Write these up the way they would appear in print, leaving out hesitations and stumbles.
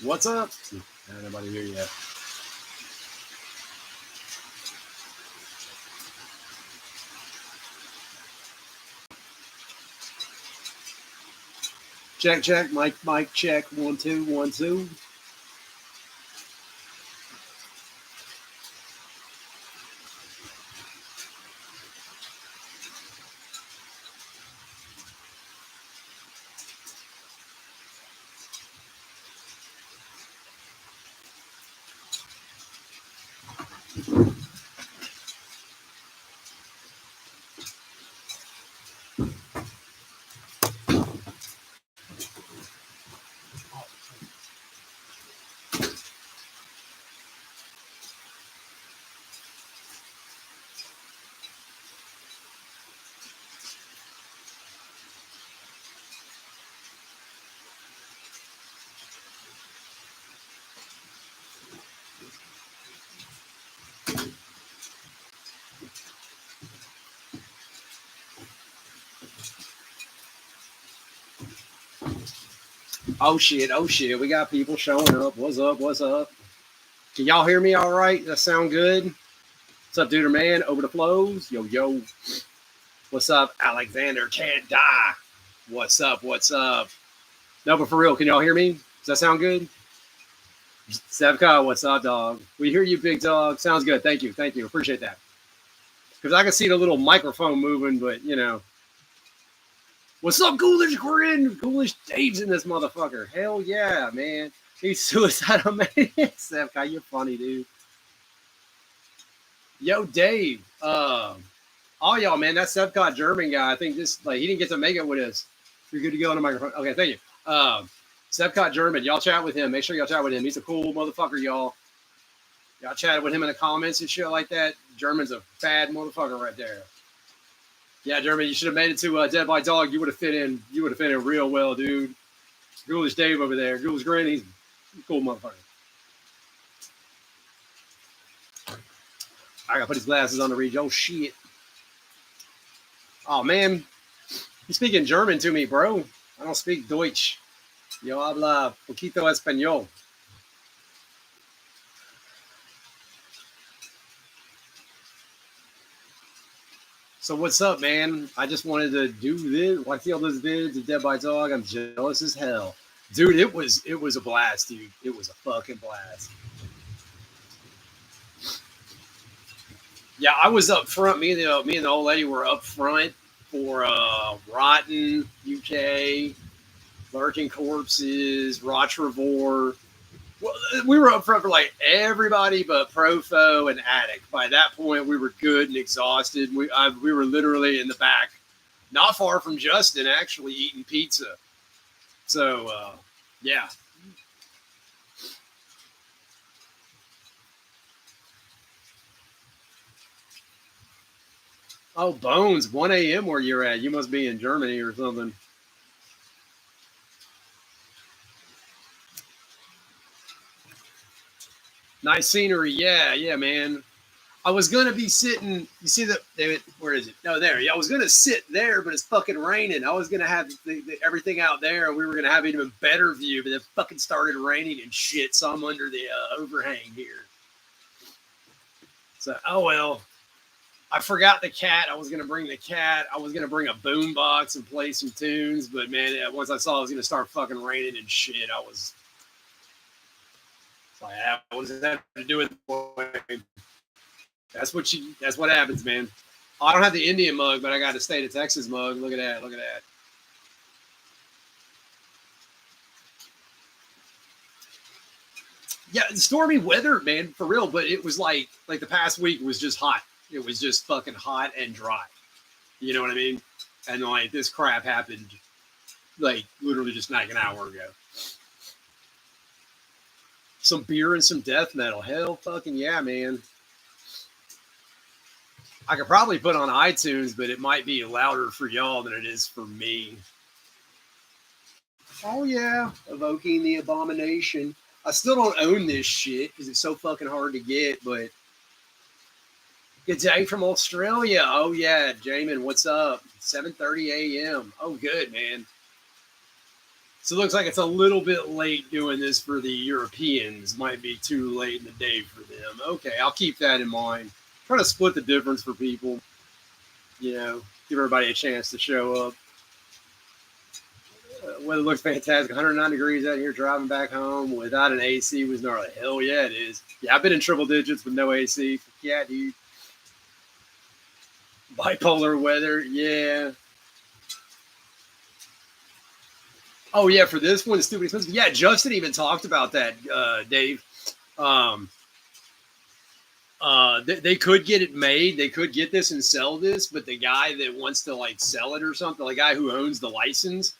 What's up? Nobody here yet. Check, check, mic, check. 1 2 1 2. Oh shit, we got people showing up. What's up? What's up? Can y'all hear me all right? That sound good? What's up, dude or man? Over the flows. Yo, yo. What's up, Alexander? Can't die. What's up? What's up? No, but for real, can y'all hear me? Does that sound good? Sevka, what's up, dog? We hear you, big dog. Sounds good. Thank you. Thank you. Appreciate that. Because I can see the little microphone moving, but, you know. What's up, Ghoulish Grin? Ghoulish Dave's in this motherfucker. Hell yeah, man. He's suicidal maniac. Sevka, you're funny, dude. Yo, Dave. Oh, y'all, man. That Sevka German guy. I think this, like, he didn't get to make it with us. You're good to go on the microphone. Okay, thank you. Sevka German. Y'all chat with him. Make sure y'all chat with him. He's a cool motherfucker, y'all. Y'all chatted with him in the comments and shit like that. German's a bad motherfucker right there. Yeah, German, you should have made it to Dead by Dog. You would have fit in. You would have fit in real well, dude. Ghoulish Dave over there. Ghoulish Grin, he's a cool motherfucker. I gotta put his glasses on to read. Oh shit. Oh man, you speaking German to me, bro? I don't speak Deutsch. Yo habla poquito español. So what's up, man? I just wanted to do this. I feel this vid to Dead by Dog. I'm jealous as hell, dude. It was a blast, dude. It was a fucking blast. Yeah, I was up front. Me and the old lady were up front for Rotten UK, Lurking Corpses, Rotrevor. Well, we were up front for like everybody but Profo and Attic. By that point, we were good and exhausted. We were literally in the back, not far from Justin, actually eating pizza. So, yeah. Oh, Bones, 1 a.m. where you're at. You must be in Germany or something. Nice scenery. Yeah, yeah, man. I was gonna be sitting. You see that? Where is it? No, there. Yeah, I was gonna sit there, but it's fucking raining. I was gonna have everything out there, and we were gonna have an even better view. But it fucking started raining and shit, so I'm under the overhang here. So, oh well. I forgot the cat. I was gonna bring the cat. I was gonna bring a boom box and play some tunes, but man, once I saw it was gonna start fucking raining and shit, I was like, what does that have to do with it? That's what happens, man. Oh, I don't have the Indian mug, but I got a state of Texas mug. Look at that. Look at that. Yeah, stormy weather, man, for real. But it was like the past week was just hot. It was just fucking hot and dry. You know what I mean? And like this crap happened like literally just like an hour ago. Some beer and some death metal. Hell fucking yeah, man. I could probably put on iTunes, but it might be louder for y'all than it is for me. Oh yeah, Evoking the Abomination. I still don't own this shit because it's so fucking hard to get, but good day from Australia. Oh yeah, Jamin, what's up? 7:30 a.m. Oh good, man. So it looks like it's a little bit late doing this for the Europeans. Might be too late in the day for them. Okay, I'll keep that in mind. Try to split the difference for people. You know, give everybody a chance to show up. Weather looks fantastic. 109 degrees out here driving back home without an AC was gnarly. Hell yeah, it is. Yeah, I've been in triple digits with no AC. Yeah, dude. Bipolar weather. Yeah. Oh yeah, for this one, stupid expensive. Yeah, Justin even talked about that, Dave. Um, they could get it made. They could get this and sell this, but the guy that wants to like sell it or something, the guy who owns the license,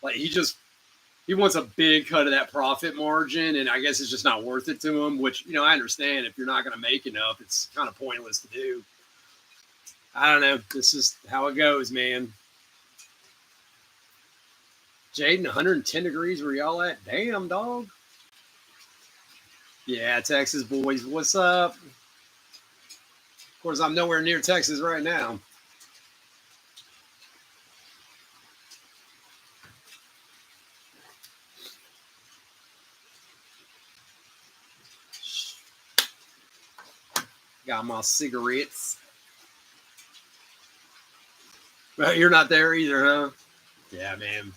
like he wants a big cut of that profit margin, and I guess it's just not worth it to him. Which I understand if you're not going to make enough, it's kind of pointless to do. I don't know. This is how it goes, man. Jaden, 110 degrees. Where y'all at? Damn, dog. Yeah, Texas boys. What's up? Of course, I'm nowhere near Texas right now. Got my cigarettes. Well, you're not there either, huh? Yeah, man.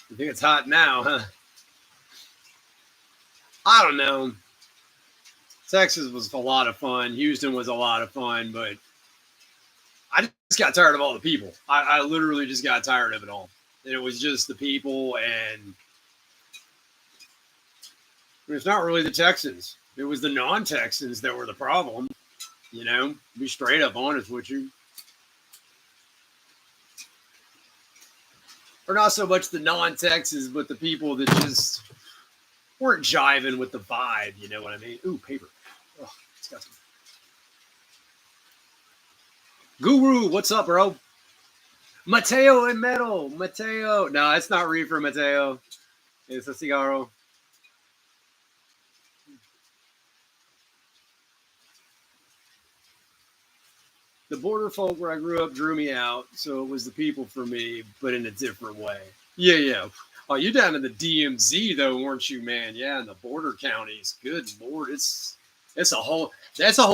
You think it's hot now, huh? I don't know. Texas was a lot of fun. Houston was a lot of fun, but I just got tired of all the people. I literally just got tired of it all. And it was just the people, and it's not really the Texans. It was the non-Texans that were the problem. Be straight up honest with you. Or not so much the non-Texans, but the people that just weren't jiving with the vibe. You know what I mean? Ooh, paper. Oh, disgusting. Guru, what's up, bro? Mateo and Metal. Mateo. No, it's not reefer, Mateo. It's a cigarro. The border folk where I grew up drew me out, so it was the people for me, but in a different way. Yeah, yeah. Oh, you down in the DMZ though, weren't you, man? Yeah, in the border counties. Good lord, it's that's a whole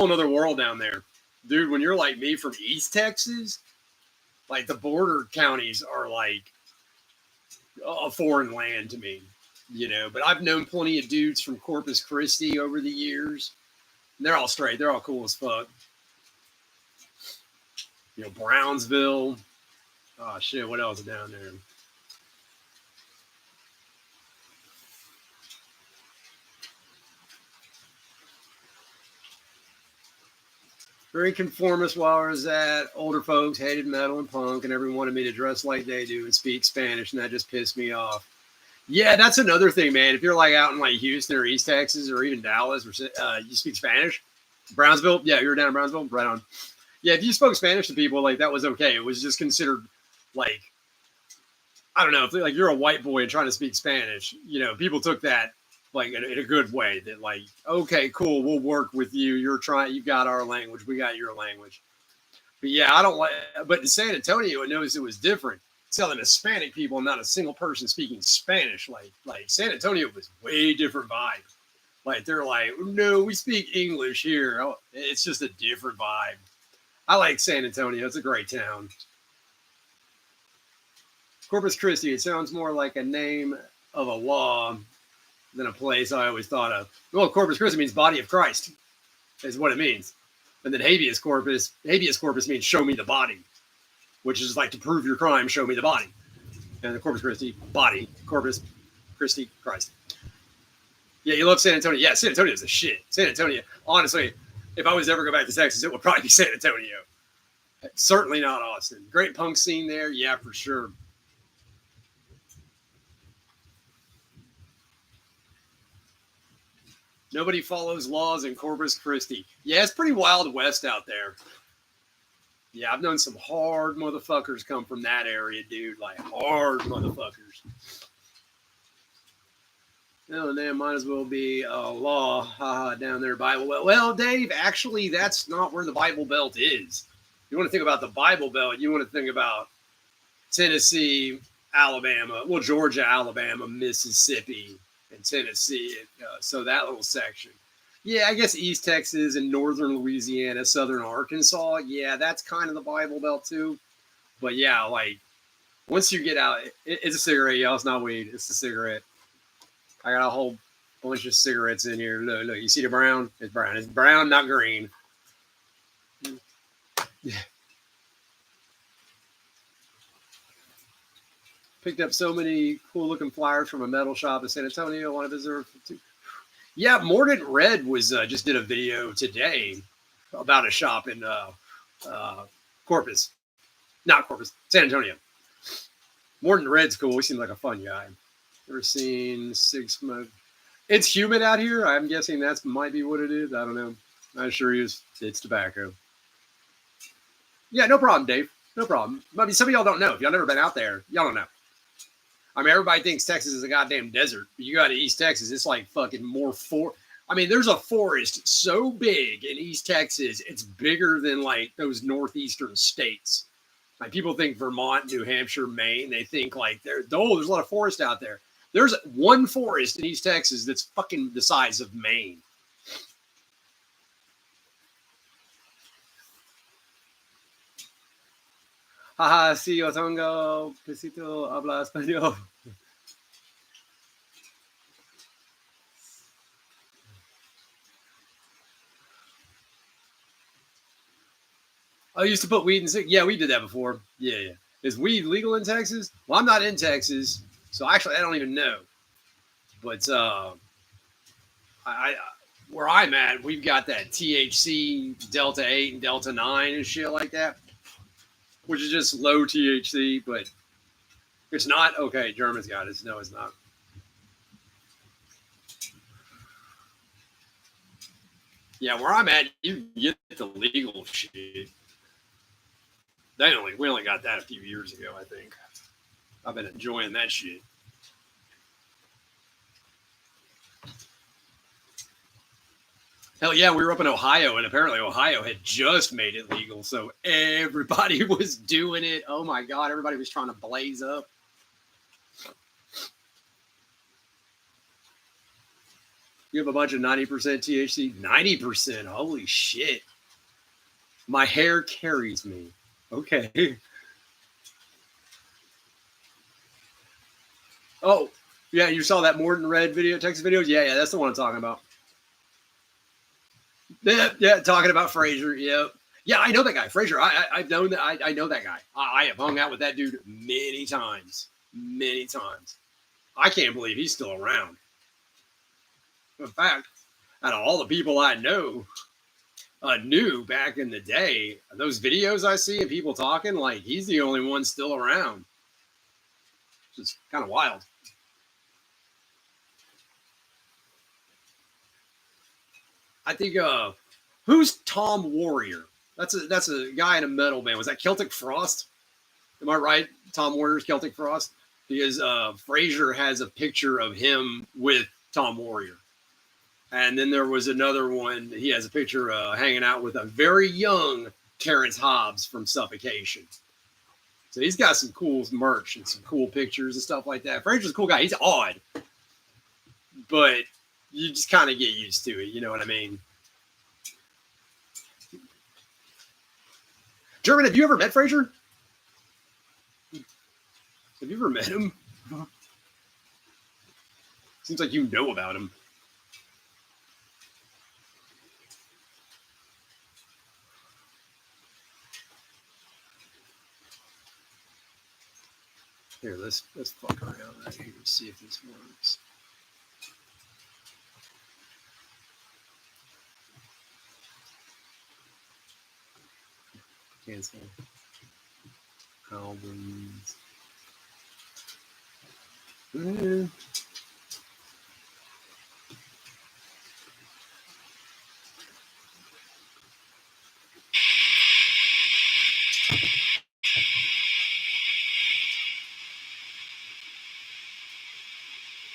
nother world down there, dude. When you're like me from East Texas, like the border counties are like a foreign land to me, But I've known plenty of dudes from Corpus Christi over the years. And they're all straight. They're all cool as fuck. Brownsville. Oh shit, what else is down there? Very conformist while I was at. Older folks hated metal and punk, and everyone wanted me to dress like they do and speak Spanish, and that just pissed me off. Yeah, that's another thing, man. If you're like out in like Houston or East Texas or even Dallas, or you speak Spanish, Brownsville, yeah, you were down in Brownsville, right on. Yeah, if you spoke Spanish to people, like that was okay. It was just considered like, I don't know, if like you're a white boy and trying to speak Spanish, people took that like in a good way. That like, okay, cool, we'll work with you. You've got our language, we got your language. But yeah, I don't like. But in San Antonio, I noticed it was different. Telling Hispanic people, not a single person speaking Spanish. Like San Antonio was way different vibe. Like they're like, no, we speak English here. Oh, it's just a different vibe. I like San Antonio. It's a great town. Corpus Christi. It sounds more like a name of a law than a place I always thought of. Well, Corpus Christi means body of Christ, is what it means. And then habeas corpus means show me the body, which is like to prove your crime, show me the body. And the Corpus Christi, body, Corpus Christi, Christ. Yeah, you love San Antonio. Yeah, San Antonio is the shit. San Antonio, honestly, if I was ever go back to Texas, it would probably be San Antonio. Certainly not Austin. Great punk scene there. Yeah, for sure. Nobody follows laws in Corpus Christi. Yeah, it's pretty Wild West out there. Yeah, I've known some hard motherfuckers come from that area, dude. Like hard motherfuckers. Oh, damn, might as well be a law down there, Bible Belt. Well, Dave, actually, that's not where the Bible Belt is. You want to think about the Bible Belt, you want to think about Tennessee, Alabama, well, Georgia, Alabama, Mississippi, and Tennessee. So that little section. Yeah, I guess East Texas and northern Louisiana, southern Arkansas. Yeah, that's kind of the Bible Belt too. But yeah, like once you get out, it's a cigarette, y'all. It's not weed. It's a cigarette. I got a whole bunch of cigarettes in here. Look, look. You see the brown? It's brown. It's brown, not green. Picked up so many cool looking flyers from a metal shop in San Antonio. Want to visit? Yeah, Mordant Red was just did a video today about a shop in Corpus, not Corpus, San Antonio. Mordant Red's cool. He seems like a fun guy. Ever seen Sig Smoke? It's humid out here. I'm guessing that's might be what it is. I don't know. Not sure it's tobacco. Yeah, no problem, Dave. No problem. I mean, some of y'all don't know. If y'all never been out there, y'all don't know. I mean, everybody thinks Texas is a goddamn desert. You go to East Texas, it's like fucking more I mean, there's a forest so big in East Texas, it's bigger than like those northeastern states. Like people think Vermont, New Hampshire, Maine, they think like there's a lot of forest out there. There's one forest in East Texas that's fucking the size of Maine. Haha, sí, yo tengo pesito habla español. I used to put weed in. Yeah, we did that before. Yeah, yeah. Is weed legal in Texas? Well, I'm not in Texas, so actually I don't even know. But I where I'm at, we've got that THC Delta 8 and Delta 9 and shit like that, which is just low THC, but it's not okay. German's got it. No, it's not. Yeah, where I'm at, you get the legal shit. We only got that a few years ago, I think. I've been enjoying that shit. Hell yeah, we were up in Ohio, and apparently Ohio had just made it legal, so everybody was doing it. Oh my god, everybody was trying to blaze up. You have a bunch of 90% THC? 90%. Holy shit. My hair carries me. Okay. Oh, yeah, you saw that Mordant Red video, Texas videos? Yeah, that's the one I'm talking about. Yeah, talking about Frazier. Yep. Yeah, I know that guy, Frazier. I've known that. I know that guy. I have hung out with that dude many times. Many times. I can't believe he's still around. In fact, out of all the people I knew back in the day, those videos I see of people talking, like he's the only one still around. It's kind of wild. I think who's Tom Warrior? That's a guy in a metal band. Was that Celtic Frost? Am I right? Tom Warrior's Celtic Frost? Because Frazier has a picture of him with Tom Warrior. And then there was another one. He has a picture hanging out with a very young Terrence Hobbs from Suffocation. So he's got some cool merch and some cool pictures and stuff like that. Frazier's a cool guy. He's odd, but you just kind of get used to it. You know what I mean? German, have you ever met Frazier? Have you ever met him? Seems like you know about him. Here, let's fuck around right here and see if this works. Cancel albums.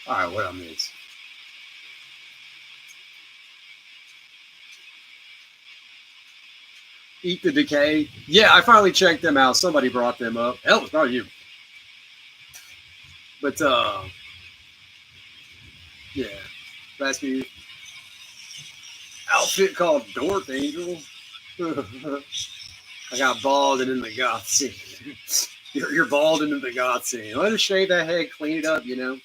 All right, what I miss? Eat the Decay. Yeah, I finally checked them out. Somebody brought them up. Hell, it's probably you. But yeah, last me outfit called Dork Angel. I got bald and in the goth scene. You're bald and in the goth scene. Let us shave that head, clean it up, you know.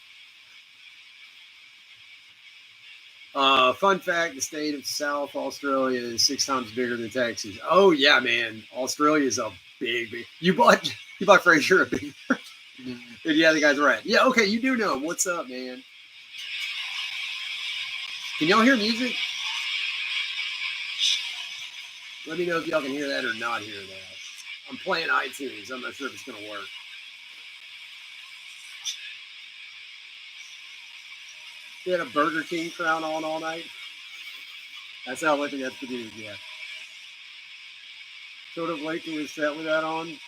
Fun fact: the state of South Australia is 6 times bigger than Texas. Oh yeah, man, Australia is a big. You bought Fraser a big. And yeah, the guy's right. Yeah, okay, you do know him. What's up, man? Can y'all hear music? Let me know if y'all can hear that or not hear that. I'm playing iTunes. I'm not sure if it's gonna work. You had a Burger King crown on all night. That sounds like that's the dude. Yeah. Sort of late to his set with that on.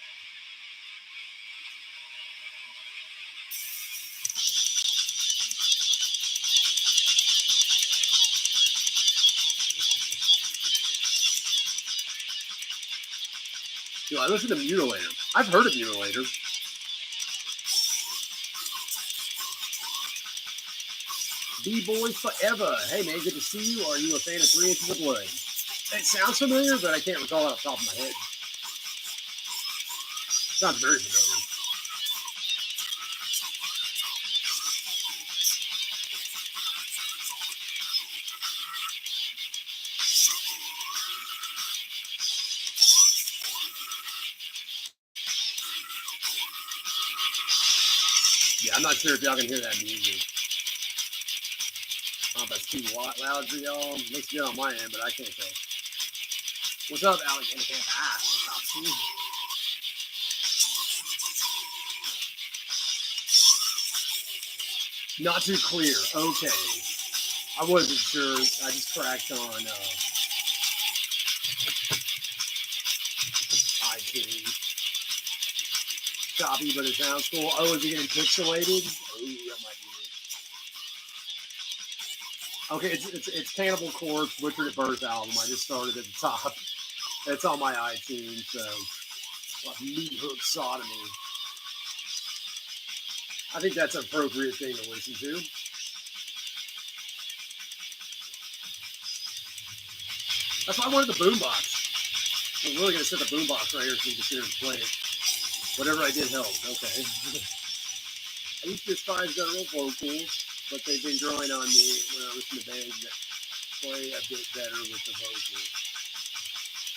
Dude, I listen to Mutilator. I've heard of Mutilator. B-Boy Forever. Hey, man, good to see you. Are you a fan of 3 Inches of Blood? It sounds familiar, but I can't recall it off the top of my head. Sounds very familiar. Yeah, I'm not sure if y'all can hear that music. I don't know if that's too loud for y'all. Looks good on my end, but I can't tell. What's up, Alex? Not too clear. Okay. I wasn't sure. I just cracked on iTunes. Choppy, but it sounds cool. Oh, is it getting pixelated? Oh, that might be it. Okay, it's Cannibal Corpse, Butchered at Birth album. I just started at the top. It's on my iTunes, so like Meat Hook Sodomy. I think that's an appropriate thing to listen to. That's why I wanted the boombox. I'm really gonna set the boombox right here so you can sit here and play it. Whatever I did helped. Okay. I used to despise guttural vocals, but they've been growing on me when I listen to bands that play a bit better with the vocals.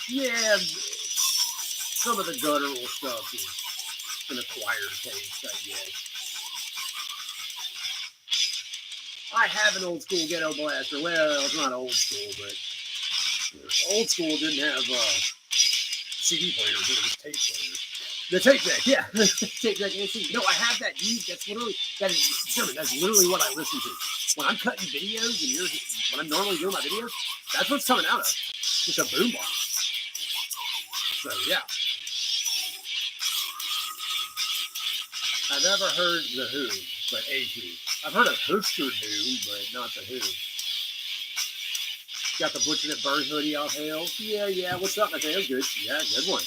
Yeah, some of the guttural stuff is an acquired taste, I guess. I have an old school ghetto blaster. Well, it's not old school, but old school didn't have CD players. It was tape players. The tape deck, yeah. Tape deck and CD. No, I have that. That's literally, that's literally what I listen to. When I'm cutting videos and when I'm normally doing my videos, that's what's coming out of. Just a boombox. So, yeah. I've never heard The Who, but A Who. I've heard of Husker Who, but not The Who. Got the Butchered at Birth hoodie off Hale. Yeah. What's up, my man? Good. Yeah, good one.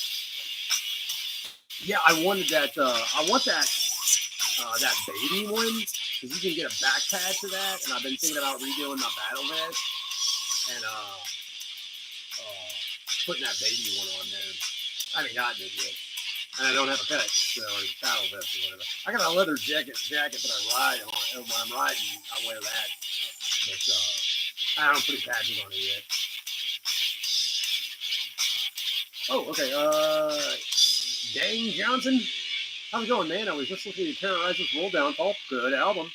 Yeah, I wanted that. I want that baby one because you can get a back patch of that, and I've been thinking about redoing my battle vest and putting that baby one on there. I haven't gotten it yet, and I don't have a cut, so battle vest or whatever. I got a leather jacket that I ride on. And when I'm riding, I wear that. But I don't put patches on it yet. Oh, okay. Dang Johnson. How's it going, man? I was just listening to Terrorizer's Roll Down. Oh, good album.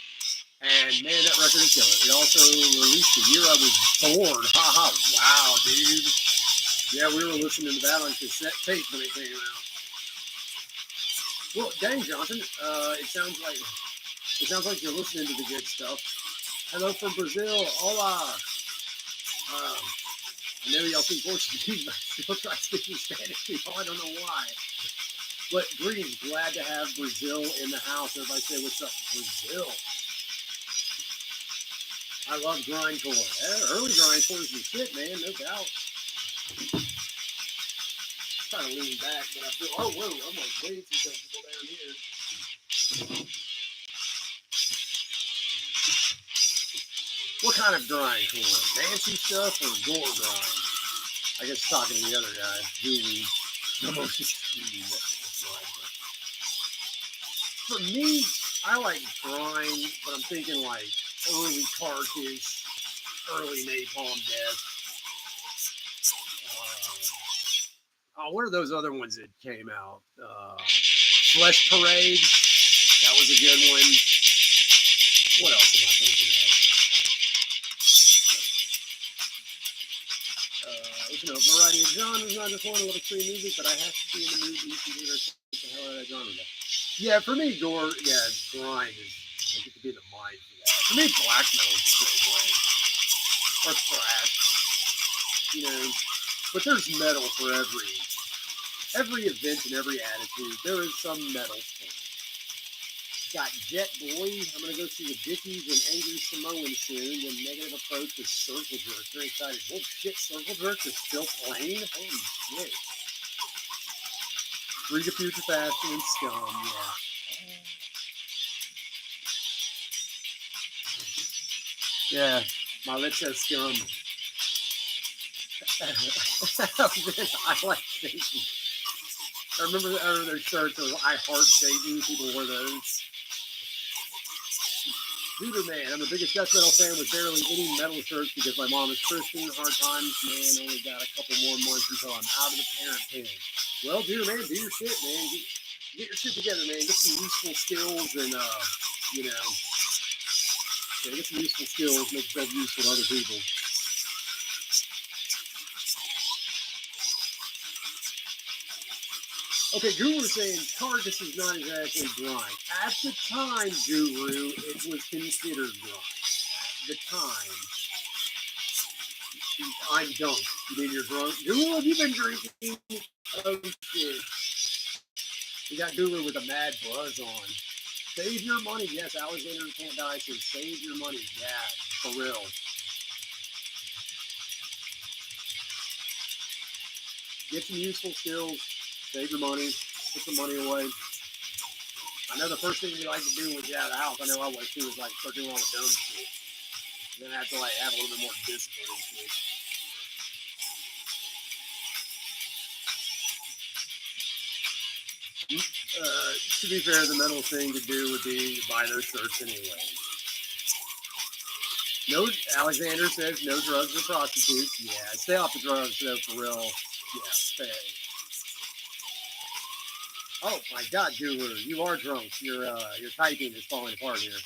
And man, that record is killer. It also released the year I was born. Haha, wow, dude. Yeah, we were listening to that on cassette tape when it came out. Well, dang Johnson, it sounds like you're listening to the good stuff. Hello from Brazil. Hola. I know y'all speak Portuguese, but I still try speaking Spanish to y'all. I don't know why. But greetings, glad to have Brazil in the house. Everybody say what's up, Brazil. I love grindcore. Early grindcore is the shit, man, no doubt. trying to lean back, but I feel, oh, whoa, I'm like way too comfortable down here. What kind of grind corn? Fancy stuff or gore grind? I guess talking to the other guy, Julie, the most extreme. For me, I like grind, but I'm thinking like early carcass, early napalm death. What are those other ones that came out? Flesh Parade. That was a good one. What else am I thinking of? Listen to a variety of genres, not just one of extreme music, but I have to be in the mood to consider the hell out of that genre. Yeah, for me, gore, grind is, I get to be in the mind for that. For me, black metal is the same way. Or thrash. You know, but there's metal for every event and every attitude. There is some metal for it. Got Jet Boy. I'm going to go see the Dickies and Angry Samoan soon. The Negative Approach with Circle Jerk. Very excited. Oh, shit, Circle Jerk is still playing? Holy shit. Freak of Future Fashion and Scum, yeah. Yeah, my lip says Scum. I like Satan. I remember their shirts, it was I Heart Satan. People wore those. Duder Man, I'm the biggest death metal fan with barely any metal shirts because my mom is Christian. Hard times, man. Only got a couple more months until I'm out of the parent pen. Well, Duder Man, do your shit, man. Get your shit together, man. Get some useful skills and, get some useful skills. Make yourself useful to other people. Okay, Guru saying carcass is not exactly grind. At the time, Guru, it was considered grind. At the time. I'm drunk. You mean you're drunk? Guru, have you been drinking? Oh, shit. We got Guru with a mad buzz on. Save your money. Yes, Alexander Can't Die says save your money. Yeah, for real. Get some useful skills. Save your money. Put some money away. I know the first thing we like to do when we get out of the house, I know I was too, is like start doing all the dumb shit. Then I have to like have a little bit more discipline and shit. To be fair, the mental thing to do would be to buy those shirts anyway. No, Alexander says no drugs or prostitutes. Yeah, stay off the drugs though, for real. Yeah, stay. Oh my God, Guru, you are drunk. Your typing is falling apart here.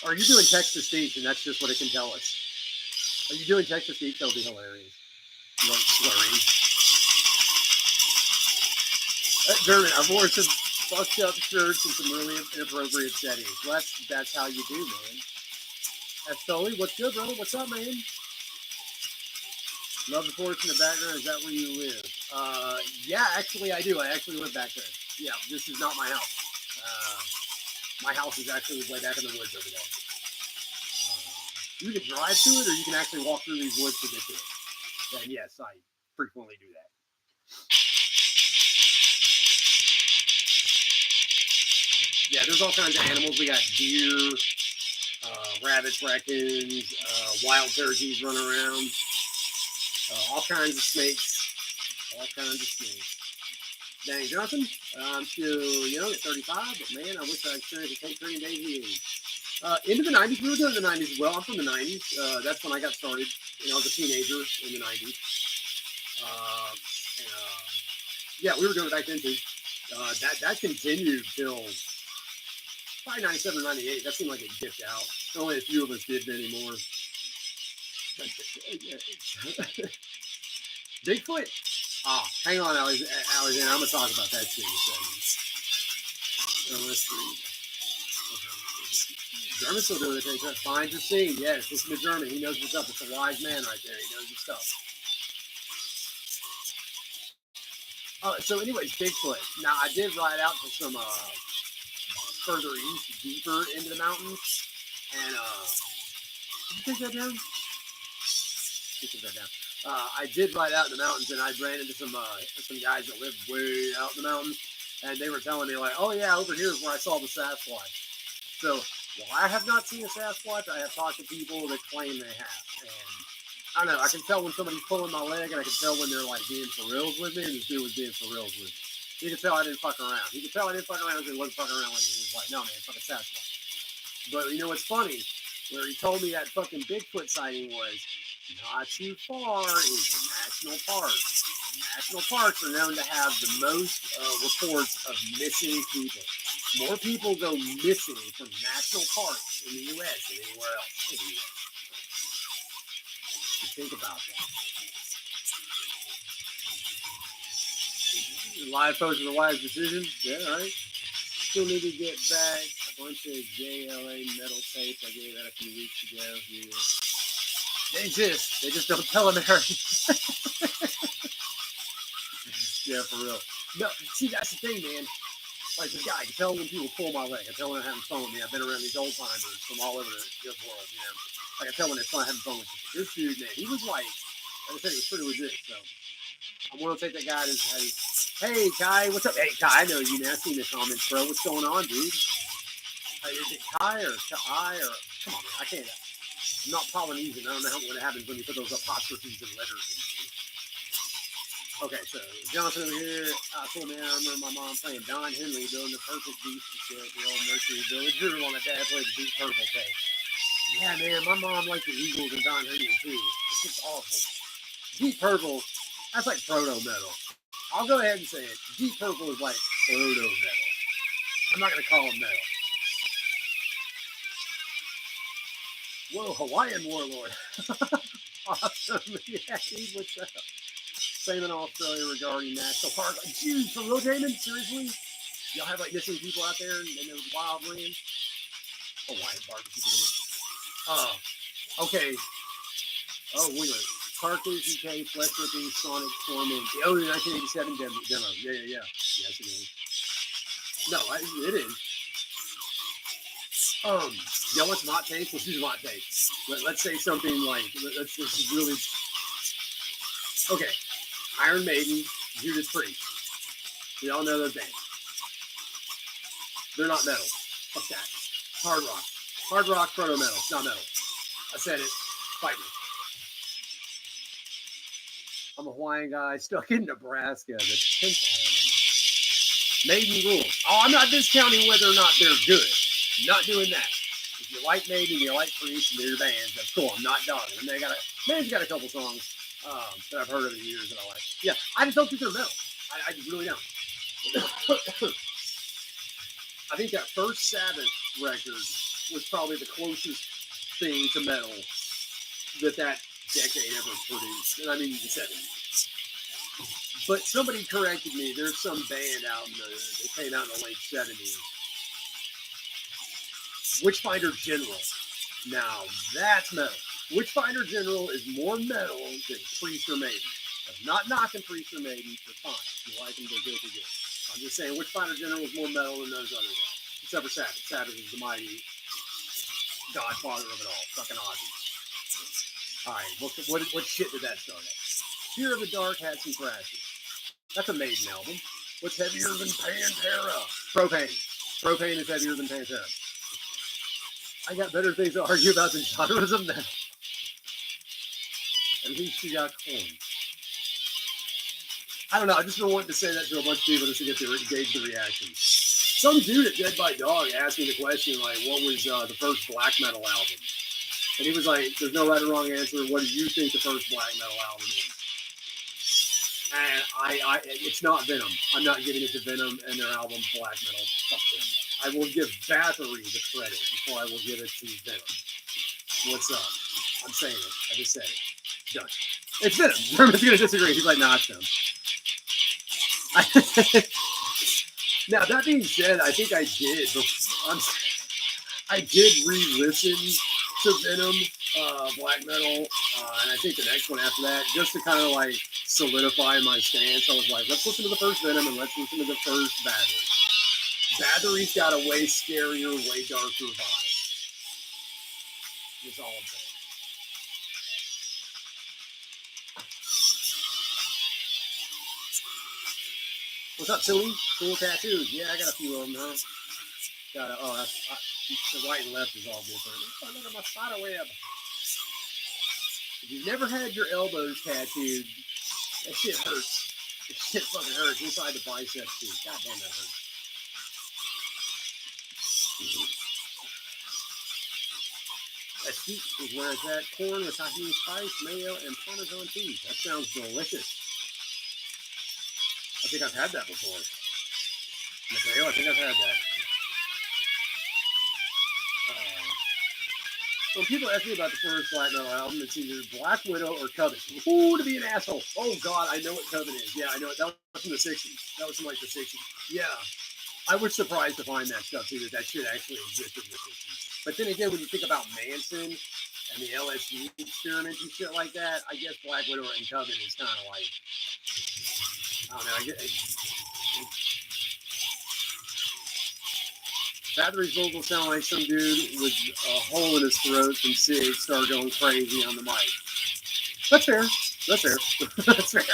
Or are you doing text to speech, and that's just what it can tell us? Are you doing text to speech? That'll be hilarious. You aren't slurring. German, I've worn some fucked up shirts in some really inappropriate settings. Well, that's how you do, man. That's Sully. What's good, brother? What's up, man? Love the forest in the background. Is that where you live? Yeah, actually, I do. I actually live back there. Yeah, this is not my house. My house is actually way back in the woods over there. You can drive to it, or you can actually walk through these woods to get to it. And yes, I frequently do that. Yeah, there's all kinds of animals. We got deer, rabbits, raccoons, wild turkeys running around, all kinds of snakes. All kinds of snakes. Dang, Jonathan, I'm still young at 35, but man, I wish I experienced a tape trading days of the 80s. Into the 90s, we were doing the 90s as well. I'm from the 90s. That's when I got started. I was a teenager in the 90s. Yeah, we were doing it back then too. That continued till probably 97 or 98. That seemed like it dipped out. Only a few of us did anymore. Bigfoot? Hang on, Alexander. I'm going to talk about that too in a second. Let's see. German's still doing it. Finds the scene. Yes, listen to German. He knows what's up. It's a wise man right there. He knows his stuff. So anyways, Bigfoot. Now, I did ride out to some further east, deeper into the mountains. And, did you take that down? Take that down. I did ride out in the mountains, and I ran into some guys that lived way out in the mountains, and they were telling me like, "Oh yeah, over here is where I saw the Sasquatch." So while I have not seen a Sasquatch, I have talked to people that claim they have, and I don't know. I can tell when somebody's pulling my leg, and I can tell when they're like being for reals with me, and this dude was being for reals with me. You can tell I didn't fuck around. You can tell I didn't fuck around because he wasn't fucking around with me. He was like, "No man, fucking Sasquatch." But you know what's funny? Where he told me that fucking Bigfoot sighting was not too far is the national park. National parks are known to have the most reports of missing people. More people go missing from national parks in the U.S. than anywhere else in the U.S. So think about that. Live post is a wise decision. Yeah, all right. Still need to get back a bunch of JLA metal tape. I gave that a few weeks ago. Yeah. They exist. They just don't tell Americans. Yeah, for real. No, see, that's the thing, man. Like this guy, I can tell when people pull my leg. I can tell when they're having fun with me. I've been around these old timers from all over the world, you know. I can tell when they're having fun with me. This dude, man, he was like I said, he was pretty legit. So I'm going to take that guy as, hey, Kai, what's up? Hey, Kai, I know you, man. I seen the comments, bro. What's going on, dude? Is it Kai or Kai or... Come on, man. I can't... I'm not Polynesian. I don't know what happens when you put those apostrophes and letters in. Okay, so Johnson over here. Cool, man. I remember my mom playing Don Henley doing the perfect beast and shit. The old Mercury Villager while my dad played the Deep Purple tape. Yeah, man. My mom liked the Eagles and Don Henley, too. It's just awful. Deep Purple, that's like proto-metal. I'll go ahead and say it. Deep Purple is like proto-metal. I'm not going to call it metal. Whoa, Hawaiian Warlord. Awesome. Yeah, dude, what's up? Same in Australia regarding national park. Like, dude, for real, Damon? Seriously? Y'all have like missing people out there in those wild lands? Hawaiian barbecue. Okay. Oh, wait a minute. Carcass, UK, Flesh Ripping, Sonic, Torment. Oh, the 1987 demo. Yeah. Yes, it is. No, it is. Y'all want some hot takes? Let's do some hot takes. Let's say something like, let's really... Okay. Iron Maiden, Judas Priest. We all know those bands. They're not metal. Fuck that. Hard rock. Hard rock, proto metal. Not metal. I said it. Fight me. I'm a Hawaiian guy stuck in Nebraska. The 10th Maiden rules. Oh, I'm not discounting whether or not they're good. I'm not doing that. If you like Maiden, you like Priest, and they're bands, that's cool. I'm not dogging them. Man's got a couple songs that I've heard over the years that I like. Yeah, I just don't think they're metal. I just really don't. I think that first Sabbath record was probably the closest thing to metal that decade ever produced. And I mean the 70s. But somebody corrected me. There's some band out that came out in the late 70s. Witchfinder General. Now, that's metal. Witchfinder General is more metal than Priest or Maiden. I'm not knocking Priest or Maiden. They're fine. If you like them, they're good, they're good. I'm just saying Witchfinder General is more metal than those other guys. Except for Sabbath. Sabbath is the mighty godfather of it all. Fucking Ozzy. All right, what shit did that start at? Fear of the Dark had some crashes. That's a Maiden album. What's heavier than Pantera? Propane. Propane is heavier than Pantera. I got better things to argue about than genres of metal. At least you got corn. I don't know. I just been wanting to say that to a bunch of people just to gauge the reaction. Some dude at Dead by Dog asked me the question, like, what was the first black metal album? And he was like, there's no right or wrong answer. What do you think the first black metal album is? And it's not Venom. I'm not giving it to Venom and their album Black Metal. Fuck them. I will give Bathory the credit before I will give it to Venom. What's up? I'm saying it. I just said it. Done. It's Venom. Herman's going to disagree. He's like, nah, it's Venom. Now, that being said, I think I did re-listen to Venom, Black Metal, and I think the next one after that, just to kind of like solidify my stance. I was like, let's listen to the first Venom and let's listen to the first Bathory. Bathory's got a way scarier, way darker vibe. That's all I'm saying. What's up, Tony? Cool tattoos. Yeah, I got a few of them, huh? Got a, oh, the right and left is all different. Oh, look at my spider web. If you've never had your elbows tattooed, that shit hurts. That shit fucking hurts inside the biceps too. God damn, that hurts. Mesquite is where it's at. Corn with tahini spice, mayo, and Parmesan cheese. That sounds delicious. I think I've had that before. Mateo, I think I've had that. When people ask me about the first black metal album, it's either Black Widow or Coven. Ooh, to be an asshole. Oh, God, I know what Coven is. Yeah, I know it. That was from the 60s. That was from, like, the 60s. Yeah. I was surprised to find that stuff, too, that shit actually existed in the 60s. But then again, when you think about Manson and the LSD experiments and shit like that, I guess Black Widow and Coven is kind of like, I don't know, I guess... Battery's vocals sound like some dude with a hole in his throat from Sig started going crazy on the mic. That's fair. That's fair. That's fair.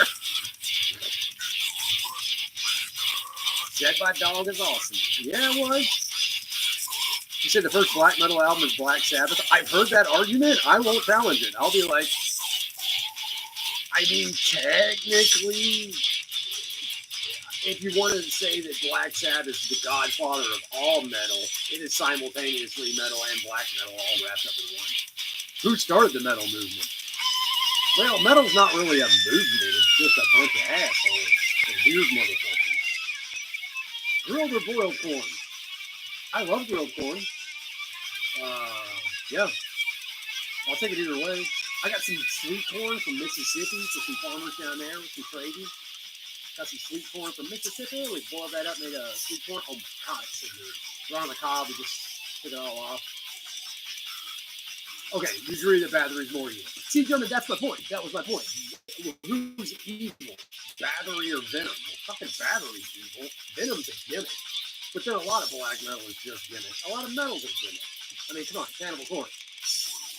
Dead by Dog is awesome. Yeah, it was. You said the first black metal album is Black Sabbath. I've heard that argument. I won't challenge it. I'll be like, I mean, technically, if you want to say that Black Sabbath is the godfather of all metal, it is simultaneously metal and black metal all wrapped up in one. Who started the metal movement? Well, metal's not really a movement. It's just a bunch of assholes and weird motherfuckers. Grilled or boiled corn? I love grilled corn. Yeah. I'll take it either way. I got some sweet corn from Mississippi for some farmers down there with some trading. Got some sweet corn from Mississippi. We boiled that up, made a sweet corn. Oh my God, it's so good. We're on the cob. We just took it all off. Okay, you agree that Bathory's more evil. See, Jonah, that's my point. That was my point. Who's evil? Bathory or Venom? Well, fucking Bathory's evil. Venom's a gimmick. But then a lot of black metal is just gimmick. A lot of metal's a gimmick. I mean, come on, Cannibal Corpse.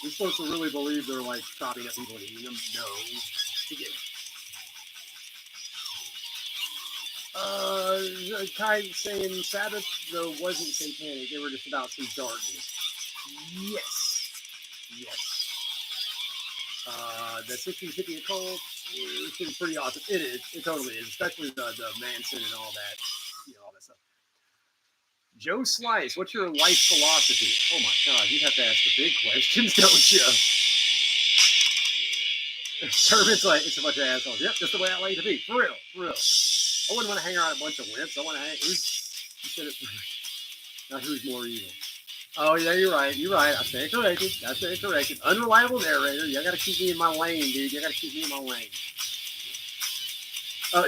You're supposed to really believe they're like chopping up people and eating them? No. It's a gimmick. Kai saying Sabbath, though, wasn't satanic. They were just about some darkness. Yes. Yes. The 1650 occult is pretty awesome. It is. It totally is. Especially the Manson and all that. You know, all that stuff. Joe Slice, what's your life philosophy? Oh my God, you have to ask the big questions, don't you? Servant's like, it's a bunch of assholes. Yep, just the way I like to be. For real, for real. I wouldn't want to hang around a bunch of wimps. I want to hang. You said it. Now who's more evil? Oh yeah, you're right. You're right. I stand corrected. I stand corrected. Unreliable narrator. You got to keep me in my lane, dude. You got to keep me in my lane.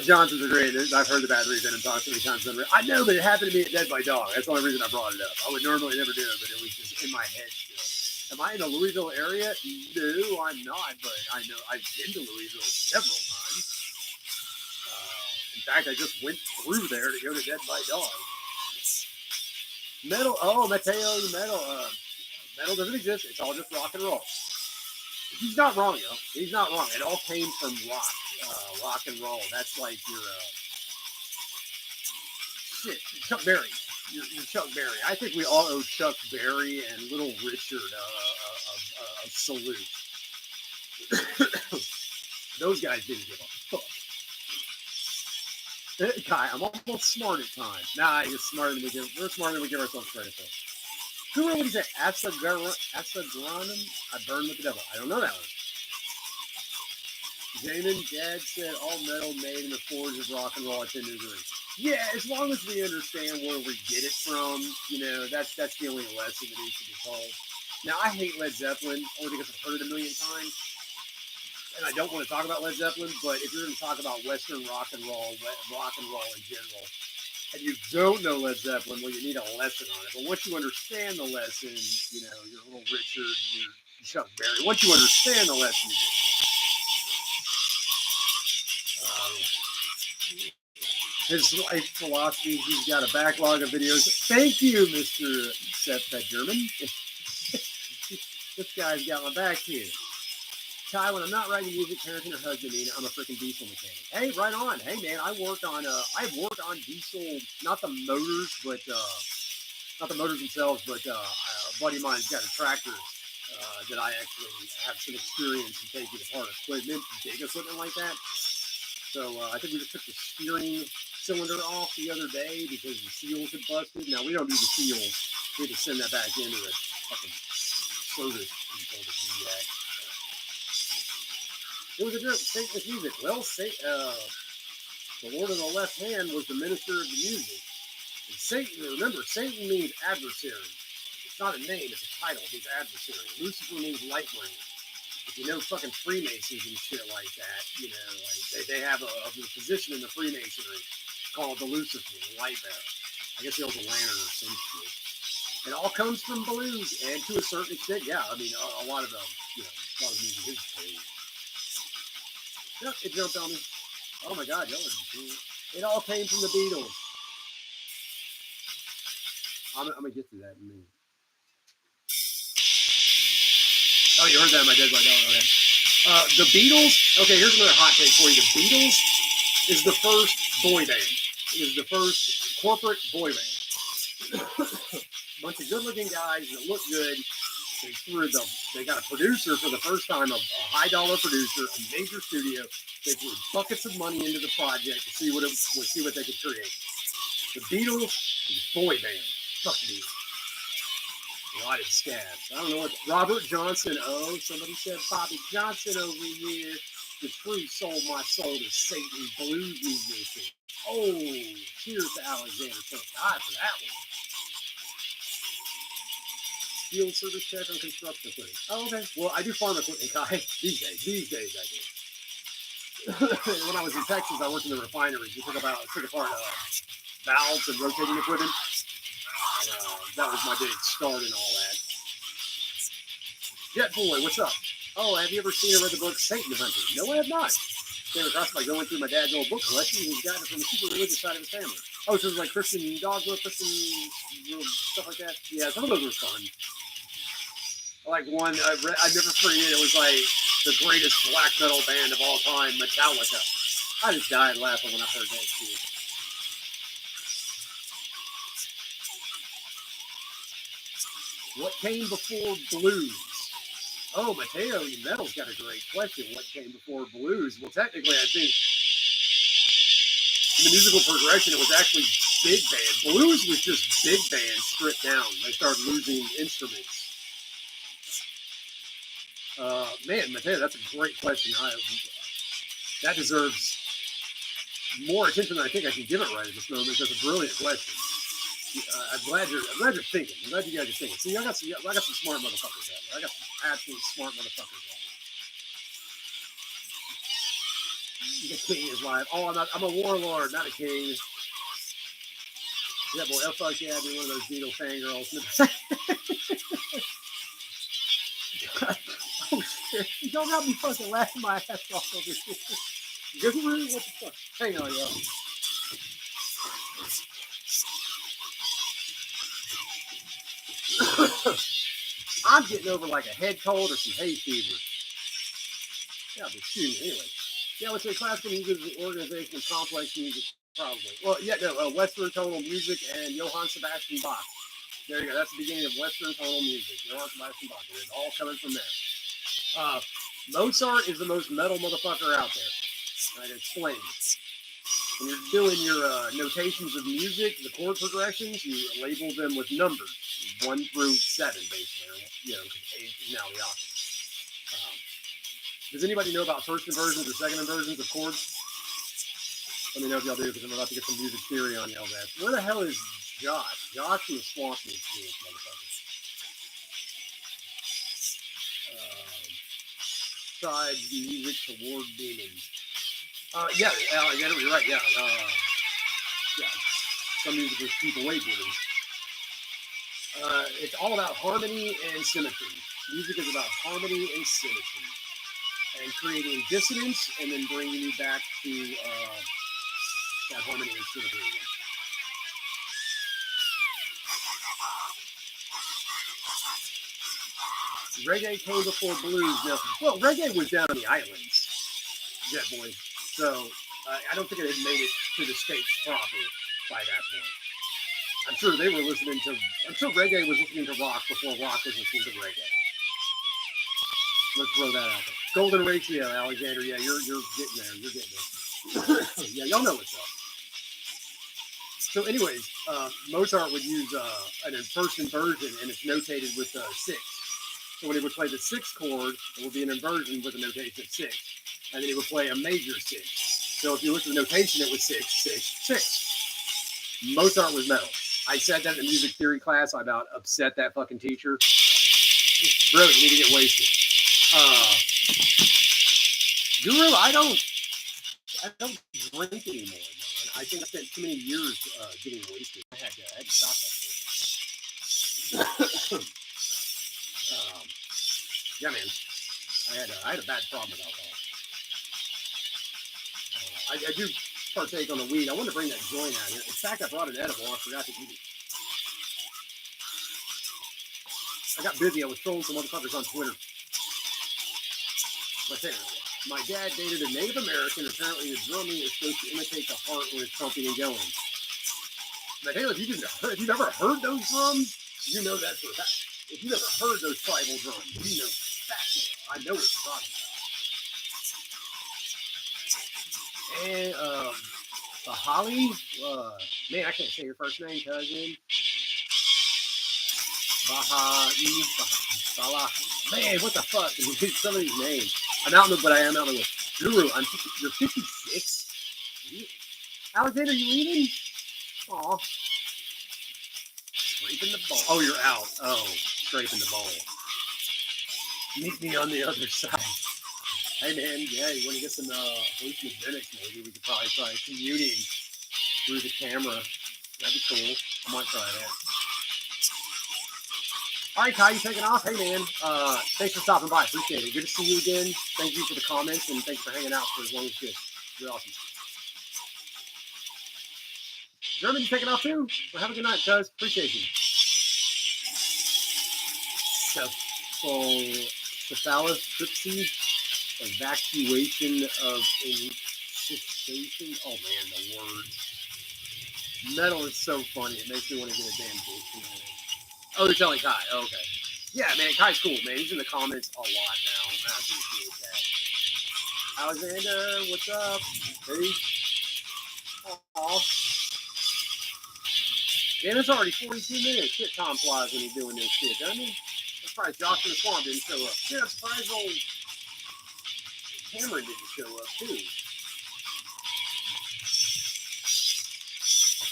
Johnson's a great. I've heard the Bathory Venom talk so many times. I know, but it happened to me at Dead by Dog. That's the only reason I brought it up. I would normally never do it, but it was just in my head still. Am I in the Louisville area? No, I'm not. But I know I've been to Louisville several times. In fact, I just went through there to go to Dead by Dog. Metal. Oh, Mateo, metal. Metal doesn't exist. It's all just rock and roll. He's not wrong, yo. He's not wrong. It all came from rock and roll. That's like your Chuck Berry. Your Chuck Berry. I think we all owe Chuck Berry and Little Richard a salute. Those guys didn't give a fuck. Kai, I'm almost smart at times. Nah, you're smarter than we give. We're smarter than we give ourselves credit for. Who wrote what he said? Asagranum? I burn with the devil. I don't know that one. Jamin, Dad said all metal made in the forge of rock and roll. I tend to agree. Yeah, as long as we understand where we get it from, you know, that's the only lesson that needs to be told. Now, I hate Led Zeppelin only because I've heard it a million times. And I don't want to talk about Led Zeppelin, but if you're going to talk about Western rock and roll in general, and you don't know Led Zeppelin, well, you need a lesson on it. But once you understand the lesson, you know, your Little Richard, your Chuck Berry, once you understand the lesson, you get his life philosophy, he's got a backlog of videos. Thank you, Mr. Seth Pet German. This guy's got my back here. Ty, when I'm not writing music, parenting, or husbanding, I'm a freaking diesel mechanic. Hey, right on. Hey, man, I've worked on diesel, not the motors, but not the motors themselves, but a buddy of mine's got a tractor that I actually have some experience in taking apart equipment, big equipment like that. So I think we just took the steering cylinder off the other day because the seals had busted. Now, we don't do the seals. We had to send that back into the fucking service people to do that. It was a joke. Satanist music. Well, the Lord of the left hand was the minister of the music. And Satan, remember, Satan means adversary. It's not a name, it's a title. It means adversary. Lucifer means light bringer. If you know fucking Freemasons and shit like that, you know, like they have a position in the Freemasonry called the Lucifer, the light bearer. I guess he holds a lantern or some shit. It all comes from blues, and to a certain extent, yeah. I mean, a lot of the, you know, a lot of music is crazy. Yep, it jumped on me. Oh my God, y'all are. It all came from the Beatles. I'm gonna get to that in a minute. Oh, you heard that in my dead by dog. Okay. The Beatles. Okay, here's another hot take for you. The Beatles is the first boy band. It is the first corporate boy band. Bunch of good-looking guys that look good. They got a producer for the first time, a high-dollar producer, a major studio. They threw buckets of money into the project to see what they could create. The Beatles is a boy band. Fuck the Beatles. Rotted scabs. I don't know what. Robert Johnson. Oh, somebody said Bobby Johnson over here. The truth sold my soul to Satan blues musician. Oh, cheers to Alexander. Thank God for that one. Field service check on construction equipment. Oh, okay. Well, I do farm equipment, guys. These days I do. When I was in Texas, I worked in the refineries. We took apart valves and rotating equipment. That was my big start and all that. Jet Boy, what's up? Oh, have you ever seen or read the book Satan Hunter? No, I have not. Came across by going through my dad's old book collection. He's got it from the super religious side of his family. Oh, so it's like Christian dogma, Christian stuff like that. Yeah, some of those were fun. Like one, I never forget. It was like the greatest black metal band of all time, Metallica. I just died laughing when I heard that shit. What came before blues? Oh, Mateo, Metal's got a great question. What came before blues? Well, technically, I think in the musical progression, it was actually big band. Blues was just big band stripped down. They started losing instruments. Man, Mateo, that's a great question. That deserves more attention than I think I can give it right at this moment. That's a brilliant question. I'm glad you're thinking. I'm glad you guys are thinking. See, I got some smart motherfuckers out there. I got some absolute smart motherfuckers out there. The king is live. Oh, I'm a warlord, not a king. Yeah, boy, fuck yeah, I'd be one of those Beatle fangirls. Oh shit! Y'all got me fucking laughing my ass off over here. What the fuck? Hang on, y'all. I'm getting over like a head cold or some hay fever. Yeah, but shoot, anyway. Yeah, I would say classical music is the organization of complex music, probably. Well, yeah, no, Western tonal music and Johann Sebastian Bach. There you go. That's the beginning of Western tonal music. Johann Sebastian Bach. It's all coming from there. Mozart is the most metal motherfucker out there. I'd explain. When you're doing your notations of music, the chord progressions, you label them with numbers, 1 through 7, basically. You know, 8 is now the octave. Does anybody know about first inversions or second inversions of chords? Let me know if y'all do, because I'm about to get some music theory on y'all that. Where the hell is Josh? Josh from the Swamp needs to do this motherfucker. Tribes music toward demons. Yeah, you're right. Yeah, yeah. Some music was keep away demons. It's all about harmony and symmetry. Music is about harmony and symmetry, and creating dissonance, and then bringing you back to that harmony and symmetry again. Reggae came before blues. Now, well, reggae was down on the islands, Jet Boy. So I don't think it had made it to the States proper by that point. I'm sure they were listening to. I'm sure reggae was listening to rock before rock was listening to reggae. Let's throw that out there. Golden ratio, Alexander. Yeah, you're getting there. You're getting there. Yeah, y'all know what's up. So, anyways, Mozart would use an first inversion, and it's notated with 6. So when he would play the 6th chord, it would be an inversion with a notation of 6, and then he would play a major 6. So if you look at the notation, it was 6, 6, 6. Mozart was metal. I said that in the music theory class. I about upset that fucking teacher. Bro, you need to get wasted. Guru, I don't drink anymore, man. I think I spent too many years getting wasted. I had to stop that shit. Yeah, man. I had a bad problem with alcohol. I do partake on the weed. I wanted to bring that joint out here. In fact, I brought an edible. I forgot to eat it. I got busy. I was trolling some motherfuckers on Twitter. My dad dated a Native American. Apparently, the drumming is supposed to imitate the heart when it's pumping and going. But hey, if you've never heard those drums, you know that for a fact. If you've never heard those tribal drums, you know that. I know what you're talking about. And Holly, man, I can't say your first name, cousin. Man, what the fuck? Some of these names. I'm out in the, but I am out in the Guru. You're 56. Alexander, you leaving? Aw. Scraping the ball. Oh, you're out. Oh, scraping the ball. Meet me on the other side. Hey, man, yeah, you want to get some hallucinogenics, maybe we could probably try commuting through the camera. That'd be cool. I might try that. All right, Kai, you taking off? Hey, man, thanks for stopping by. Appreciate it. Good to see you again. Thank you for the comments, and thanks for hanging out for as long as you did. You're awesome. German, you taking off too? Well, have a good night, cuz. Appreciate you. Cephalotrypsy, evacuation of incestation. Oh, man, the word. Metal is so funny. It makes me want to get a damn dictionary. Oh, you're telling Kai. Oh, okay. Yeah, man, Kai's cool, man. He's in the comments a lot now. I appreciate that. Alexander, what's up? Hey. Aw. Man, it's already 42 minutes. Shit, time flies when he's doing this shit, doesn't he? I'm surprised Josh and the Swan didn't show up. Yeah, I'm surprised old Cameron didn't show up, too.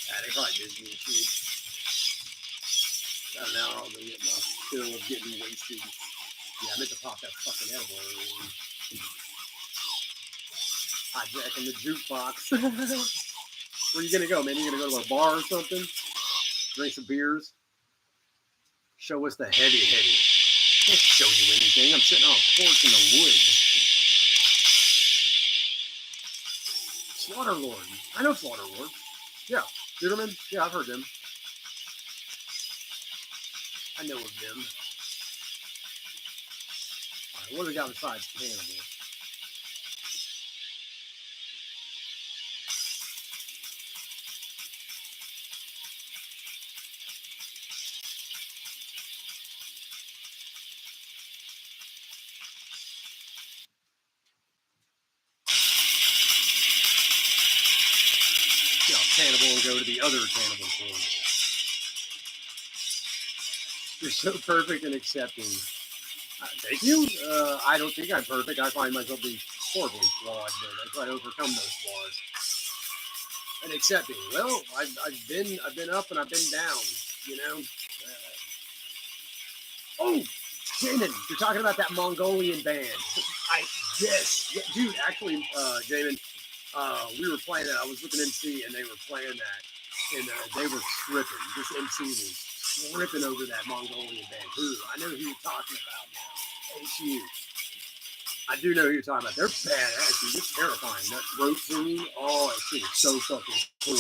Yeah, they probably busy and shit. Got an hour, I'll go get my fill of getting wasted. Yeah, I meant to pop that fucking edible earlier. Hijacking the jukebox. Where you gonna go, man? You gonna go to a bar or something? Drink some beers? Show us the heavy. Can't show you anything. I'm sitting on a porch in the woods. Slaughterlord. I know Slaughterlord. Yeah. Duderman? Yeah, I've heard them. I know of them. All right, what do we got besides Cannibal? Cannibal and go to the other Cannibal Club. You're so perfect and accepting. Thank you. I don't think I'm perfect. I find myself being horribly flawed, but I try to overcome those flaws. And accepting. Well, I've been up and I've been down. You know. Oh, Jamin, you're talking about that Mongolian band. Yes, dude. Actually, Jamin. We were playing that. I was looking MC and they were playing that, and they were tripping. This MC was tripping over that Mongolian band. I know who you're talking about now. HU. I do know who you're talking about. They're badass, dude. It's terrifying. That throat tuning, oh, that shit is so fucking cool.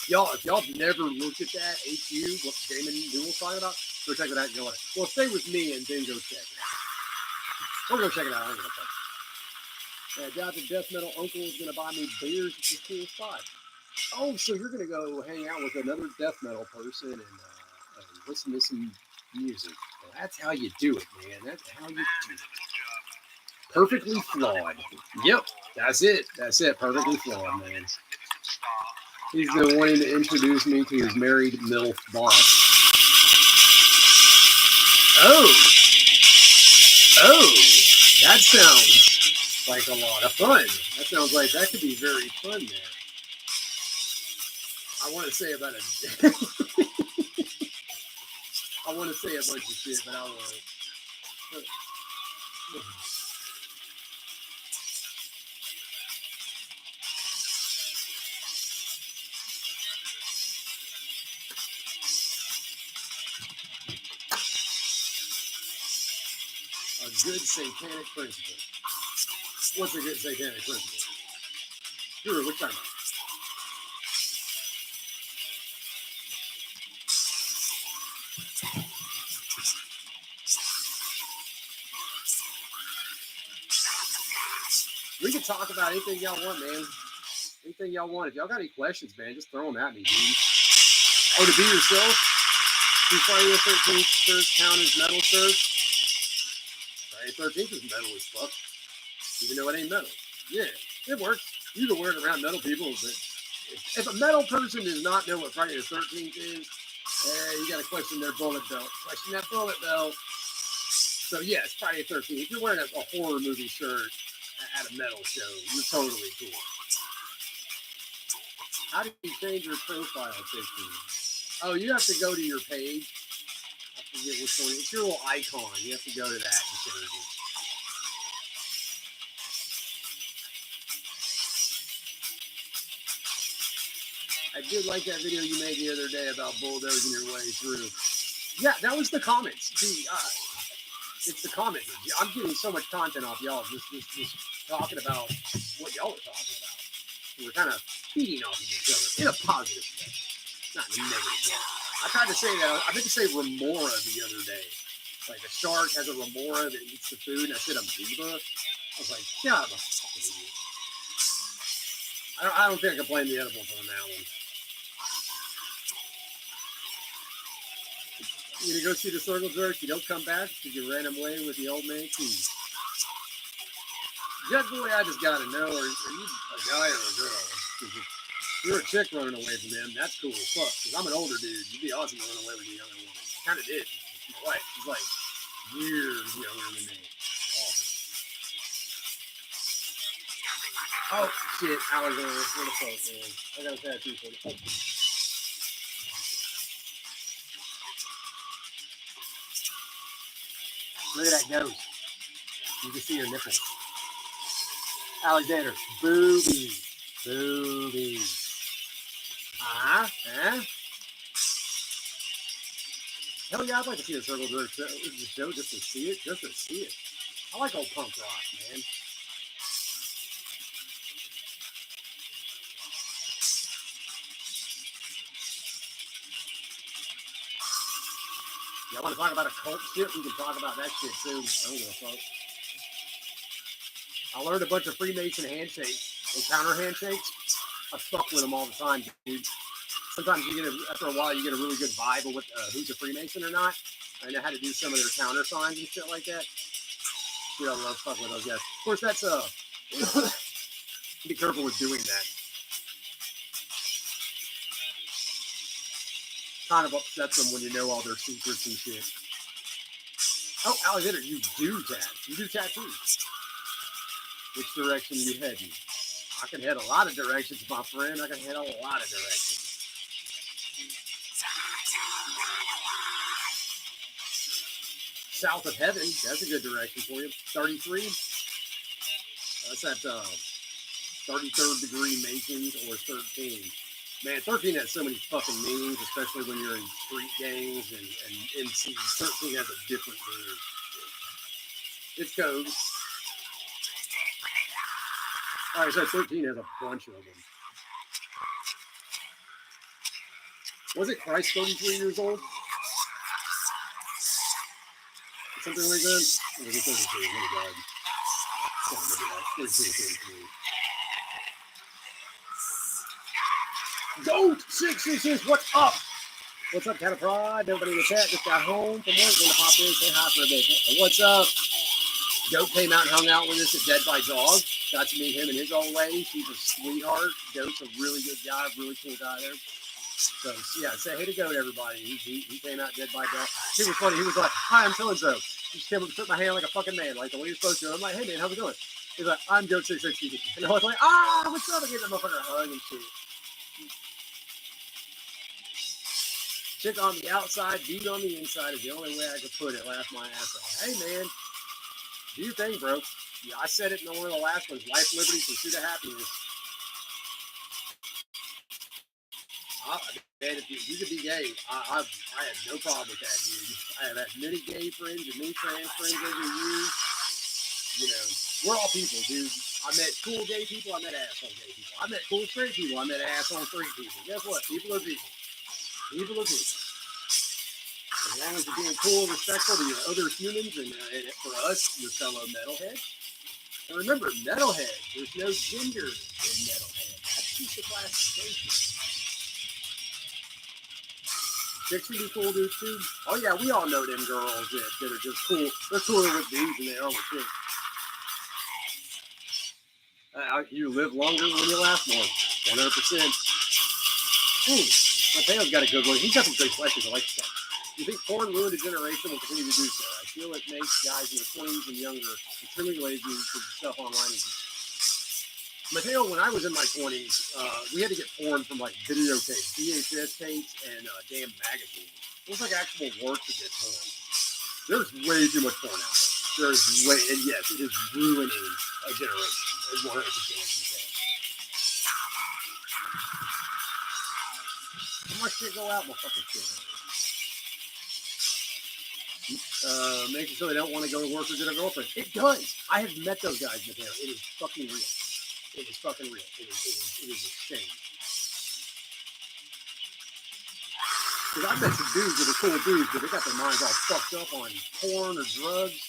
Y'all, if y'all have never looked at that HU, what Damon Newell's talking about, Go check it out. You know what? Well, stay with me and then go check it out. Or go check it out. I'm gonna fuck. Job to death metal uncle is gonna buy me beers. It's a cool spot. Oh, so you're gonna go hang out with another death metal person and listen to some music. Well, that's how you do it, man. That's how you do it. Perfectly flawed. Yep, that's it. That's it. Perfectly flawed, man. He's the one to introduce me to his married MILF boss. Oh, that sounds like a lot of fun. That sounds like that could be very fun there. I want to say about it. I want to say a bunch of shit, but I won't. A good satanic principle. What's a good satanic principle? Sure, what time? We can talk about anything y'all want, man. Anything y'all want. If y'all got any questions, man, just throw them at me, dude. Oh, to be yourself? Do Friday the 13th shirt count as metal shirts? Friday the 13th is metal as fuck. Even though it ain't metal. Yeah, it works. You can wear it around metal people, but if a metal person does not know what Friday the 13th is, you got to question their bullet belt. Question that bullet belt. So, yes, Friday the 13th. If you're wearing a horror movie shirt at a metal show, you're totally cool. How do you change your profile picture? Oh, you have to go to your page. I forget which one. It's your little icon. You have to go to that and change it. I did like that video you made the other day about bulldozing your way through. Yeah, that was the comments. See, it's the comments. I'm getting so much content off y'all just talking about what y'all are talking about. We're kind of feeding off of each other in a positive way, not in a negative way. I tried to say that. I meant to say remora the other day. Like a shark has a remora that eats the food, and I said amoeba. I was like, yeah, I'm a fucking idiot. I don't think I can blame the edibles on that one. You gonna go see the circle jerk? You don't come back because you ran away with the old man keys. Jet boy, I just gotta know, are you a guy or a girl? If you're a chick running away from them, that's cool as fuck. Because I'm an older dude. You'd be awesome to run away with a younger woman. I kind of did. My wife, she's like years younger than me. Awesome. Oh, shit. Alexander, what the fuck, man? I got a tattoo for you. Look at that nose. You can see her nipples. Alexander, boobies. Boobies. Huh? Hell yeah, I'd like to see a circle jerk show just to see it. Just to see it. I like old punk rock, man. Y'all want to talk about a cult shit? We can talk about that shit too. I don't give a fuck. I learned a bunch of Freemason handshakes and counter handshakes. I fuck with them all the time, dude. Sometimes you get after a while you get a really good vibe of what who's a Freemason or not. I know how to do some of their counter signs and shit like that. Dude, I love fucking with those guys. Of course, that's be careful with doing that. Kind of upsets them when you know all their secrets and shit. Oh, Alexander, you do tattoos. Which direction are you heading? I can head a lot of directions, my friend. I can head a lot of directions. South of heaven, that's a good direction for you. 33. That's at 33rd degree Masons or 13. Man, 13 has so many fucking meanings, especially when you're in street gangs and MCs. 13 has a different meaning. It's code. Like I said, 13 has a bunch of them. Was it Christ 33 years old? something like that? Or was it 33? Oh my God. I can't remember that. 33. Goat 666, what's up? What's up, Cat of Pride? Everybody in the chat just got home from work. Gonna pop in, say hi for a bit. What's up? Goat came out and hung out with us at Dead by Dog. Got to meet him and his old lady. She's a sweetheart. Goat's a really good guy, really cool guy there. So, yeah, say hey to Goat, everybody. He came out Dead by Dog. He was funny. He was like, hi, I'm so-and-so. He just came up and shook my hand like a fucking man, like the way you're supposed to. I'm like, hey, man, how's it going? He's like, I'm Goat 660. And I was like, what's up? I gave that motherfucker a hug and shit. Chick on the outside, beat on the inside is the only way I could put it. Laugh my ass off. Hey, man, do your thing, bro. Yeah, I said it in one of the last ones. Life, liberty, pursuit of happiness. Man, if you could be gay, I have no problem with that, dude. I have had many gay friends and many trans friends over the years. You know, we're all people, dude. I met cool gay people. I met asshole gay people. I met cool straight people. I met asshole straight people. Guess what? People are people. People are people. As long as you're being cool and respectful to your other humans and for us, your fellow metalhead. And remember, metalhead, there's no gender in metalhead. That's just a classification. Chicks can be cool dudes too. Oh yeah, we all know them girls that are just cool. They're cooler with dudes than they are with chicks. You live longer when you laugh more. 100%. Mateo's got a good one. He's got some great questions. I like that. You think porn ruined a generation will continue to do so? I feel it makes guys in their 20s and younger extremely lazy because the stuff online is. Mateo, when I was in my 20s, we had to get porn from like videotapes, VHS tapes, and damn magazines. It was like actual work to get porn. There's way too much porn out there. There's way, and yes, it is ruining a generation. 100%. How much shit go out in my fucking shit? Making sure they don't want to go to work or get a girlfriend. It does. I have met those guys, Mateo. It is fucking real. It is fucking real. It is a shame. Because I've met some dudes that are cool dudes, but they got their minds all fucked up on porn or drugs.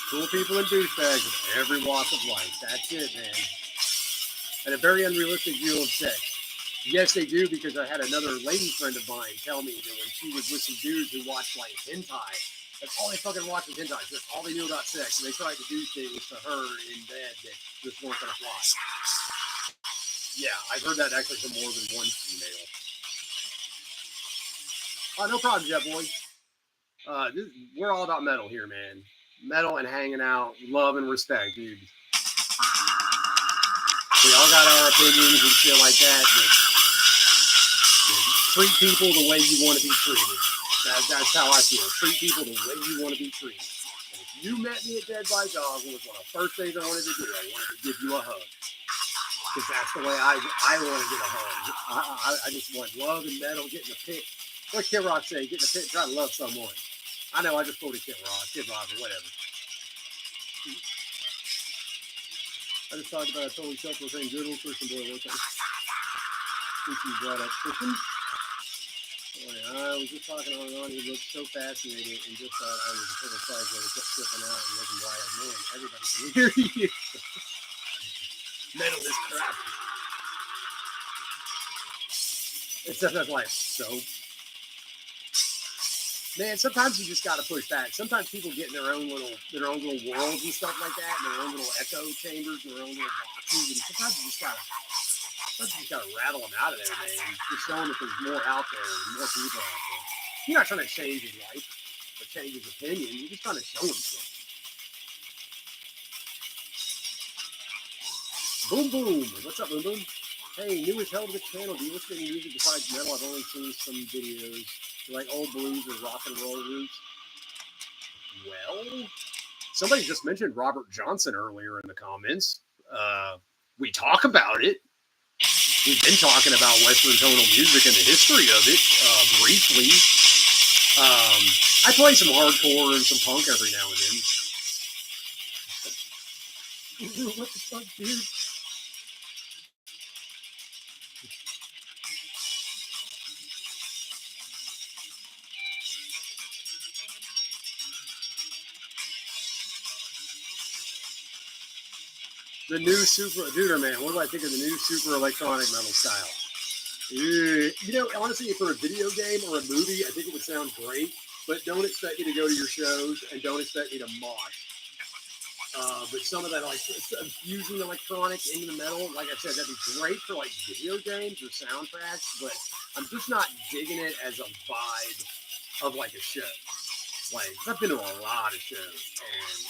Cool people and douchebags in every walk of life. That's it, man. And a very unrealistic view of sex. Yes, they do, because I had another lady friend of mine tell me that when she was with some dudes who watched like hentai, that's all they fucking watched was hentai. That's all they knew about sex. And they tried to do things to her in bed that just weren't going to fly. Yeah, I've heard that actually from more than one female. No problem, Jeff boy. We're all about metal here, man. Metal and hanging out, love and respect, dude. We all got our opinions and shit like that, but treat people the way you want to be treated. That's how I feel. Treat people the way you want to be treated. And if you met me at Dead by Dog, it was one of the first things I wanted to do. I wanted to give you a hug. Because that's the way I want to get a hug. I just want love and metal, get in the pit. What Kid Rock say? Get in the pit and try to love someone. I know, I just quoted Kid Rock, or whatever. I just talked about a totally selfless thing. Good old Christian boy. Since you brought up Christian. I was just talking on and on. He looked so fascinated and just thought I was a total psycho. He kept tripping out and looking wild. Man, everybody can hear you. Metal is crap. It's just like, so. Man, sometimes you just got to push back. Sometimes people get in their own little worlds and stuff like that, and their own little echo chambers, and their own little boxes. And sometimes you just gotta rattle them out of there, man. Just show them that there's more out there, and more people out there. You're not trying to change his life or change his opinion. You're just trying to show him something. Boom boom. What's up, boom boom? Hey, new as hell to the channel. Do you listen to any music besides metal? I've only seen some videos. Like old blues or rock and roll roots. Well, somebody just mentioned Robert Johnson earlier in the comments. We talk about it. We've been talking about Western tonal music and the history of it briefly. I play some hardcore and some punk every now and then. What the fuck, dude? The new super duder, man. What do I think of the new super electronic metal style? You know, honestly, for a video game or a movie, I think it would sound great. But don't expect me to go to your shows and don't expect me to mosh. But some of that, like fusing electronic into the metal, like I said, that'd be great for like video games or soundtracks. But I'm just not digging it as a vibe of like a show. Like I've been to a lot of shows, and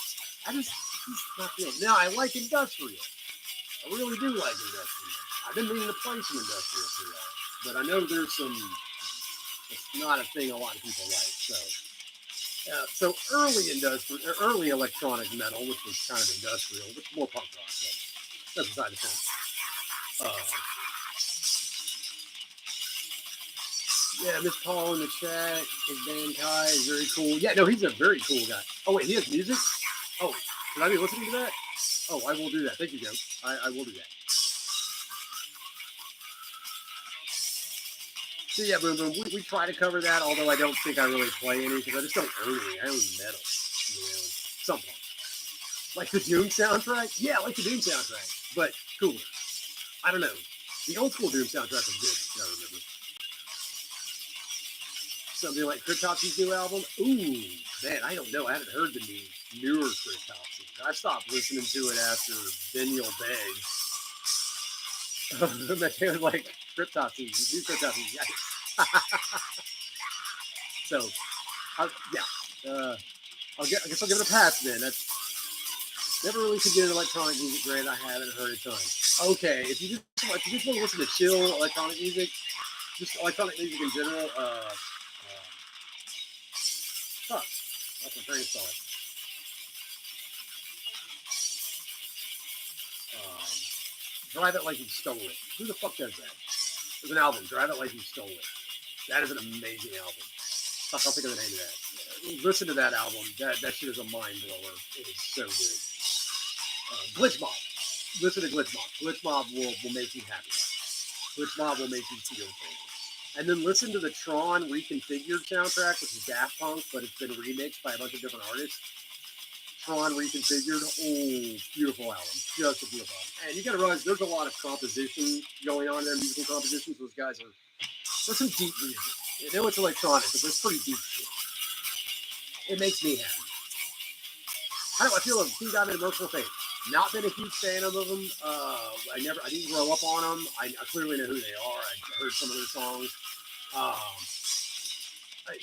I just not feeling. Now I like industrial. I really do like industrial. I've been meaning to play some industrial for y'all, but I know there's some. It's not a thing a lot of people like. So early industrial, early electronic metal, which was kind of industrial, but more punk rock. But that's beside the point. Yeah, Miss Paul in the chat. His band Kai is very cool. Yeah, no, he's a very cool guy. Oh wait, he has music. Oh, should I be listening to that? Oh, I will do that. Thank you, Joe. I will do that. So yeah, Boom Boom, we try to cover that, although I don't think I really play any because I just don't own any. I own metal, you know, something. Like the Doom soundtrack? Yeah, like the Doom soundtrack, but cooler. I don't know. The old school Doom soundtrack was good, I remember. Something like Cryptopsy's new album? Ooh, man, I don't know. I haven't heard the newer Cryptopsy. I stopped listening to it after Then You'll Beg. They was like, Cryptopsy, new Cryptopsy, yeah. So, yeah. I guess I'll give it a pass then. That's never really could get an electronic music great. I haven't heard a ton. Okay, if you just want to listen to chill electronic music, just electronic music in general, fuck, that's my train of thought. Drive It Like You Stole It. Who the fuck does that? There's an album, Drive It Like You Stole It. That is an amazing album. Fuck, I'll think of the name of that. Listen to that album. That shit is a mind blower. It is so good. Glitch Mob. Listen to Glitch Mob. Glitch Mob will make you happy. Glitch Mob will make you feel things. And then listen to the Tron Reconfigured soundtrack, which is Daft Punk, but it's been remixed by a bunch of different artists. Tron Reconfigured. Oh, beautiful album. Just a beautiful album. And you got to realize there's a lot of composition going on there, musical compositions. Those guys are, there's some deep music. I know it's electronic, but there's pretty deep shit. It makes me happy. How do I feel of King Diamond and Merciful Fate? Not been a huge fan of them. I didn't grow up on them. I clearly know who they are. I heard some of their songs.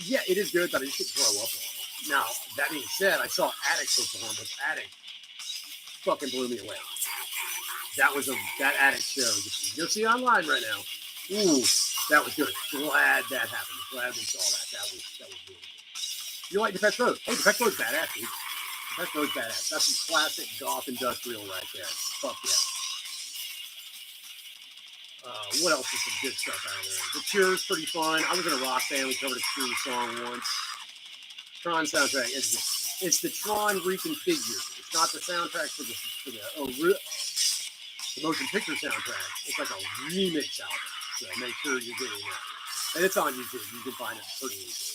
Yeah, it is good, but I just didn't grow up on it. Now, that being said, I saw Attic perform, but Attic fucking blew me away. That Attic show. You'll see it online right now. Ooh, that was good. Glad that happened. Glad we saw that. That was really good. You like Depeche Mode? Hey, Depeche Mode's badass, dude. Depeche Mode's badass. That's some classic goth industrial right there. Fuck yeah. What else is some good stuff out there? The Cure's pretty fun. I was in a rock band. We covered a Cure song once. Tron soundtrack. It's the Tron Reconfigured. It's not the soundtrack for the motion picture soundtrack. It's like a remix album. So make sure you're getting that. And it's on YouTube. You can find it pretty easily.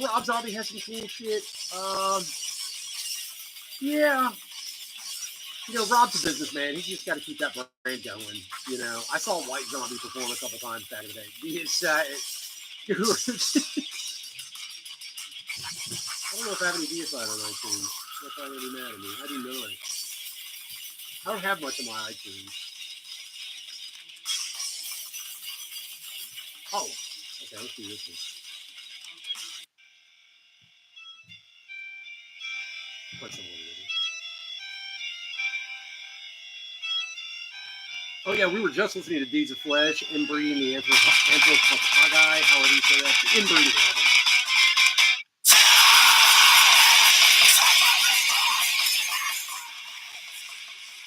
Rob Zombie has some cool shit. Yeah. You know, Rob's a businessman. He's just got to keep that brand going. You know, I saw White Zombie perform a couple times back in the day. I don't know if I have any Deicide on iTunes. They're probably going to be mad at me. I didn't know it. I don't have much on my iTunes. Oh, okay, let's do this one. Put some more in. Oh yeah, we were just listening to Deeds of Flesh, Inbreeding the Anthropophagi, however you say that. The Inbreeding album.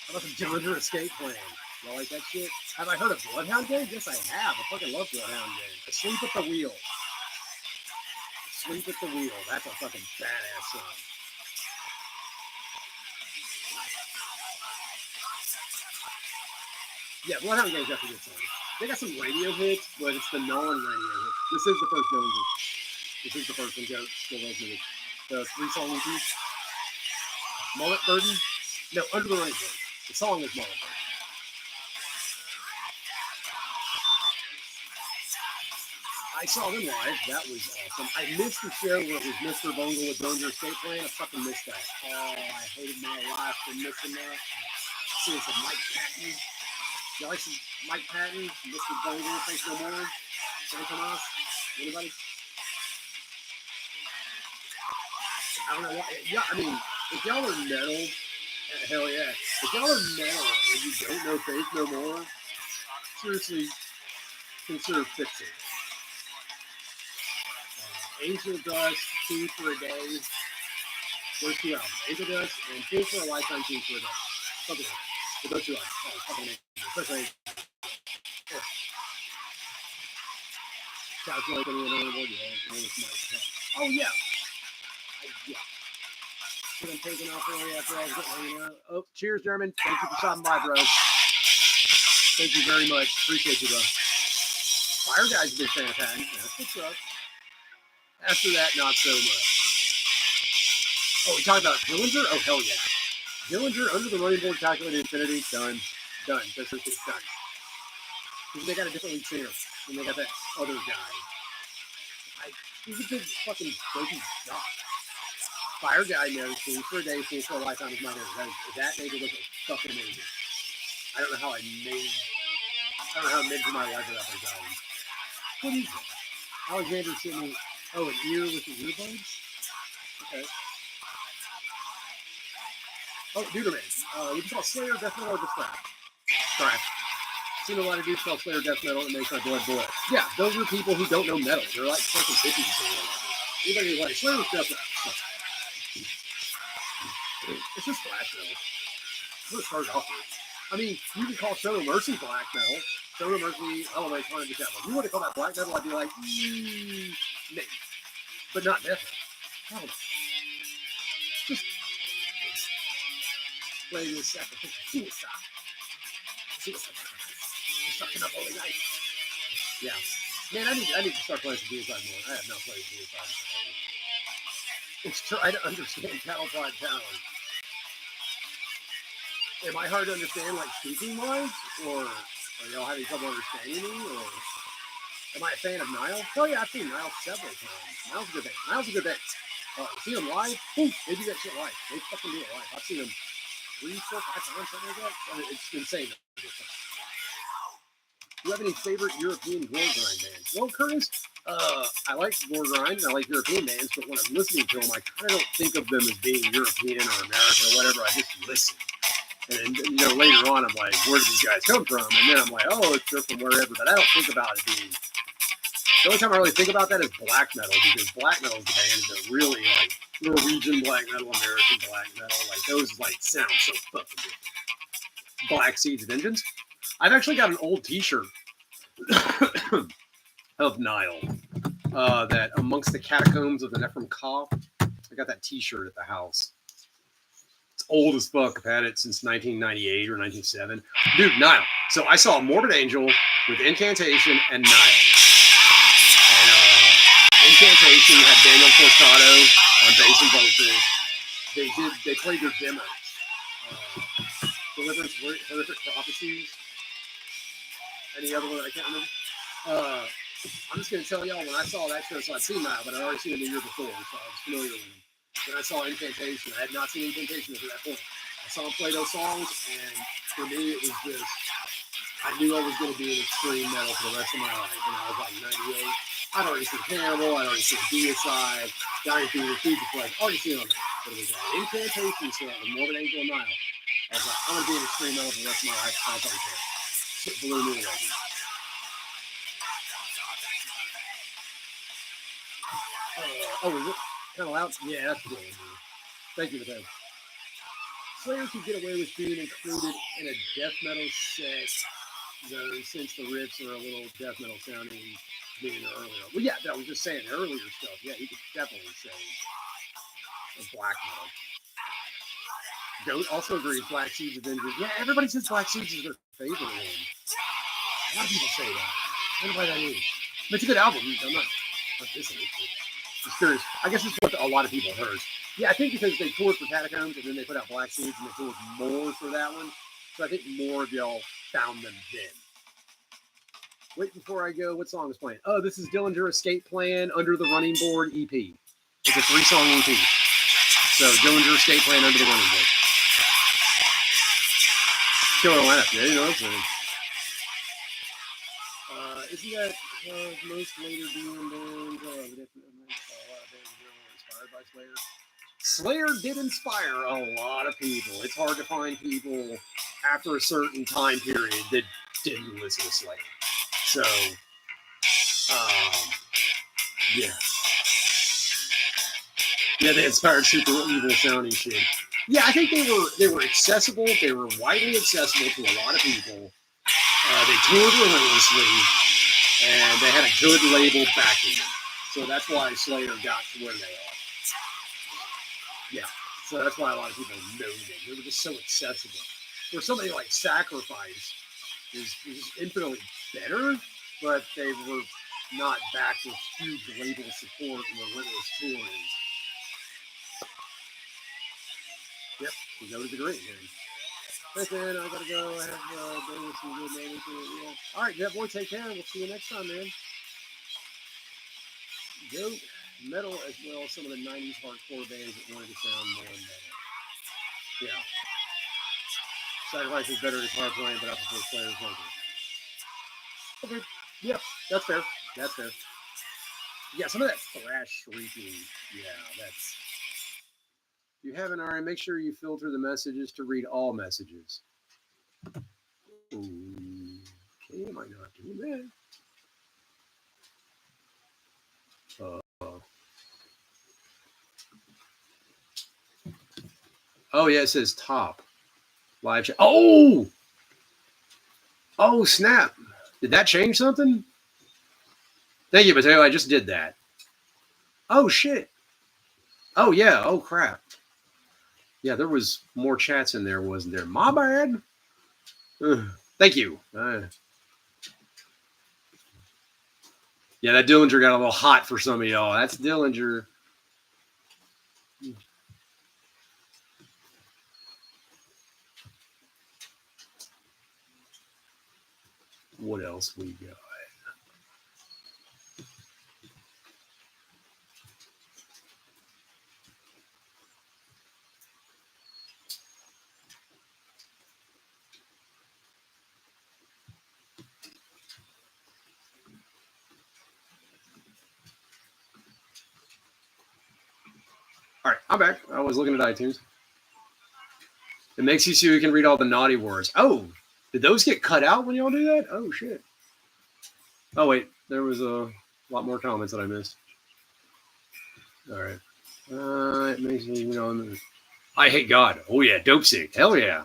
How about the Dillinger Escape Plan? Y'all like that shit? Have I heard of Bloodhound Gang? Yes, I have. I fucking love Bloodhound Gang. Asleep at the Wheel. Asleep at the Wheel. That's a fucking badass song. Yeah, Bloodhound Gang's definitely a good song. They got some radio hits, but it's the non-radio hits. This is the first Dillinger. This is the first one. Go listen to it. The 3-song EP. Mullet Burden. No, Under the Rainbow. The song is Monetization. I saw them live. That was awesome. I missed the show where it was Mr. Bungle with Danger Escape playing. I fucking missed that. Oh, I hated my life for missing that. Seeing some Mike Patton. Y'all like some Mike Patton? Mr. Bungle, Face No More? Santomas? Anybody? I don't know why. Yeah, I mean, if y'all are metal, hell yeah. If y'all are metal and you don't know Faith No More, seriously, consider fixing it. Angel Dust, Two for a Day. Those two albums. Angel Dust and Two for a Lifetime, Two for a Day. Something like that. But those two albums. Oh, fucking amazing. Especially. Yeah. Calculating the other word, yeah. Oh, yeah. Yeah. Should have taken off early after I was hanging out. Oh, cheers, German. Thank you for stopping by, bro. Thank you very much. Appreciate you, bro. Fire Guy's a big fan of Patton. That's what's up. After that, not so much. Oh, we talked about Dillinger? Oh, hell yeah. Dillinger, Under the Running Board, Calculated Infinity, done. Done. That's what it's done. Because they got a different lead singer. And they got that other guy. He's a big fucking dopey jock. Fire Guy knows Food for a Day, Food for a Lifetime is my name. That nigga was fucking amazing. I don't know how I made my life without those albums. What is that? Alexander sent me, an ear with the earbuds? Okay. Oh, Duderman. Would you call Slayer death metal or just thrash? Thrash. Seen a lot of dudes call Slayer death metal and it makes my blood boil. Yeah, those are people who don't know metal. They're like fucking hippies. Anybody like Slayer death metal? It's just thrash metal. I'm gonna start off with. I mean, you can call Show No Mercy black metal. Show No Mercy elevates 100%. If you want to call that black metal, I'd be like, maybe. But not death metal. Just play this sacrificial suicide. Destruction of holy night. Yeah. Man, I need to start playing some suicide more. I have not played suicide. It's try to understand cattle prod talent. Am I hard to understand, like, speaking wise? Or are y'all having trouble understanding me? Or am I a fan of Nile? Oh, yeah, I've seen Nile several times. Nile's a good band. Nile's a good band. See them live? Ooh, they do that shit live. They fucking do it live. I've seen them 3, 4, 5 times, something like that. I mean, it's insane. Do you have any favorite European gore grind bands? Well, Curtis, I like gore grind and I like European bands, but when I'm listening to them, I kind of don't think of them as being European or American or whatever. I just listen. And, later on, I'm like, where do these guys come from? And then I'm like, oh, they're from wherever. But I don't think about it being. The only time I really think about that is black metal, because black metal is the band that really, like, Norwegian black metal, American black metal, like, those, like, sound so fucking different. Black Seeds Vengeance. I've actually got an old t-shirt of Nile that amongst the catacombs of the Nephrim Ka. I got that t-shirt at the house. It's old as fuck. I've had it since 1998 or 1997. Dude, Nile. So I saw Morbid Angel with Incantation and Nile. And Incantation had Daniel Cortado on bass and vocals. They played their demos. Deliverance, Horrific Prophecies. Any other one I can't remember? I'm just going to tell y'all, when I saw that show, so I'd seen Nile, but I'd already seen him the year before, so I was familiar with him. When I saw Incantation, I had not seen Incantation up to that point. I saw him play those songs, and for me, it was just, I knew I was going to be in extreme metal for the rest of my life. And I was like 98. I'd already seen Cannibal, I'd already seen Deicide, Dying Fever, Fever Flag, already seen all that. But it was that Incantation set with Morbid Angel and Nile. I was like, I'm going to be in extreme metal for the rest of my life. I don't fucking care. It blew me away. Is it kind of loud? Yeah, that's cool. Thank you for that. Slayer could get away with being included in a death metal set, though, since the riffs are a little death metal sounding being earlier. Well, yeah, I was just saying earlier stuff. Yeah, he could definitely say a black metal. Goat also agrees Black Seeds of Vengeance. Yeah, everybody says Black Seeds is their favorite one. A lot of people say that. I don't know why that is. But it's a good album. I'm not dissing it. Just curious. I guess it's what a lot of people heard. Yeah, I think because they toured for Catacombs and then they put out Black Seeds and they toured more for that one. So I think more of y'all found them then. Wait, before I go, what song is playing? Oh, this is Dillinger Escape Plan Under the Running Board EP. It's a 3-song EP. So Dillinger Escape Plan Under the Running Board. Killer lineup, yeah, you know what I'm saying. Isn't that most later doing bands? A lot of bands were inspired by Slayer. Slayer did inspire a lot of people. It's hard to find people after a certain time period that didn't listen to Slayer. So, yeah. Yeah, they inspired super evil sounding shit. Yeah, I think they were accessible. They were widely accessible to a lot of people. They toured relentlessly, and they had a good label backing them. So that's why Slayer got to where they are. Yeah, so that's why a lot of people know them. They were just so accessible. Where somebody like Sacrifice is infinitely better, but they were not backed with huge label support and relentless touring. Yep, we go to the great man. Thanks, man. I gotta go. I have been with some good man. Yeah. All right, Jeff, boy, take care. We'll see you next time, man. Go metal as well as some of the 90s hardcore bands that wanted to sound more metal. Yeah. Sacrifice is better guitar playing, but I prefer Slayer's vocals. Okay. Yeah, that's fair. That's fair. Yeah, some of that thrash shrieking. Yeah, that's. If you haven't already, make sure you filter the messages to read all messages. Okay, am I not doing that? Oh yeah, it says top live chat. Oh snap! Did that change something? Thank you, Mateo. I just did that. Oh shit. Oh yeah. Oh crap. Yeah, there was more chats in there, wasn't there? My bad. Thank you. Yeah, that Dillinger got a little hot for some of y'all. That's Dillinger. What else we got? All right, I'm back. I was looking at iTunes. It makes you so you can read all the naughty words. Oh, did those get cut out when y'all do that? Oh, shit. Oh, wait. There was a lot more comments that I missed. All right. It makes me, I hate God. Oh, yeah. Dope sick. Hell yeah.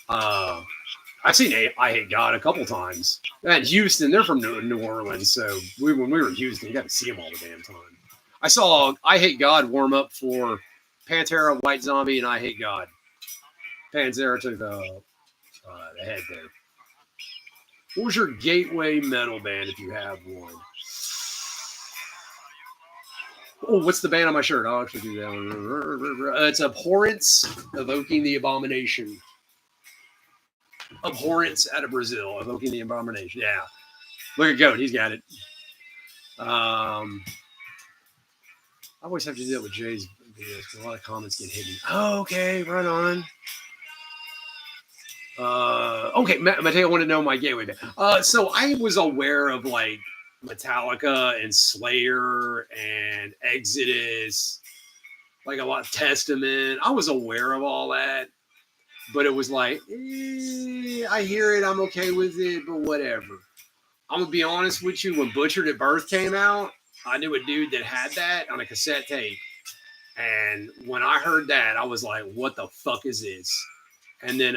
I've seen I Hate God a couple times. And Houston, they're from New Orleans. So when we were in Houston, you got to see them all the damn time. I saw I Hate God warm up for Pantera, White Zombie, and I Hate God. Pantera took the head there. What was your gateway metal band if you have one? Oh, what's the band on my shirt? I'll actually do that one. It's Abhorrence, Evoking the Abomination. Abhorrence out of Brazil, Evoking the Abomination. Yeah. Look at Goat. He's got it. I always have to do that with Jay's videos. A lot of comments get hidden. Okay, right on. Okay, Mateo wanted to know my gateway band. So I was aware of like Metallica and Slayer and Exodus, like a lot of Testament. I was aware of all that, but it was like, I hear it, I'm okay with it, but whatever. I'm gonna be honest with you. When Butchered at Birth came out, I knew a dude that had that on a cassette tape, and when I heard that, I was like, "What the fuck is this?" And then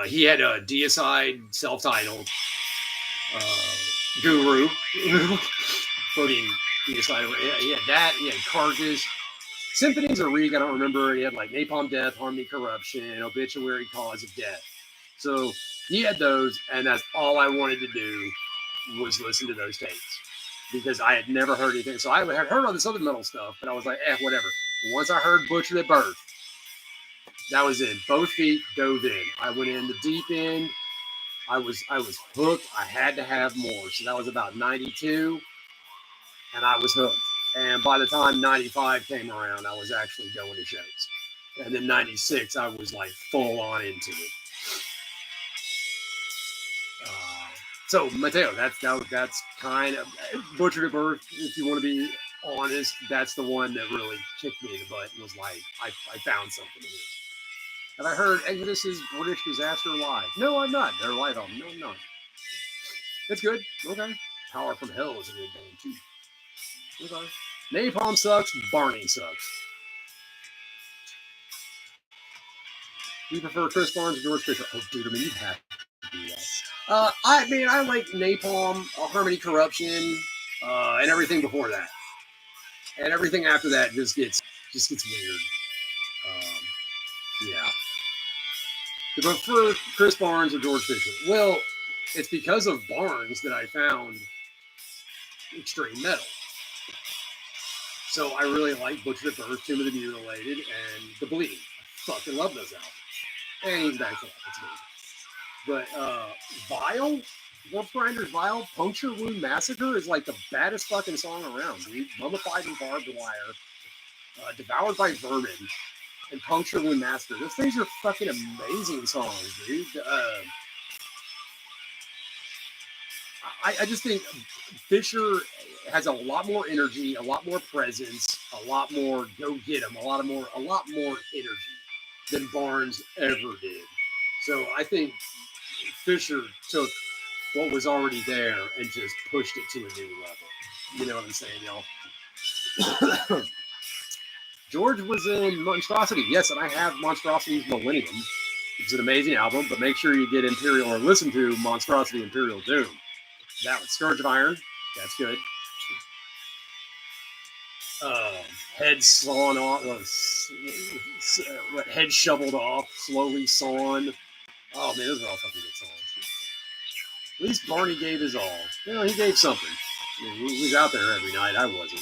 he had a Deicide self-titled Guru. Fucking Deicide. He had that. He had Carcass. Symphonies of Reek, I don't remember. He had like Napalm Death, Harmony Corruption, Obituary Cause of Death. So he had those, and that's all I wanted to do was listen to those tapes. because I had never heard anything. So I had heard all this other metal stuff, but I was like, whatever. Once I heard Butchered at Birth, that was it. Both feet dove in. I went in the deep end. I was hooked. I had to have more. So that was about 92, and I was hooked. And by the time 95 came around, I was actually going to shows. And then 96, I was like full on into it. So Mateo, that's kind of Butchered at Birth. If you want to be honest, that's the one that really kicked me in the butt and was like, I found something here. Have I heard Exodus's British Disaster live? No, I'm not. They're live album. No, I'm not. It's good. Okay. Power from Hell is a good band too. Okay. Napalm sucks. Barney sucks. Do you prefer Chris Barnes or George Fisher? Oh, dude, I mean, you have to do that. I like Napalm, Harmony Corruption, and everything before that. And everything after that just gets weird. Yeah. Do you prefer Chris Barnes or George Fisher? Well, it's because of Barnes that I found extreme metal. So I really like Butchered at Birth, Tomb of the Mutilated, and The Bleeding. I fucking love those albums. And he's back to that. That's good. But Vile, Wolf Grinder's Vile, Puncture Wound Massacre is like the baddest fucking song around, dude. Mummified in Barbed Wire, Devoured by Vermin, and Puncture Wound Massacre. Those things are fucking amazing songs, dude. I just think Fisher has a lot more energy, a lot more presence, a lot more go get 'em, a lot more energy than Barnes ever did. So I think Fisher took what was already there and just pushed it to a new level. You know what I'm saying, y'all? George was in Monstrosity. Yes, and I have Monstrosity's Millennium. It's an amazing album, but make sure you get Imperial or listen to Monstrosity Imperial Doom. That was Scourge of Iron. That's good. Head sawn off, head shoveled off, slowly sawn. Oh man, those are all fucking good songs. At least Barney gave his all. You know, he gave something. I mean, he was out there every night. I wasn't.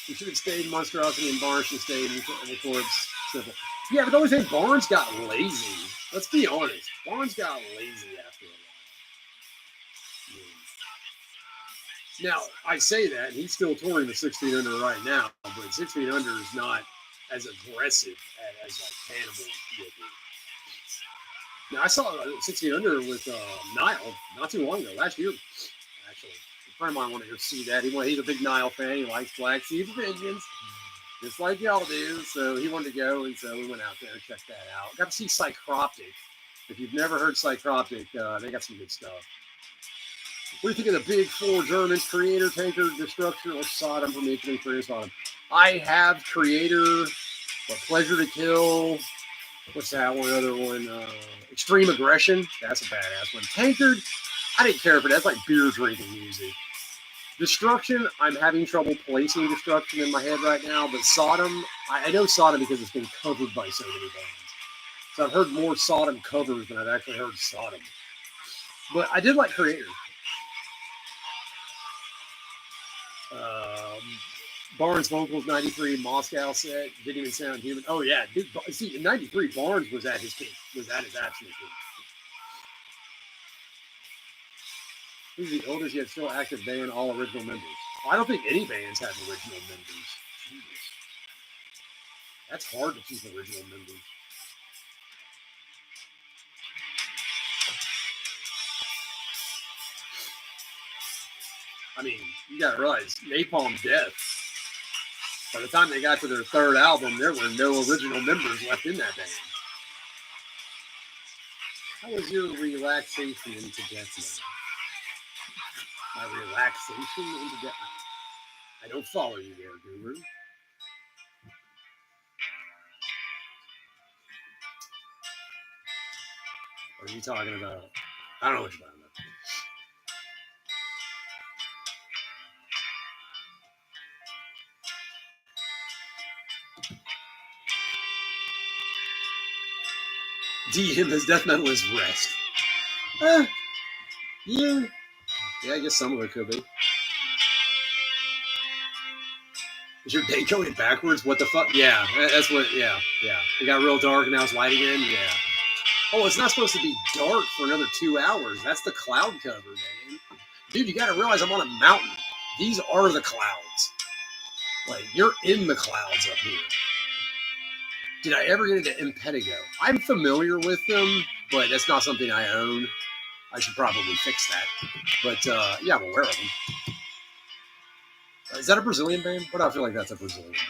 We should have stayed in Monstrosity, and Barnes should stay in the Corpse. Simple. Yeah, but the only thing, Barnes got lazy. Let's be honest. Barnes got lazy after a while. Now, I say that, he's still touring the 6 Feet Under right now, but 6 Feet Under is not as aggressive as like Cannibal would be. Now, I saw 6 Feet Under with Nile not too long ago, last year, actually. A friend of mine wanted to go see that. He's a big Nile fan. He likes Black Seeds Vengeance, just like y'all do. So he wanted to go, and so we went out there and checked that out. Got to see Psychroptic. If you've never heard Psychroptic, they got some good stuff. What do you think of the big four Germans, Creator, Taker, Destruction, or Sodom from the Creator Sodom? I have Creator, but Pleasure to Kill. What's that one? Other one? Extreme Aggression. That's a badass one. Tankard, I didn't care for that. That's like beer drinking music. Destruction, I'm having trouble placing Destruction in my head right now, but Sodom, I know Sodom because it's been covered by so many bands. So I've heard more Sodom covers than I've actually heard Sodom. But I did like Creator. Barnes vocals, 93, Moscow set, didn't even sound human. Oh yeah, dude, see, in 93, Barnes was at his peak, was at his absolute peak. Who's the oldest yet still active band, all original members? Well, I don't think any bands have original members. Jesus. That's hard to keep original members. I mean, you gotta realize, Napalm Death, by the time they got to their third album, there were no original members left in that band. How was your relaxation into death metal? My relaxation into death. I don't follow you there, Guru. What are you talking about? I don't know what you're talking about. DM as death metal is rest. Yeah. Yeah, I guess some of it could be. Is your day going backwards? What the fuck? Yeah, that's what. Yeah, yeah. It got real dark and now it's light again. Yeah. Oh, it's not supposed to be dark for another 2 hours. That's the cloud cover, man. Dude, you got to realize I'm on a mountain. These are the clouds. Like, you're in the clouds up here. Did I ever get into Impetigo? I'm familiar with them, but that's not something I own. I should probably fix that. But, yeah, I'm aware of them. Is that a Brazilian band? What do I feel like that's a Brazilian band?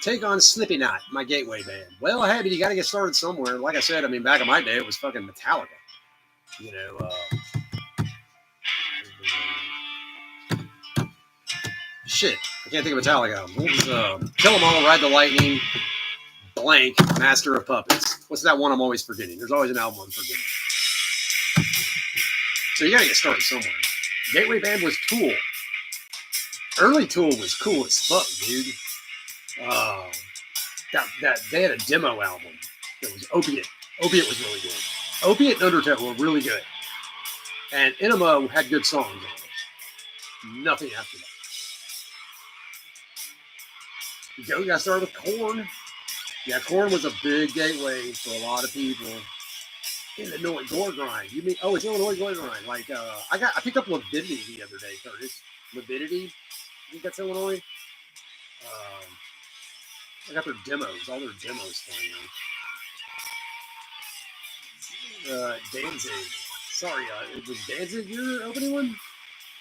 Take on Slippy Knot, my gateway band. Well, hey, but you got to get started somewhere. Like I said, I mean, back in my day, it was fucking Metallica. You know, shit. I can't think of Metallica. What was Kill 'Em All, Ride the Lightning, blank, Master of Puppets. What's that one I'm always forgetting? There's always an album I'm forgetting. So you got to get started somewhere. Gateway band was Tool. Early Tool was cool as fuck, dude. That they had a demo album that was Opiate. Opiate was really good. Opiate and Undertow were really good. And Enema had good songs on it. Nothing after that. You got to start with Korn. Yeah, Korn was a big gateway for a lot of people. Illinois Gore Grind. You mean? Oh, it's Illinois Gore Grind. Like I picked up Lividity the other day, Curtis. Lividity. I think that's Illinois. I got their demos. All their demos finally. Danzig. Sorry, was Danzig your opening one?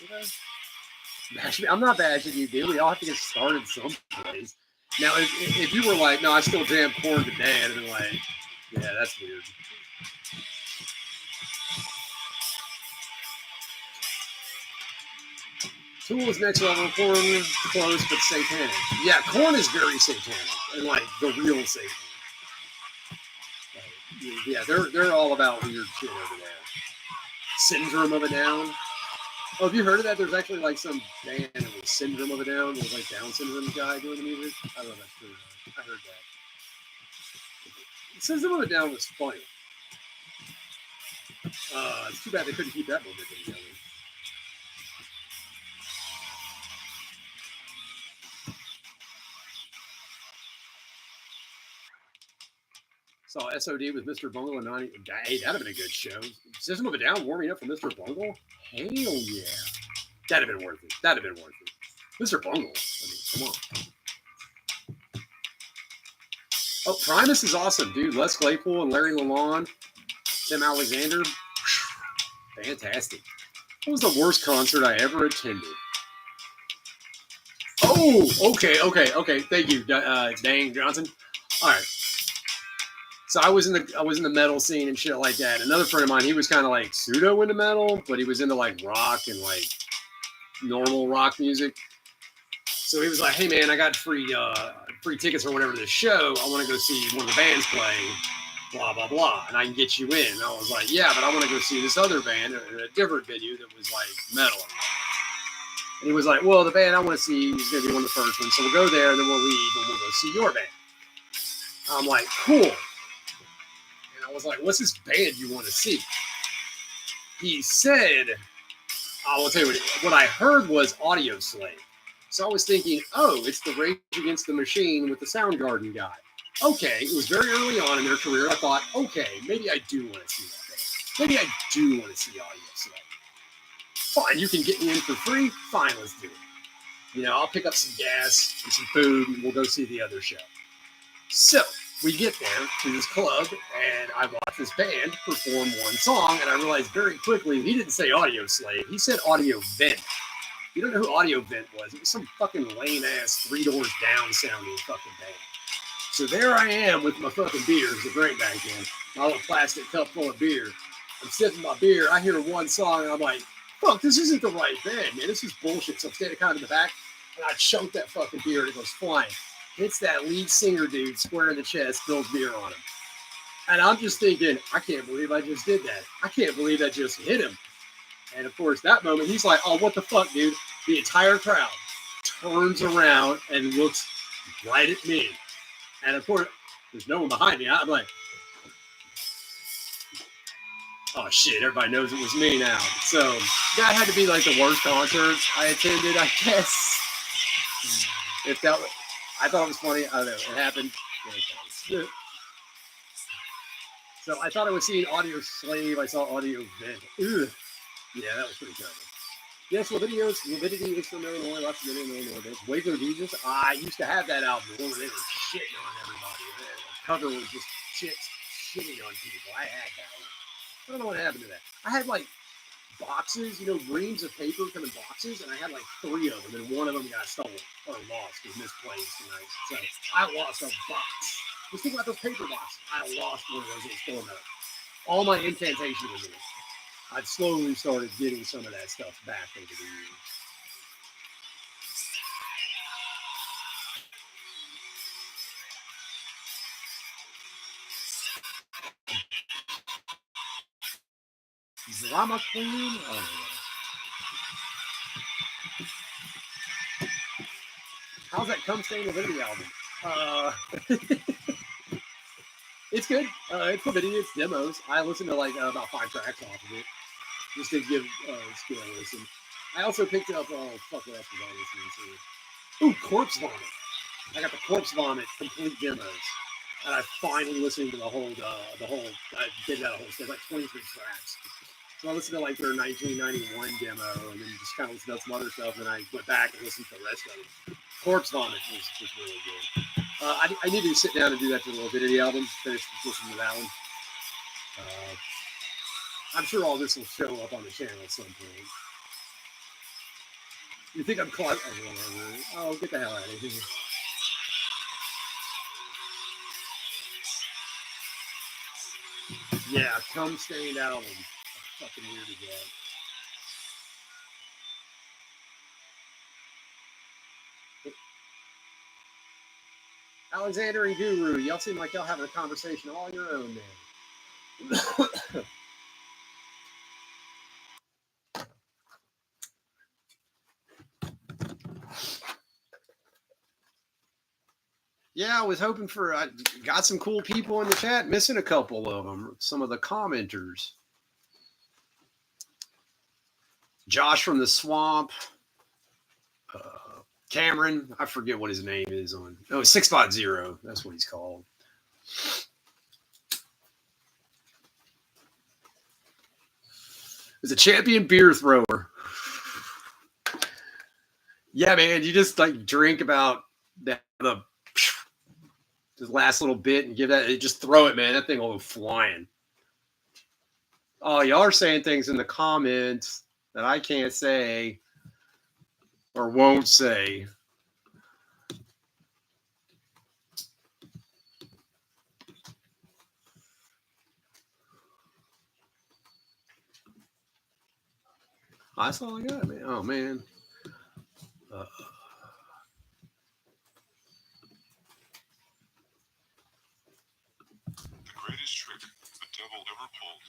Okay. I'm not bashing you, dude. We all have to get started someplace. Now, if you were like, no, I still jam Korn today, I'd have been like, yeah, that's weird. Tool's next level, Korn, close but satanic. Yeah, Korn is very satanic, and like the real Satan. Yeah, they're all about weird shit over there. Syndrome of a Down. Oh, have you heard of that? There's actually like some band with Syndrome of a Down. There's like Down syndrome guy doing the music. I don't know if that's true. I heard that. Syndrome of a Down was funny. It's too bad they couldn't keep that momentum together. Saw SOD with Mr. Bungle and 90. Hey, that'd have been a good show. System of a Down warming up for Mr. Bungle? Hell yeah. That'd have been worth it. That'd have been worth it. Mr. Bungle. I mean, come on. Oh, Primus is awesome, dude. Les Claypool and Larry Lalonde. Tim Alexander. Fantastic. What was the worst concert I ever attended? Oh, okay. Thank you, Dang Johnson. All right. So I was in the metal scene and shit like that. Another friend of mine, he was kind of like pseudo into metal, but he was into like rock and like normal rock music. So he was like, "Hey man, I got free tickets or whatever to this show. I want to go see one of the bands play, blah blah blah, and I can get you in." And I was like, "Yeah, but I want to go see this other band in a different venue that was like metal." And he was like, "Well, the band I want to see is going to be one of the first ones, so we'll go there, and then we'll leave, and we'll go see your band." I'm like, "Cool." I was like, what's this band you want to see? He said, I will tell you what I heard was Audio Slave. So I was thinking, oh, it's the Rage Against the Machine with the Soundgarden guy. Okay, it was very early on in their career. I thought, okay, maybe I do want to see that band. Maybe I do want to see Audio Slave. Fine, you can get me in for free. Fine, let's do it. You know, I'll pick up some gas and some food, and we'll go see the other show. So we get there to this club, and I watch this band perform one song, and I realized very quickly he didn't say Audio Slave. He said Audio Vent. You don't know who Audio Vent was. It was some fucking lame-ass Three Doors Down sounding fucking band. So there I am with my fucking beer. It was a drink back then. My little plastic cup full of beer. I'm sipping my beer. I hear one song, and I'm like, fuck, this isn't the right band, man. This is bullshit. So I'm standing kind of in the back, and I chunk that fucking beer, and it goes flying. Hits that lead singer dude square in the chest, spills beer on him. And I'm just thinking, I can't believe I just did that. I can't believe that just hit him. And of course, that moment, he's like, oh, what the fuck, dude? The entire crowd turns around and looks right at me. And of course, there's no one behind me. I'm like, Oh shit! Everybody knows it was me now. So that had to be like the worst concert I attended, I guess. If that, I thought it was funny. I don't know. It happened. So I thought I was seeing Audio Slave. I saw Audio Vent. Ugh. Yeah, that was pretty terrible. Yes, Levidity is from Illinois. Lots of Illinois. Waco Jesus. I used to have that album. When they were shitting on everybody. The cover was just shitting on people. I had that one. I don't know what happened to that. I had like boxes, reams of paper come in boxes, and I had like 3 of them, and one of them got stolen or lost or misplaced tonight. So I lost a box. Just think about those paper boxes. I lost one of those in the store. All my incantation was in it. I've slowly started getting some of that stuff back over the years. Drama Queen? Oh, how's that Come Stay in the Video album? It's good. It's a video. It's demos. I listened to like about 5 tracks off of it just to give Skill a listen. I also picked up, what else was I listening to? Ooh, Corpse Vomit. I got the Corpse Vomit complete demos. And I finally listened to the whole, I did that whole thing, like 23 tracks. So I listened to like their 1991 demo and then just kind of listened to some other stuff. And I went back and listened to the rest of it. Corpse Vomit was really good. I need to sit down and do that to the Levidity album. Finish listening to that one. I'm sure all this will show up on the channel at some point. You think I'm caught? Oh, get the hell out of here. Yeah, Come Stained album. Fucking weird again. Alexander and Guru, y'all seem like y'all having a conversation all your own, man. Yeah, I was hoping for. I got some cool people in the chat. Missing a couple of them. Some of the commenters. Josh from the Swamp. Cameron. I forget what his name is on. Oh, 650. That's what he's called. He's a champion beer thrower. Yeah, man. You just like drink about the last little bit and give that. Just throw it, man. That thing will go flying. Oh, y'all are saying things in the comments that I can't say or won't say. That's all I got, man. Oh, man. The greatest trick the devil ever pulled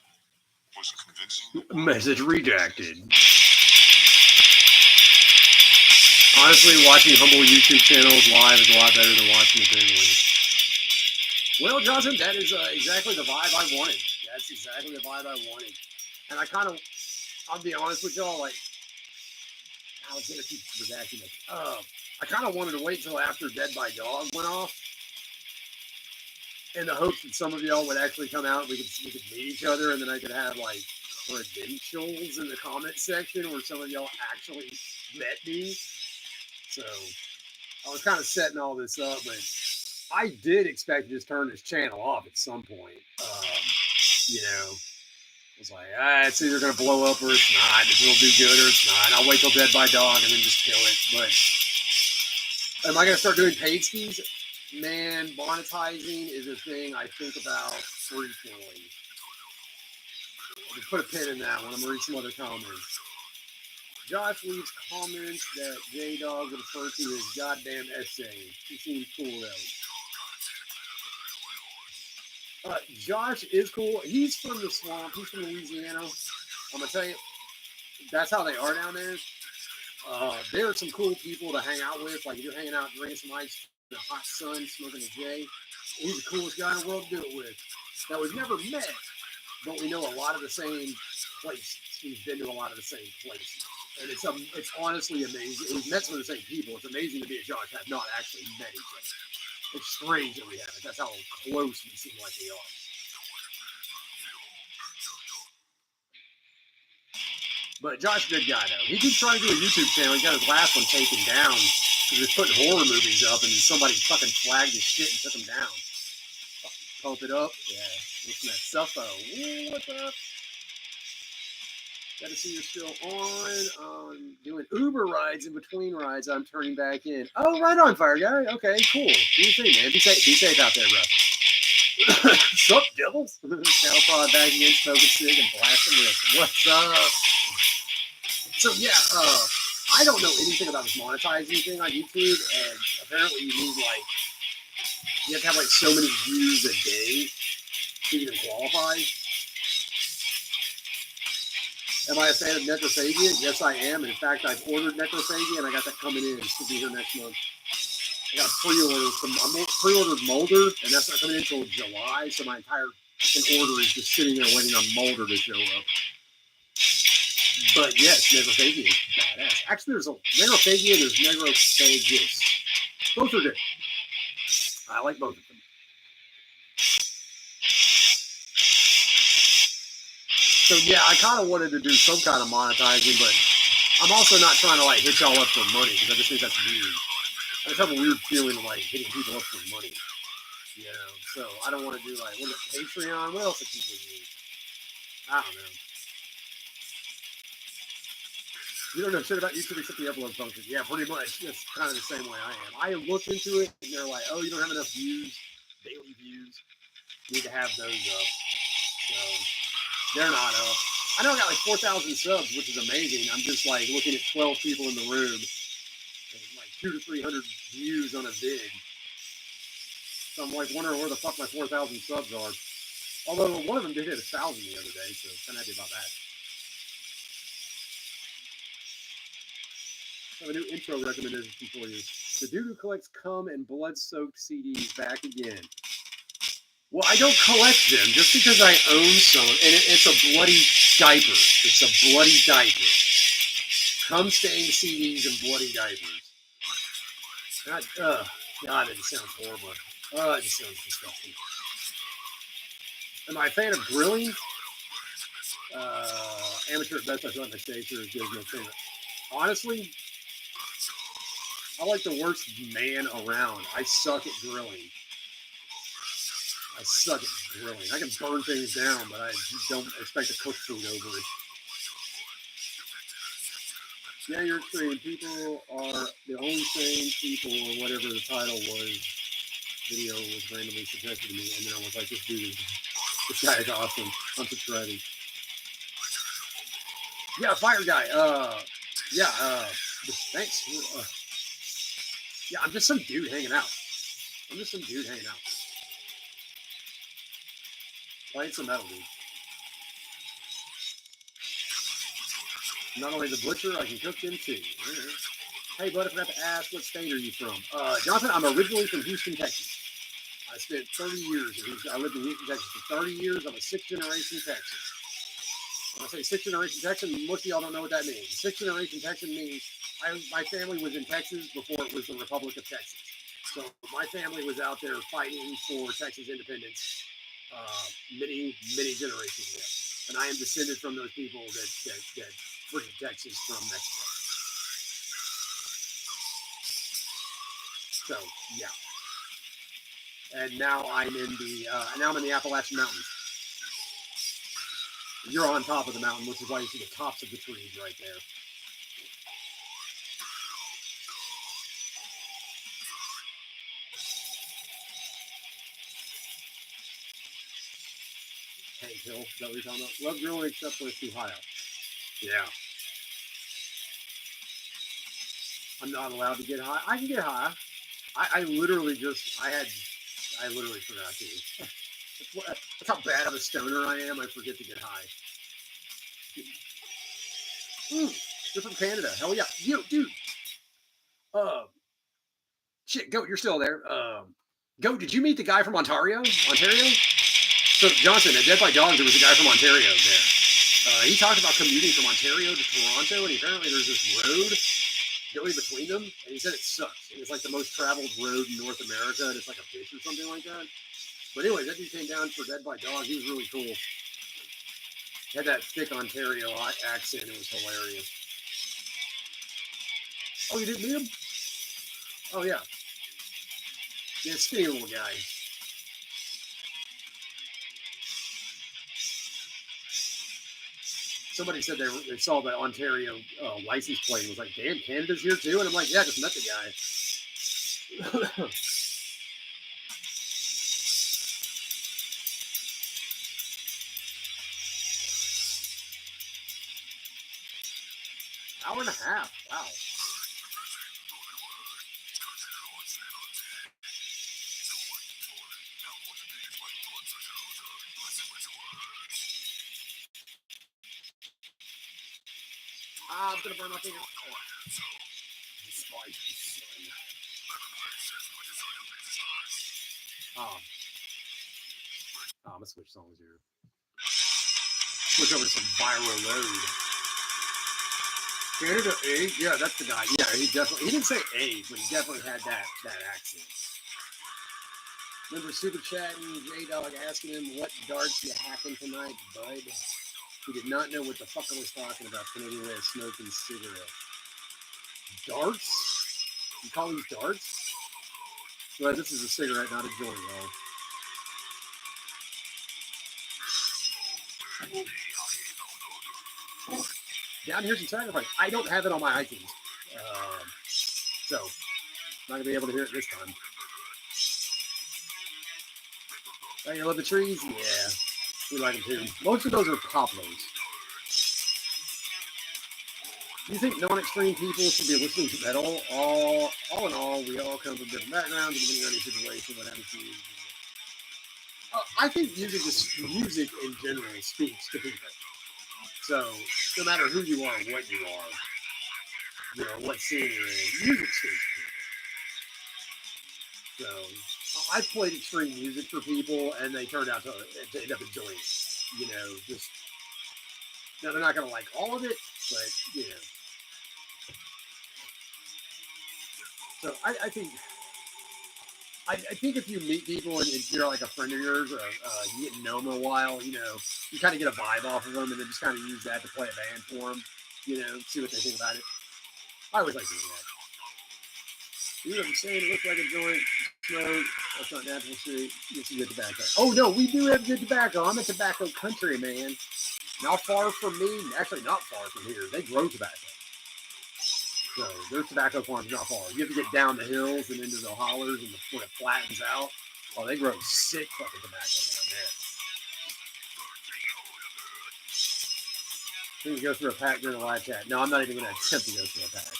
was convincing the message rejected. Honestly, watching humble YouTube channels live is a lot better than watching the big ones. Well, Johnson, that is exactly the vibe I wanted. That's exactly the vibe I wanted. And I'll be honest with y'all, like, I was going to keep redacting it. I kind of wanted to wait till after Dead by Dog went off in the hopes that some of y'all would actually come out and we could meet each other, and then I could have, like, credentials in the comment section where some of y'all actually met me. So I was kind of setting all this up, but I did expect to just turn this channel off at some point. I was like, it's either going to blow up or it's not. It'll do good or it's not. I'll wait till Dead by Dog and then just kill it. But am I going to start doing paid skis? Man, monetizing is a thing I think about frequently. I'll put a pin in that one. I'm going to read some other comments. Josh leaves comments that J-Dog would refer to as goddamn essay. He seems cool, though. Josh is cool. He's from the swamp. He's from Louisiana. I'm going to tell you, that's how they are down there. There are some cool people to hang out with. Like, if you're hanging out, drinking some ice in the hot sun, smoking a J, he's the coolest guy in the world to do it with. Now, we've never met, but we know a lot of the same places. He's been to a lot of the same places. And it's honestly amazing. We've met some of the same people. It's amazing to me and Josh have not actually met each other. It's strange that we haven't. That's how close we seem like we are. But Josh, good guy though. He keeps trying to do a YouTube channel. He got his last one taken down. He was putting horror movies up, and somebody fucking flagged his shit and took him down. Pump it up, yeah. Listen to that Suffo. Ooh, what's up? Got to see you're still on. Doing Uber rides in between rides. I'm turning back in. Oh, right on, Fire Guy. Okay, cool. Do you think, man? Be safe out there, bro. Sup, devils? Cattle prod back again, smoking cig and blasting rips. What's up? So yeah, I don't know anything about this monetizing thing on YouTube, and apparently you need you have to have like so many views a day to even qualify. Am I a fan of necrophagia? Yes, I am. And in fact, I've ordered necrophagia, and I got that coming in. It should be here next month. I got I pre-ordered Molder, and that's not coming in until July. So my entire order is just sitting there waiting on Molder to show up. But yes, necrophagia is badass. Actually, there's a necrophagia and there's necrophagus. Both are good. I like both of them. So yeah, I kind of wanted to do some kind of monetizing, but I'm also not trying to hit y'all up for money because I just think that's weird. I just have a weird feeling of hitting people up for money. You know, so I don't want to do what is it, Patreon? What else do people use? I don't know. You don't know shit about YouTube except the upload function. Yeah, pretty much. It's kind of the same way I am. I looked into it and they're like, oh, you don't have enough views, daily views. You need to have those up. So they're not up. I know I got 4,000 subs, which is amazing. I'm just looking at 12 people in the room and 200 to 300 views on a vid. So I'm wondering where the fuck my 4,000 subs are. Although one of them did hit 1,000 the other day, so kind of happy about that. I have a new intro recommendation for you. The dude who collects cum and blood-soaked CDs back again. Well, I don't collect them just because I own some, and it's a bloody diaper. It's a bloody diaper. Cum-stained CDs and bloody diapers. God, it just sounds horrible. It just sounds disgusting. Am I a fan of grilling? Amateur at best, I feel like my steaks are as good as my favorite. Honestly, I like the worst man around. I suck at grilling. I can burn things down, but I don't expect to cook food over it. Yeah, you're extreme. People are the only sane people, or whatever the title was. Video was randomly suggested to me, and then I was like, this guy is awesome. I'm subscribing. Yeah, Fire Guy. Thanks. Yeah, I'm just some dude hanging out. Playing some metal, dude. Not only the butcher, I can cook them too. Hey, bud, I forgot to ask, what state are you from? Jonathan, I'm originally from Houston, Texas. I spent 30 years in Houston. I lived in Houston, Texas for 30 years. I'm a sixth-generation Texan. When I say sixth-generation Texan, most of y'all don't know what that means. Sixth-generation Texan means my family was in Texas before it was the Republic of Texas. So my family was out there fighting for Texas independence many generations ago. And I am descended from those people that freed Texas from Mexico. So yeah. And now I'm in the Appalachian Mountains. You're on top of the mountain, which is why you see the tops of the trees right there. Hank Hill, is that what you're talking about? Love grilling except when it's too high up. Yeah. I'm not allowed to get high. I can get high. I literally forgot to. That's how bad of a stoner I am. I forget to get high. You're from Canada. Hell yeah. You, dude. Shit, Goat, you're still there. Goat, did you meet the guy from Ontario? So Johnson, at Dead by Dogs, there was a guy from Ontario there. He talked about commuting from Ontario to Toronto, and apparently there's this road going between them, and he said it sucks. It's like the most traveled road in North America, and it's like a bitch or something like that. But anyway, that dude came down for Dead by Dog. He was really cool. He had that thick Ontario accent. It was hilarious. Oh, you didn't meet him? Oh, yeah. Yeah, skinny little guy. Somebody said they saw the Ontario license plate and was like, damn, Canada's here too? And I'm like, yeah, I just met the guy. Hour and a half. Wow. I'm going to burn my finger. Despise you, son. I'm going to switch songs here. Switch over to some viral load. Canada A? Yeah, that's the guy. Yeah, he didn't say A, but he definitely had that accent. Remember super chatting, J-Dog asking him, what darts you hacking tonight, bud? He did not know what the fuck I was talking about. Canadian way of smoking cigarettes. Darts? You call these darts? Well, this is a cigarette, not a joint, though. Down here's some sacrifice. I don't have it on my iTunes. So, I'm not going to be able to hear it this time. Oh, you love the trees? Yeah. We like them too. Most of those are poplars. Do you think non-extreme people should be listening to metal? All in all, we all come from different backgrounds, depending on your situation, what happens to you. I think music in general speaks to people. So, no matter who you are, what you are, what scene you're in, music speaks to people. So, I've played extreme music for people, and they turned out to end up enjoying it. Now they're not going to like all of it, but, So, I think if you meet people and if you're like a friend of yours, or you get to know them a while, you kind of get a vibe off of them, and then just kind of use that to play a band for them, see what they think about it. I always like doing that. You know what I'm saying? It looks like a joint. Smoke. That's not natural shit. Get some good tobacco. Oh, no, we do have good tobacco. I'm a tobacco country, man. Not far from me. Actually, not far from here. They grow tobacco. So their tobacco farm's not far. You have to get down the hills and into the hollers and when it flattens out. Oh, they grow sick fucking tobacco down there. You can go through a pack during the live chat. No, I'm not even going to attempt to go through a pack.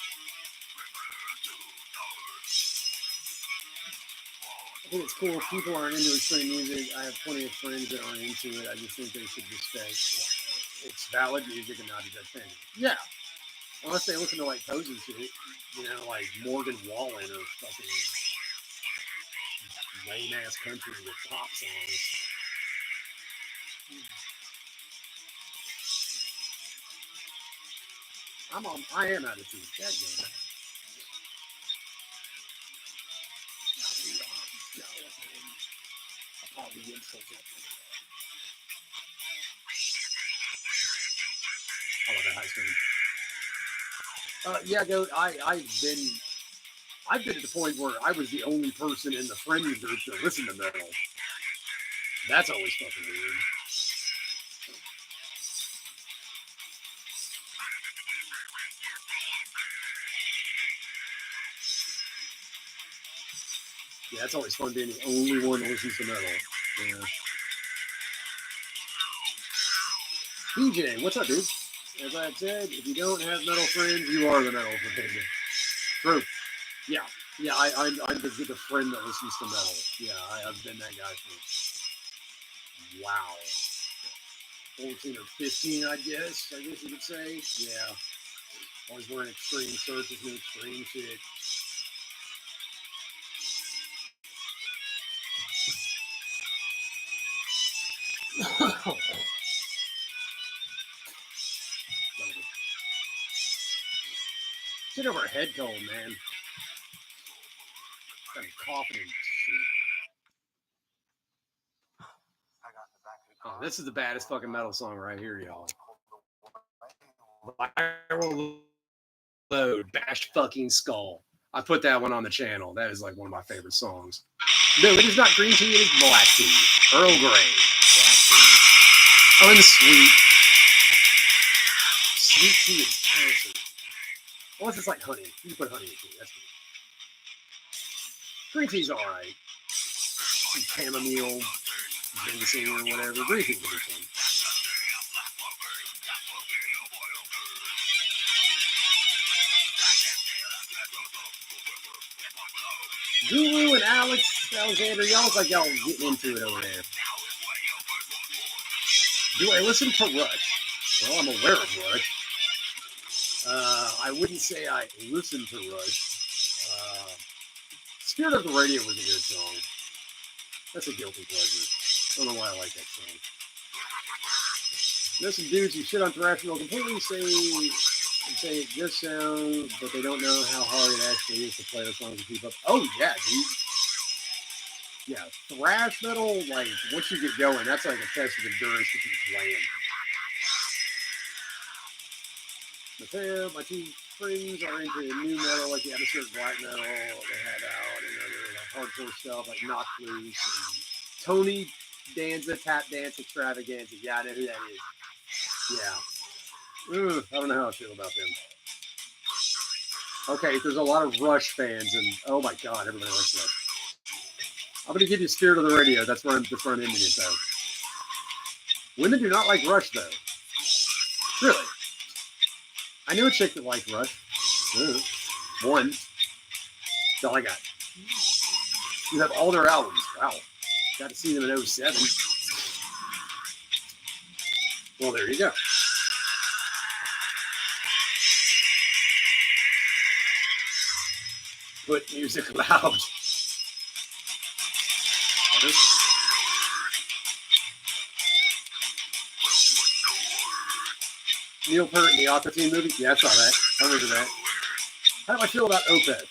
I think it's cool if people aren't into extreme music. I have plenty of friends that aren't into it. I just think they should respect it's valid music and not a judge fan. Yeah. Unless they listen to like posing shit, like Morgan Wallen or fucking lame ass country with pop songs. I am out of tune. That game. I love that high school. Yeah, dude, I've been at the point where I was the only person in the friend group that listened to metal. That's always fucking weird. Yeah, it's always fun being the only one that listens to metal. Yeah. DJ, what's up, dude? As I said, if you don't have metal friends, you are the metal friend. True. Yeah. Yeah, I'm the friend that listens to metal. Yeah, I've been that guy for, 14 or 15, I guess you could say. Yeah. Always wearing extreme shirts with no extreme shit. Get over a head cold, man. I'm coughing and shit. Oh, this is the baddest fucking metal song right here, y'all. Viral Load, Bash Fucking Skull. I put that one on the channel. That is like one of my favorite songs. No, it is not green tea, it is black tea. Earl Grey. Black tea. Unsweet. Sweet tea is cancer. Unless it's like honey. You can put honey in tea. That's good. Green tea's alright. Chamomile, ginseng, or whatever. Green tea can be fun. Guru and Alexander, y'all look like y'all getting into it over there. Do I listen to Rush? Well, I'm aware of Rush. I wouldn't say I listen to Rush. Spirit of the Radio was a good song. That's a guilty pleasure. I don't know why I like that song. There's some dudes who shit on thrash metal completely say it just sounds, but they don't know how hard it actually is to play the songs and keep up. Oh yeah, dude. Yeah, thrash metal, like once you get going, that's like a test of endurance to keep playing. My two friends are into new metal, like the atmospheric black metal they have out, and hardcore stuff like Knock Loose and Tony Danza Tap Dance Extravaganza. Yeah, I know who that is. Yeah. I don't know how I feel about them. Okay, there's a lot of Rush fans, and oh my god, everybody likes Rush. I'm going to give you Spirit of the Radio. That's where I'm ending it, though. Women do not like Rush, though. Really. I knew a chick that liked Rush. One. That's all I got. You have all their albums. Wow. Got to see them in 07. Well, there you go. Put music loud. Neil Peart in the Aqua Teen movie? Yeah, I saw that. I remember that. How do I feel about Opeth?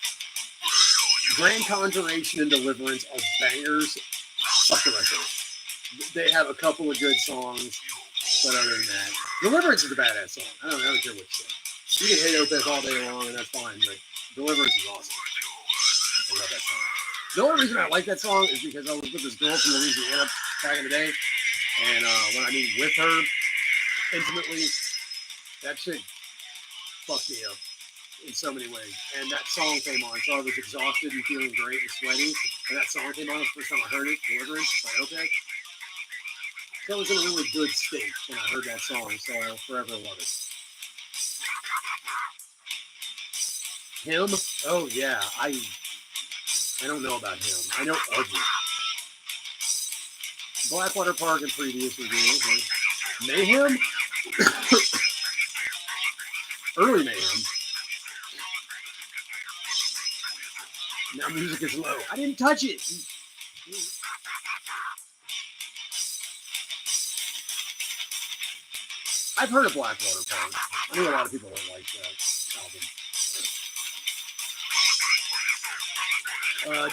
Grand Conjuration and Deliverance are bangers. Fuck the record. They have a couple of good songs, but other than that, Deliverance is a badass song. I don't care what you say. You can hate Opeth all day long, and that's fine, but Deliverance is awesome. I love that song. The only reason I like that song is because I was with this girl from Louisiana back in the day, and when I mean with her intimately, that shit fucked me up in so many ways. And that song came on, so I was exhausted and feeling great and sweaty. And that song came on the first time I heard it, Deliverance by Opeth. So I was in a really good state when I heard that song, so I'll forever love it. Him? Oh yeah, I don't know about him. I know Ugly. Blackwater Park and previous reviews. Mayhem? Early Mayhem. Now music is low. I didn't touch it. I've heard of Blackwater Park. I know a lot of people don't like that album.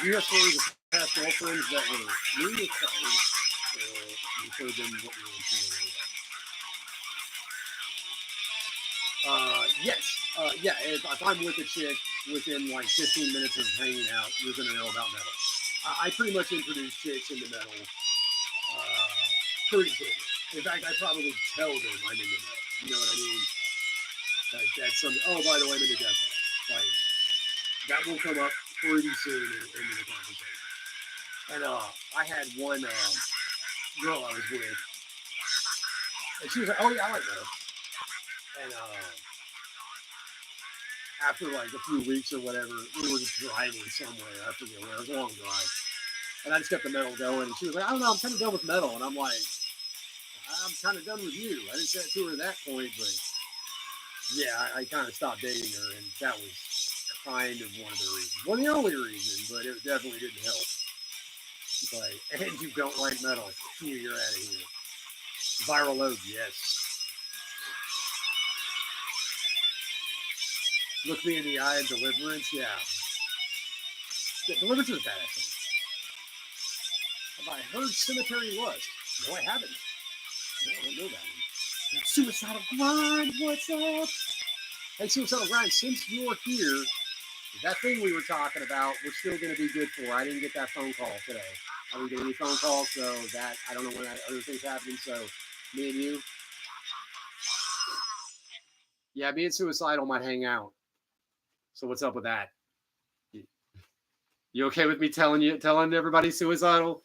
Do you have stories of past girlfriends that were really exciting? You showed them what you were into? Yes. Yeah, if I'm with a chick within like 15 minutes of hanging out, you're going to know about metal. I pretty much introduce chicks into metal pretty quickly. In fact, I probably tell them I'm into metal. You know what I mean? Like that's something. Oh, by the way, I'm into death metal. Like that will come up pretty soon in the conversation. And I had one girl I was with, and she was like, "Oh yeah, I like metal." And after like a few weeks or whatever, we were just driving somewhere. I forget where. It was a long drive, and I just kept the metal going. And she was like, "I don't know, I'm kind of done with metal." And I'm like, "I'm kind of done with you." I didn't say it to her at that point, but yeah, I kind of stopped dating her, and that was kind of one of the reasons. Well, the only reason, but it definitely didn't help. It's like, and you don't like metal. You're out of here. Viral Load, yes. Look me in the eye of Deliverance. Yeah. Deliverance is a badass thing. Have I heard Cemetery Rust? No, I haven't. No, I don't know that one. Suicidal Grind, what's up? Hey, Suicidal Grind, since you're here, that thing we were talking about, we're still going to be good for. I didn't get that phone call today. I didn't get any phone calls, so that, I don't know when that other thing's happening, so me and you. Yeah, me and Suicidal might hang out. So what's up with that? You okay with me telling everybody Suicidal?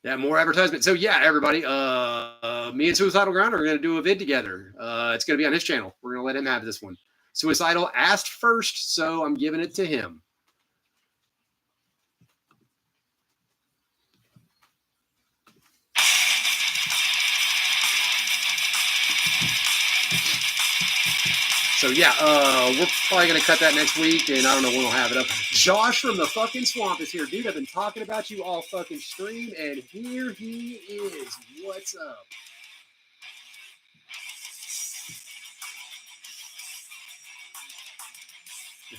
Yeah, more advertisement. So yeah, everybody, me and Suicidal Grind are going to do a vid together. It's going to be on his channel. We're going to let him have this one. Suicidal asked first, so I'm giving it to him. So yeah, we're probably going to cut that next week, and I don't know when we'll have it up. Josh from the fucking swamp is here. Dude, I've been talking about you all fucking stream, and here he is. What's up?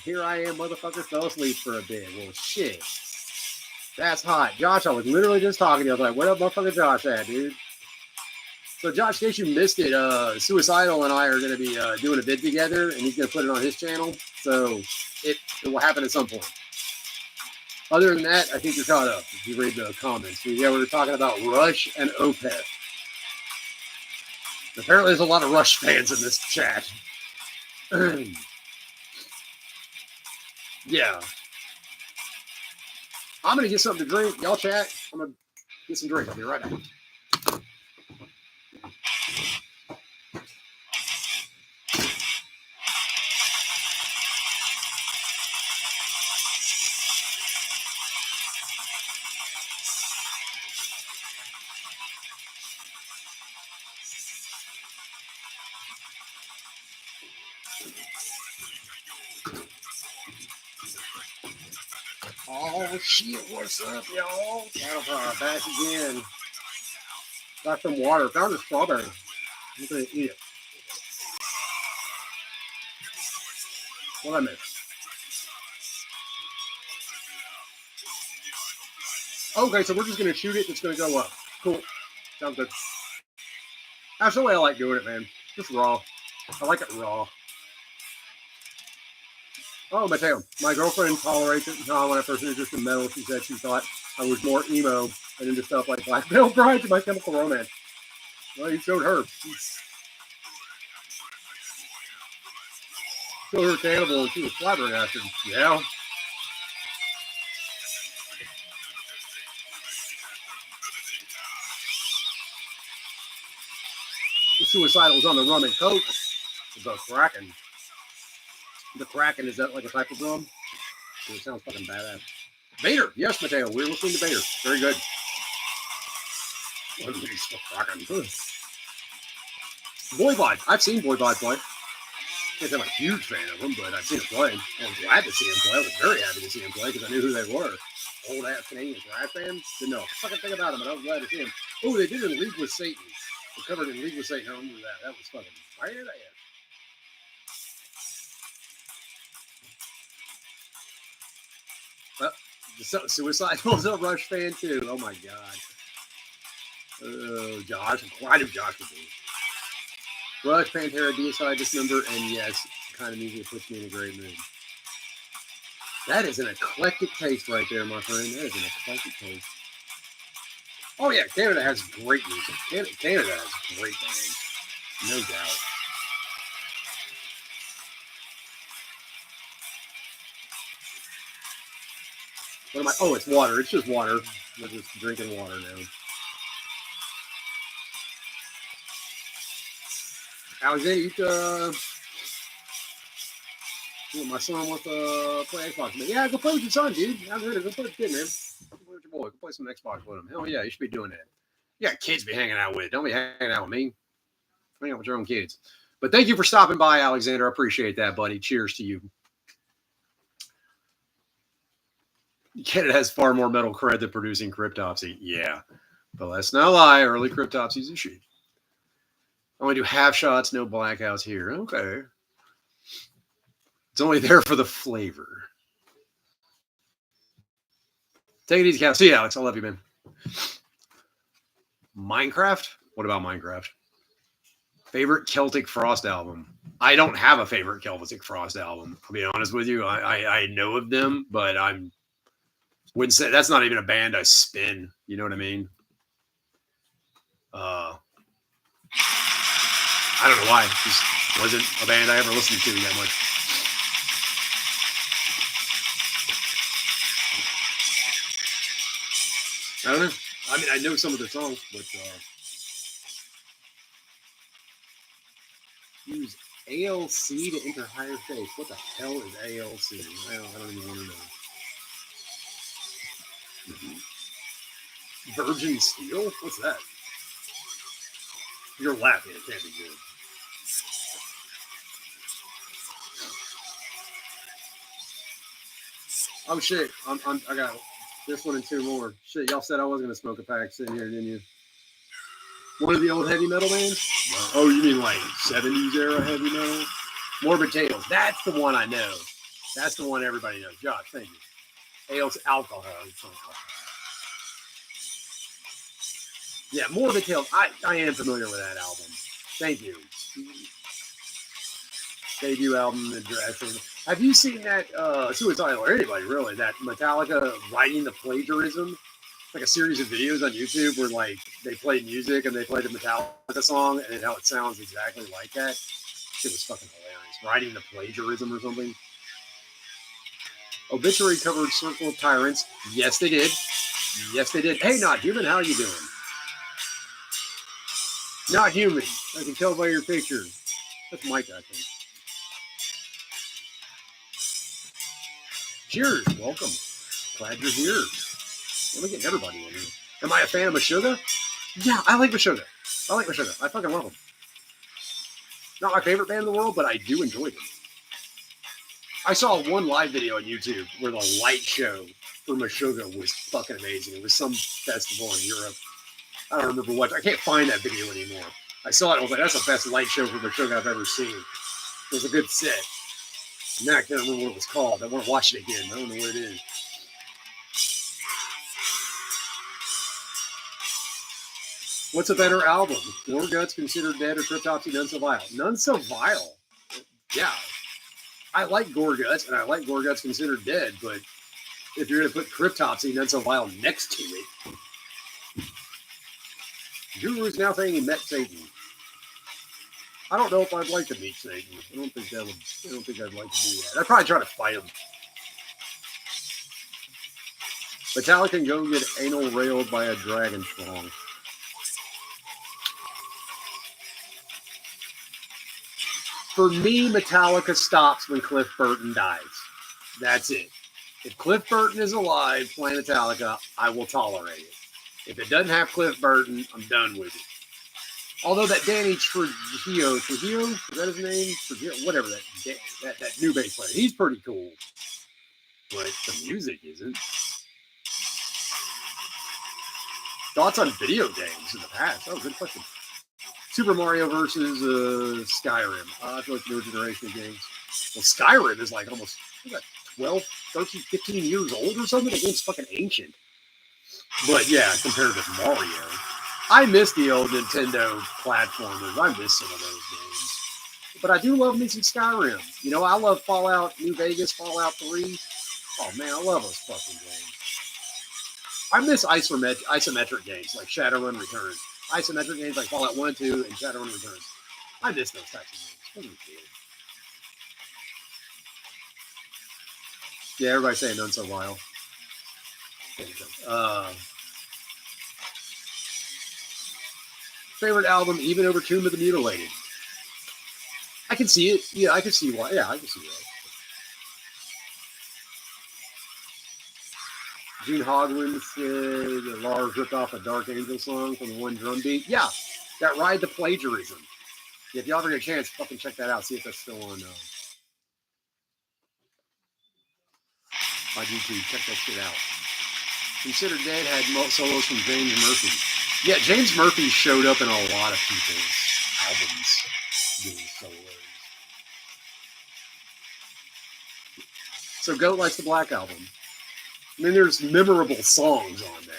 Here I am, motherfucker, fell asleep for a bit. Well, shit. That's hot. Josh, I was literally just talking to you. I was like, where up motherfucker Josh at, dude? So, Josh, in case you missed it, Suicidal and I are going to be doing a vid together, and he's going to put it on his channel. So, it will happen at some point. Other than that, I think you're caught up if you read the comments. Yeah, we were talking about Rush and Opeth. Apparently, there's a lot of Rush fans in this chat. Yeah. I'm going to get something to drink. Y'all chat. I'm going to get some drink. I'll be right back. Oh, shit. What's up, y'all? Cattle back again. Got some water. Found a strawberry. I'm going to eat it. What I miss? Okay, so we're just going to shoot it. It's going to go up. Cool. Sounds good. That's the way I like doing it, man. Just raw. I like it raw. Oh, Mateo, my girlfriend tolerates it. No, when I first introduced the metal, she said she thought I was more emo and into stuff like Black Veil Brides and My Chemical Romance. Well, you showed her. Showed her Cannibal and she was flabbergasted. Yeah. The Suicidal was on the rum and coke. The Kraken. The Kraken, is that like a type of rum? It sounds fucking badass. Vader. Yes, Mateo. We're listening to Vader. Very good. Voivod. I've seen Voivod play. I'm a huge fan of him, but I've seen him play. I was glad to see him play. I was very happy to see him play because I knew who they were. Old ass Canadian thrash fans. Didn't know a fucking thing about him, but I was glad to see him. Oh, they did it in League with Satan. They covered in League with Satan. I remember that. That was fucking fire. Well, the Suicidal's a Rush fan too. Oh my god. Josh, quite a Josh would be. Rush, Pantera, Deicide, Dismember, and yes, kind of music puts me in a great mood. That is an eclectic taste right there, my friend. That is an eclectic taste. Oh yeah, Canada has great music. Canada has great bands, no doubt. What am I? Oh, it's water. It's just water. We're just drinking water now. Alexander, my son wants to play Xbox. But yeah, go play with your son, dude. I'm here to go play with your kid, man. Go play with your boy. Go play some Xbox with him. Hell yeah, you should be doing that. You got kids to be hanging out with. Don't be hanging out with me. Hang out with your own kids. But thank you for stopping by, Alexander. I appreciate that, buddy. Cheers to you. Canada has far more metal cred than producing Cryptopsy. Yeah, but let's not lie. Early Cryptopsy's a shit. I only do half shots, no blackouts here. Okay. It's only there for the flavor. Take it easy, Cal. See you, Alex. I love you, man. Minecraft? What about Minecraft? Favorite Celtic Frost album? I don't have a favorite Celtic Frost album. I'll be honest with you. I know of them, but I'm wouldn't say that's not even a band I spin. You know what I mean? I don't know why. It just wasn't a band I ever listened to that much. I don't know. I mean, I know some of their songs, but use ALC to enter higher faith. What the hell is ALC? I don't even want to know. Virgin Steel? What's that? You're laughing. It can't be good. Oh shit! I got this one and two more. Shit, y'all said I was gonna smoke a pack sitting here, didn't you? One of the old heavy metal bands? Oh, you mean like 70s era heavy metal? Morbid Tales. That's the one I know. That's the one everybody knows. Josh, thank you. Ales alcohol. Yeah, Morbid Tales. I am familiar with that album. Thank you. Debut album. Have you seen that Suicidal, or anybody really, that Metallica writing the plagiarism? Like a series of videos on YouTube where like they played music and they played a Metallica song and how it sounds exactly like that. Shit was fucking hilarious. Writing the plagiarism or something. Obituary covered Circle of Tyrants. Yes, they did. Yes, they did. Hey, Not Human, how are you doing? Not Human. I can tell by your picture. That's Mike, I think. Cheers. Welcome. Glad you're here. Let me get everybody in here. Am I a fan of Meshuggah? Yeah, I like Meshuggah. I fucking love them. Not my favorite band in the world, but I do enjoy them. I saw one live video on YouTube where the light show for Meshuggah was fucking amazing. It was some festival in Europe. I don't remember what. I can't find that video anymore. I saw it. I was like, that's the best light show for Meshuggah I've ever seen. It was a good set. Now I can't remember what it was called. I want to watch it again. I don't know what it is. What's a better album? Gore Guts Considered Dead or Cryptopsy None So Vile? None So Vile. Yeah. I like Gore Guts and I like Gore Guts Considered Dead, but if you're going to put Cryptopsy None So Vile next to it, Guru's now saying he met Satan. I don't know if I'd like to meet Satan. I don't think I'd like to do that. I'd probably try to fight him. Metallica can go get anal railed by a dragon strong. For me, Metallica stops when Cliff Burton dies. That's it. If Cliff Burton is alive playing Metallica, I will tolerate it. If it doesn't have Cliff Burton, I'm done with it. Although that Danny Trujillo, is that his name? Trujillo, whatever that new bass player, he's pretty cool. But the music isn't. Thoughts on video games in the past? Oh, good question. Super Mario versus Skyrim. I feel like newer generation of games. Well, Skyrim is like almost 12, 13, 15 years old or something. The game's fucking ancient. But yeah, compared to Mario. I miss the old Nintendo platformers. I miss some of those games. But I do love me some Skyrim. You know, I love Fallout New Vegas, Fallout 3. Oh man, I love those fucking games. I miss isometric games like Shadowrun Returns. Isometric games like Fallout 1 and 2 and Shadowrun Returns. I miss those types of games. Yeah, everybody's saying None So Vile. Favorite album, even over Tomb of the Mutilated. I can see it. Yeah, I can see why. Yeah, I can see that. Gene Hoglan said Lars ripped off a Dark Angel song from the one drum beat. Yeah, that Ride the Plagiarism. If y'all ever get a chance, fucking check that out. See if that's still on. on YouTube. Check that shit out. Consider Dead had solos from James Murphy. Yeah, James Murphy showed up in a lot of people's albums doing solos. So Goat likes the Black Album. I mean, there's memorable songs on there.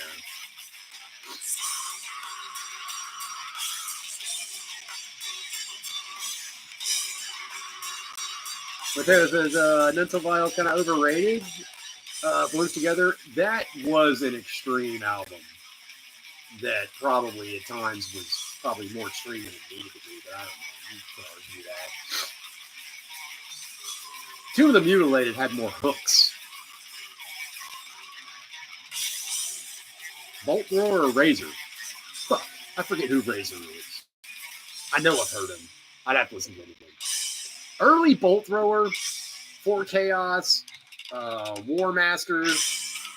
But there's Mental Vile kind of overrated. Blues Together, that was an extreme album that probably at times was probably more extreme than it needed to be, but I don't know. You could argue that. Two of the Mutilated had more hooks. Bolt Thrower or Razor? Fuck, I forget who Razor is. I know I've heard him. I'd have to listen to anything. Early Bolt Thrower, For Chaos, War Master,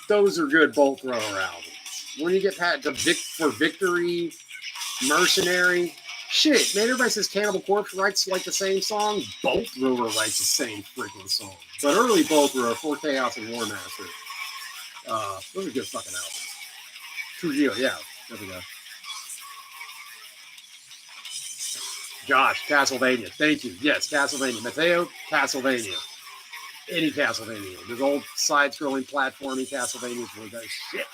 those are good Bolt Thrower albums. When you get past For Victory, Mercenary, shit, man, everybody says Cannibal Corpse writes like the same song. Bolt Thrower writes the same freaking song. But early Bolt Thrower, For Chaos and War Master, those are good fucking albums. Trujillo, yeah, there we go. Josh, Castlevania, thank you. Yes, Castlevania. Mateo, Castlevania. Any Castlevania. There's old side-scrolling platforming Castlevanias where those shit.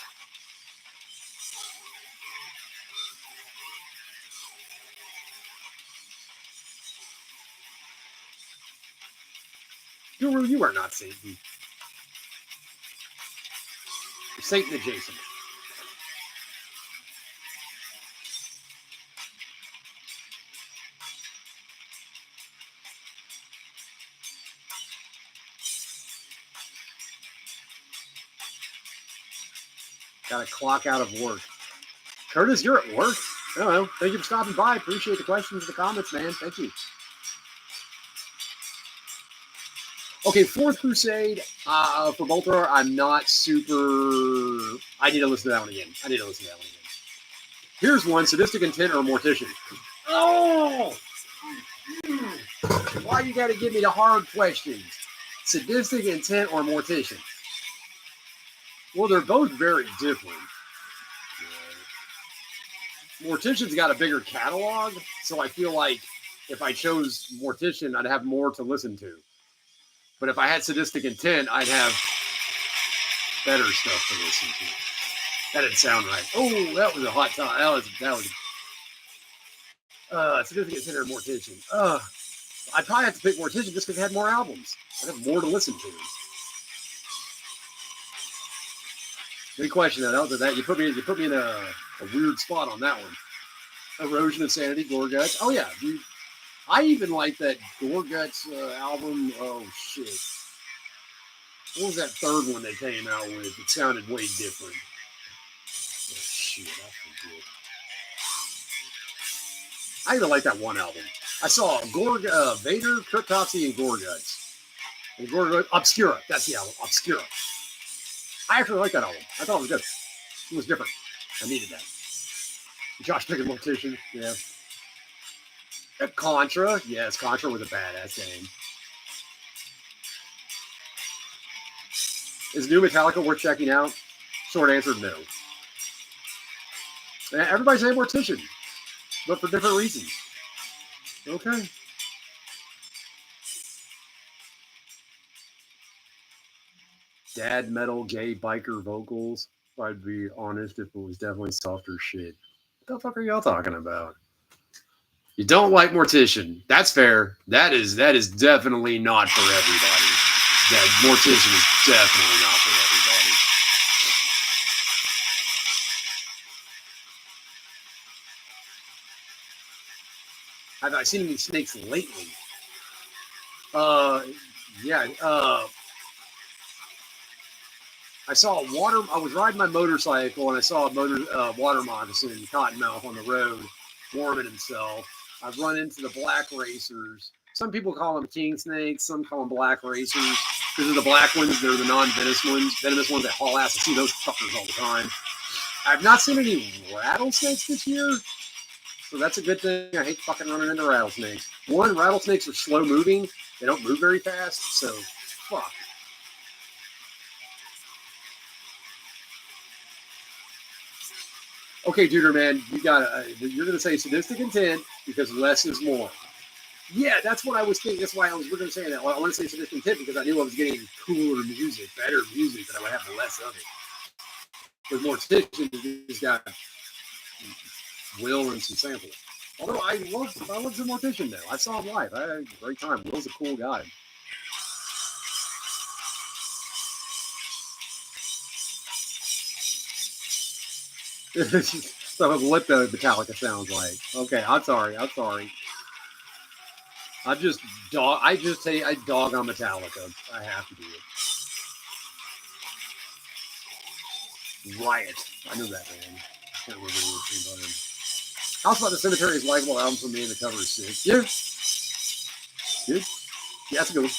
Guru, you are not Satan. You're Satan adjacent. Got to clock out of work. Curtis, you're at work. I don't know. Thank you for stopping by. Appreciate the questions and the comments, man. Thank you. Okay, Fourth Crusade for Bolt Thrower. I'm not super. I need to listen to that one again. Here's one: Sadistic Intent or Mortician. Oh, why you got to give me the hard questions? Sadistic Intent or Mortician? Well, they're both very different. Mortician's got a bigger catalog, so I feel like if I chose Mortician, I'd have more to listen to. But if I had Sadistic Intent, I'd have better stuff to listen to. That didn't sound right. Oh, that was a hot time. That was Sadistic Intent or Mortician. I'd probably have to pick Mortician just because it had more albums. I'd have more to listen to. Good question though. That you put me in a weird spot on that one. Erosion of Sanity, Gore Guts. Oh yeah, dude. I even like that Gore Guts album. Oh shit. What was that third one they came out with? It sounded way different. Oh shit, I forget. I even like that one album. I saw Vader, Cryptopsy, and Gore Guts. And Gore Guts, Obscura. That's the album. Obscura. I actually like that album. I thought it was good. It was different. I needed that. Josh picking Mortician. Yeah. Contra. Yes, Contra was a badass game. Is new Metallica worth checking out? Short answer, no. Everybody's saying Mortician, but for different reasons. Okay. Dad metal, gay biker vocals. I'd be honest, if it was definitely softer shit. What the fuck are y'all talking about? You don't like Mortician. That's fair. That is definitely not for everybody. That Mortician is definitely not for everybody. Have I seen any snakes lately? Yeah. I saw a water. I was riding my motorcycle and I saw a water moccasin, cottonmouth on the road, warming himself. I've run into the black racers. Some people call them king snakes. Some call them black racers. Because of the black ones, they're the non-venomous ones. Venomous ones that haul ass. I see those fuckers all the time. I've not seen any rattlesnakes this year. So that's a good thing. I hate fucking running into rattlesnakes. One, rattlesnakes are slow moving. They don't move very fast. So, fuck. Okay, Duder, man, you're going to say sadistic intent because less is more. Yeah, that's what I was thinking. That's why we're going to say that. Well, I want to say sadistic intent because I knew I was getting cooler music, better music, that I would have less of it. With mortician, you just got Will and some samples. Although I love the mortician though. I saw him live. I had a great time. Will's a cool guy. So what the Metallica sounds like. Okay, I'm sorry. I dog on Metallica. I have to do it. Riot. I knew that man. I can't remember anything about him. House About the Cemetery is likable album for me, and the cover is sick. Yeah. Good. Yeah, that's a good one.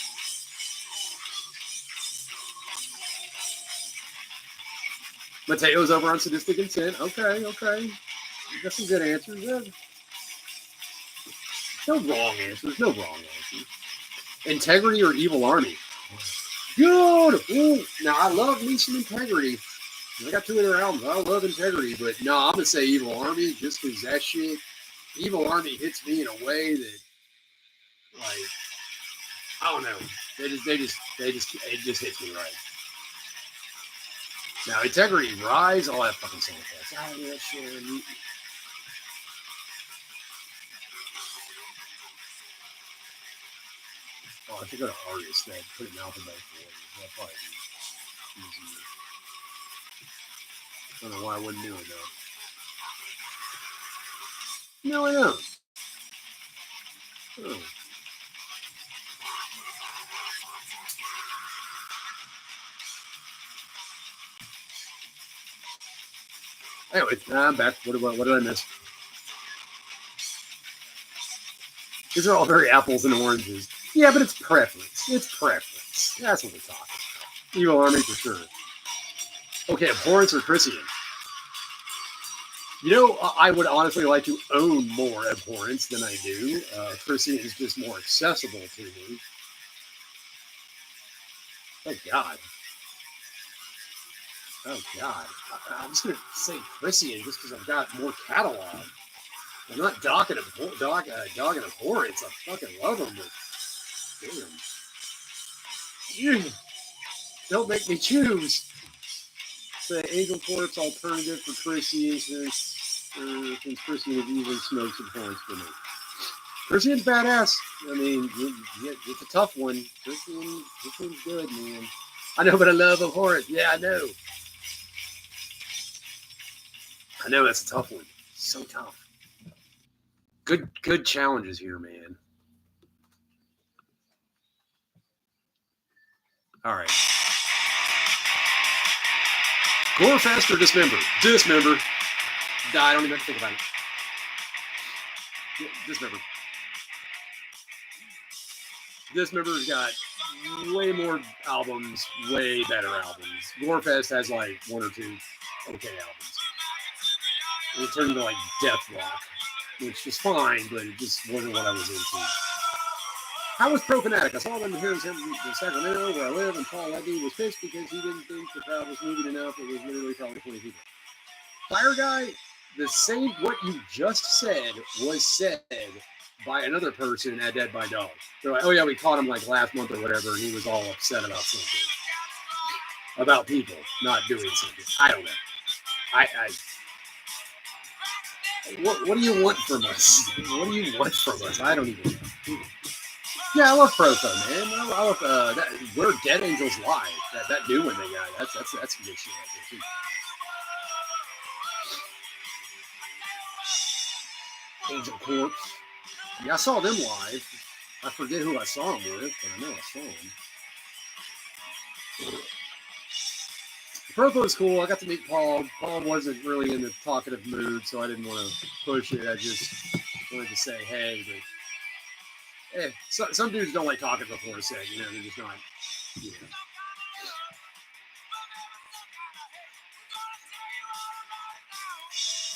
Mateo's over on sadistic intent. Okay. You got some good answers. Yeah. No wrong answers. Integrity or Evil Army? Good. Ooh. Now, I love me some Integrity. I got 2 of their albums. I love Integrity, but no, I'm going to say Evil Army just because that shit, Evil Army hits me in a way that, like, I don't know. It just hits me right. Now, Integrity, Rise, all that fucking song. Oh, yeah, shit. Oh, I should go to artists that put it in alphabet for that'd probably be easier. I don't know why I wouldn't do it though. No, I don't. Oh. Anyway, I'm back. What did I miss? These are all very apples and oranges. Yeah, but it's preference. That's what we're talking about. Evil Army for sure. Okay, Abhorrence or Christian? You know, I would honestly like to own more Abhorrence than I do. Christian is just more accessible to me. Oh, God. I'm just going to say Christian just because I've got more catalog. I'm not dogging Abhorrence. I fucking love them, but damn. Don't make me choose. The Angel Corpse alternative for Christian since Christian has even smoked Abhorrence for me. Christian's badass. I mean, it's a tough one. Christian's good, man. I know, but I love Abhorrence. Yeah, I know. That's a tough one. So tough. Good challenges here, man. All right. Gorefest or Dismember? Dismember. I don't even have to think about it. Dismember. Dismember's got way more albums, way better albums. Gorefest has like 1 or 2 okay albums. It turned into like death rock, which is fine, but it just wasn't what I was into. How was Pro Fanatic? I saw them here in Sacramento, where I live, and Paul Levy was pissed because he didn't think the crowd was moving enough. It was literally probably 20 people. Fire Guy, the same what you just said was said by another person at Dead by Dog. They're like, oh yeah, we caught him like last month or whatever, and he was all upset about something. About people not doing something. I don't know. What do you want from us? What do you want from us? I don't even know. Yeah, I love Proto, man. I love that. Where Dead Angels Live. That new one they got. That's some good shit out there too. Angel Corpse. Yeah, I saw them live. I forget who I saw them with, but I know I saw them. Proto is cool. I got to meet Paul. Paul wasn't really in the talkative mood, so I didn't want to push it. I just wanted to say hey, but. Some dudes don't like talking before a set, they're just not,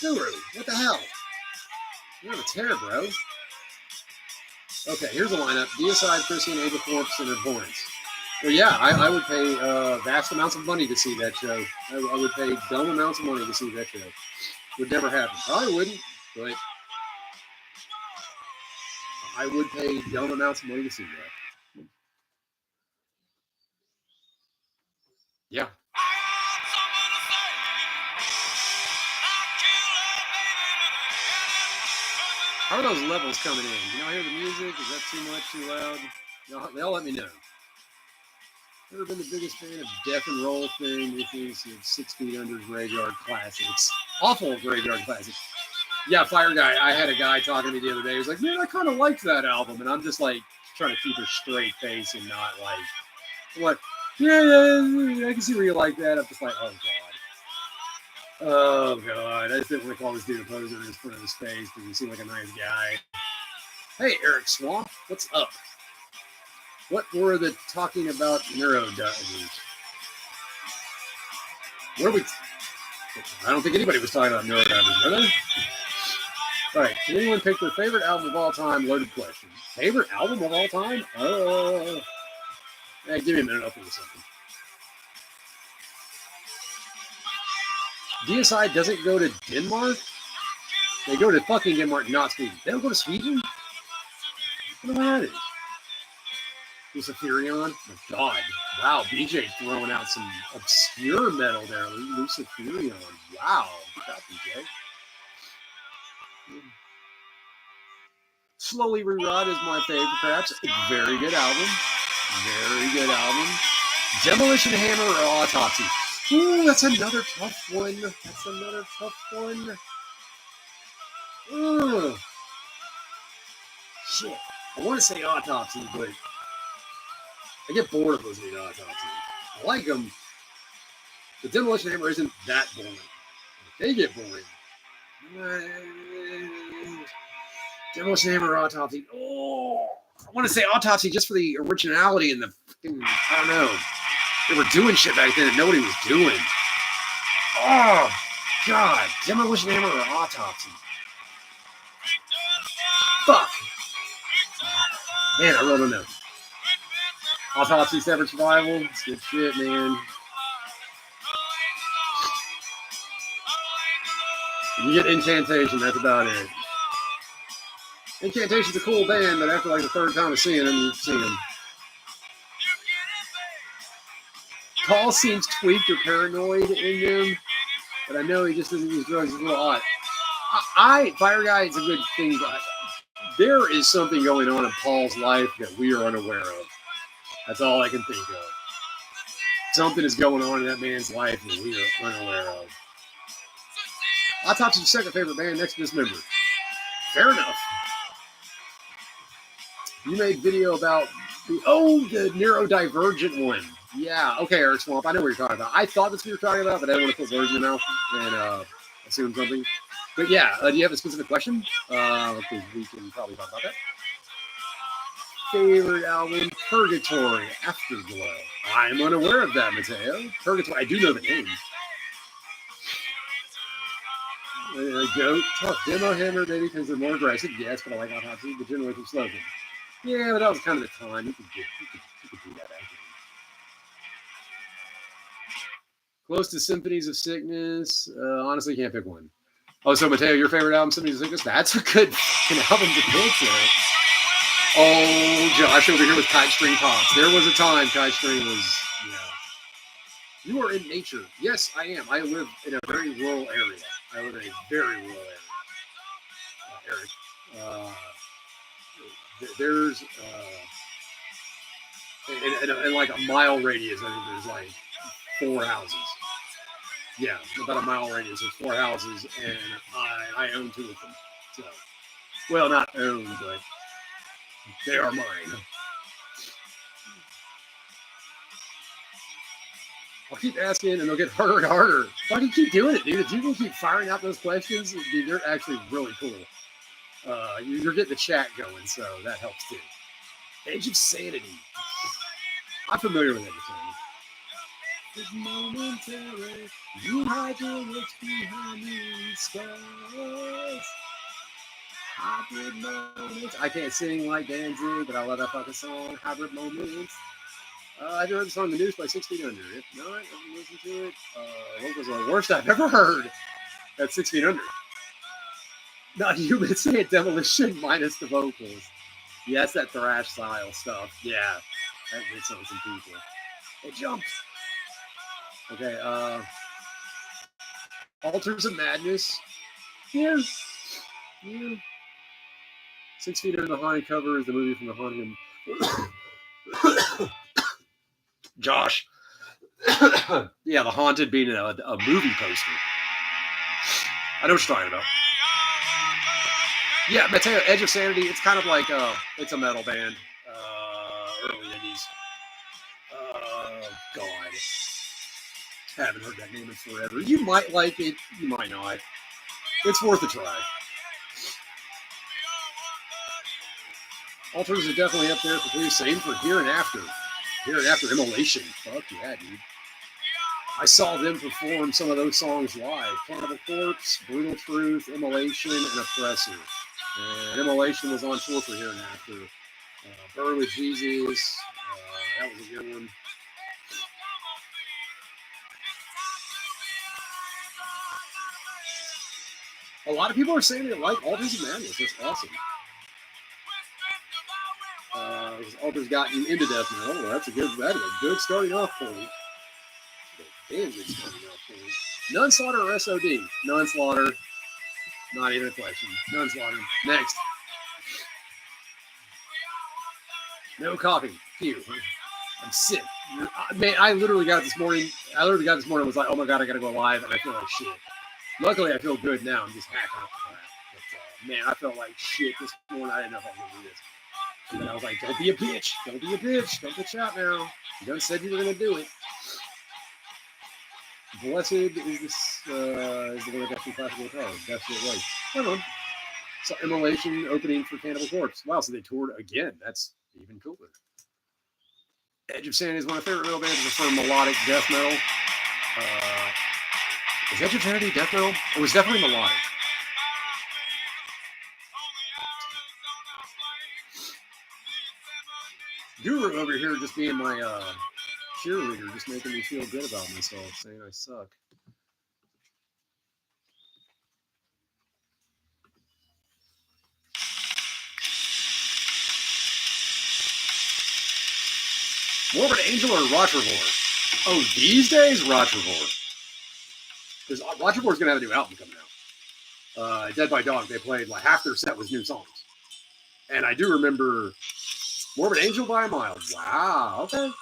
Guru, what the hell? You're on a tear, bro. Okay, here's a lineup. Deicide, Christian, Angel Corpse, and Abhorrence. Well, yeah, I would pay vast amounts of money to see that show. I would pay dumb amounts of money to see that show. Would never happen. Probably wouldn't, but I would pay dumb amounts of money to see that. Yeah. How are those levels coming in? You know, hear the music? Is that too much, too loud? Y'all let me know. Never been the biggest fan of Death and Roll thing. This is 6 Feet Under Graveyard Classics. Awful Graveyard Classics. Yeah, Fire Guy. I had a guy talking to me the other day. He was like, man, I kind of liked that album. And I'm just like trying to keep a straight face and not like, what? Yeah, I can see where you like that. I'm just like, oh, God. Oh, God. I just didn't want to call this dude a poser in front of his face because he seemed like a nice guy. Hey, Eric Swamp, what's up? What were the talking about neurodivers? What are we? I don't think anybody was talking about neurodivers, were they? All right. Can anyone pick their favorite album of all time? Loaded question. Favorite album of all time? Hey, give me a minute. I'll think of something. DSI doesn't go to Denmark? They go to fucking Denmark, not Sweden. They don't go to Sweden? I don't know what that is. Luciferion? My God. Wow, BJ throwing out some obscure metal there. Luciferion. Wow. Good job, BJ. Slowly Rerod is my favorite, perhaps. Very good album. Very good album. Demolition Hammer or Autopsy? Ooh, that's another tough one. That's another tough one. Ooh. Shit. I want to say Autopsy, but I get bored of listening to Autopsy. I like them. The Demolition Hammer isn't that boring. They get boring. Demolition Hammer or Autopsy? Oh, I want to say Autopsy just for the originality and the fucking, I don't know. They were doing shit back then that nobody was doing. Oh, God. Demolition Hammer or Autopsy? Fuck. Man, I really don't know. Autopsy, Severed Survival. It's good shit, man. You get Incantation, that's about it. Incantation's a cool band, but after like the third time of seeing them, you see them. Paul seems tweaked or paranoid in them, but I know he just doesn't use drugs. It's a little odd. Fire Guy, it's a good thing, but there is something going on in Paul's life that we are unaware of. That's all I can think of. Something is going on in that man's life that we are unaware of. Autopsy's second favorite band next to Dismember. Fair enough. You made video about the neurodivergent one. Yeah, okay, Eric Swamp, I know what you're talking about. I thought that's what you were talking about, but I didn't want to put words in your mouth and assume something. But yeah, do you have a specific question? Because we can probably talk about that. Favorite album, Purgatory, Afterglow. I'm unaware of that, Mateo. Purgatory, I do know the name. Goat, tough Demo Hammer, maybe because they're more aggressive. Yes, but I like Autopsy, but generally from Slogan. Yeah, but that was kind of the time. You could do that, actually. Close to Symphonies of Sickness. Honestly, can't pick one. Oh, so Mateo, your favorite album, Symphonies of Sickness? That's a good album to pick, there. Oh, Josh over here with Kite String Pops. There was a time Kite String was, yeah. You are in nature. Yes, I am. I live in a very rural area. I live in a very rural area. Eric. There's, in like a mile radius, I think there's like 4 houses. Yeah, about a mile radius. There's 4 houses, and I own 2 of them. So, well, not own, but they are mine. I'll keep asking, and they'll get harder and harder. Why do you keep doing it, dude? If you can keep firing out those questions, dude, they're actually really cool. You're getting the chat going, so that helps too. Age of Sanity. I'm familiar with everything. It's momentary. You hide your looks behind these scars. Hybrid moments. I can't sing like Danzig, but I love that fucking song. Hybrid moments. I heard the song The News by 6 Feet Under. If not, I can listen to it. What was the worst I've ever heard? That's 6 feet under. Not human saying demolition minus the vocals. Yeah, that's that thrash style stuff. Yeah, that gets on some people. It jumped. Okay, Altars of Madness. Yeah. Yeah. 6 Feet Under the Haunted cover is the movie from the Haunted. Josh. Yeah, the Haunted being a movie poster. I know what you're talking about. Yeah, Mateo, Edge of Sanity. It's kind of like it's a metal band. Early 80s. God. Haven't heard that name in forever. You might like it, you might not. It's worth a try. Altars are definitely up there for me. Same for Here and After. Here and After Immolation. Fuck yeah, dude. I saw them perform some of those songs live. Cannibal Corpse, Brutal Truth, Immolation, and Oppressor. And Immolation was on tour for Here and After. Burn with Jesus. That was a good one. A lot of people are saying they like Altars of Madness. That's awesome. Altars gotten into death metal. Well, that's a good starting off point. Damn good starting off point. None Slaughter or SOD? None Slaughter. Not even a question. None Slaughter. Next. No coffee. Phew. I'm sick. Man, I literally got this morning. And was like, oh my God, I got to go live. And I feel like shit. Luckily, I feel good now. I'm just hacking up crap. But, man, I felt like shit this morning. I didn't know if I was going to do this. And then I was like, don't be a bitch. Don't be a bitch. Don't bitch out now. You done said you were going to do it. Blessed is this, is the one that got some classical guitar. That's what it was. Come on. So Immolation opening for Cannibal Corpse. Wow, so they toured again. That's even cooler. Edge of Sanity is one of my favorite metal bands for melodic death metal. Is Edge of Sanity death metal? It was definitely melodic. Guru over here just being my cheerleader, just making me feel good about myself, saying I suck. Morbid Angel or Rotrevor? Oh, these days, Rotrevor. Because Rotrevor is going to have a new album coming out. Dead by Dog, they played like half their set was new songs. And I do remember Morbid Angel by a mile. Wow, okay.